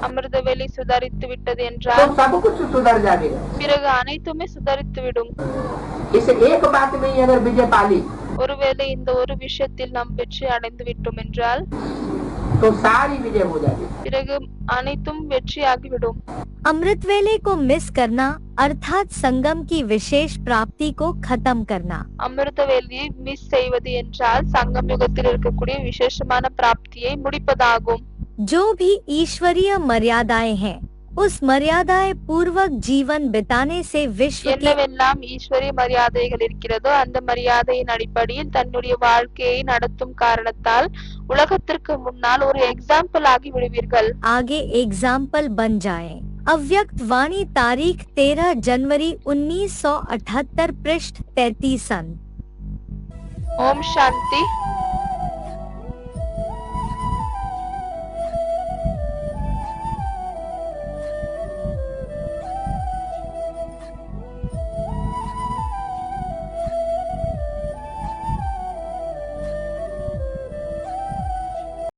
அமிர்த வேலை சுதாரித்து விட்டது तो என்றால் सब कुछ सुधर जाएगा. பிறகு அனைத்துமே சுதாரித்து விடும். इस एक बात में ही अगर विजय पाली ஒருவேளை இந்த ஒரு விஷயத்தில் நாம் வெற்றி அடைந்து விட்டோம் என்றால் तो सारी विजय हो जाएगी. பிறகு அனைத்தும் வெற்றியாகிவிடும். अमृत वेले को मिस करना अर्थात संगम की विशेष प्राप्ति को खत्म करना. அமிர்த வேலையை மிஸ் செய்வது என்றால் சங்கம் யுகத்தில் இருக்கக்கூடிய விசேஷமான பிராப்தியை முடிப்பதாகும். जो भी ईश्वरीय मर्यादाएं हैं उस मर्यादाएं पूर्वक जीवन बिताने से विश्व की என்னவெல்லாம் ஈஸ்வரிய மரியாதைகள் இருக்கிறதோ அந்த மரியாதையின் அடிப்படையில் தன்னுடைய வாழ்க்கையை நடத்தும் காரணத்தால் உலகத்திற்கு முன்னால் ஒரு எக்ஸாம்பிள் ஆகி விடுவீர்கள். आगे एग्जाम्पल बन जाएं. अव्यक्त वाणी तारीख 13 जनवरी 1978 पृष्ठ 33. ஓம் சாந்தி.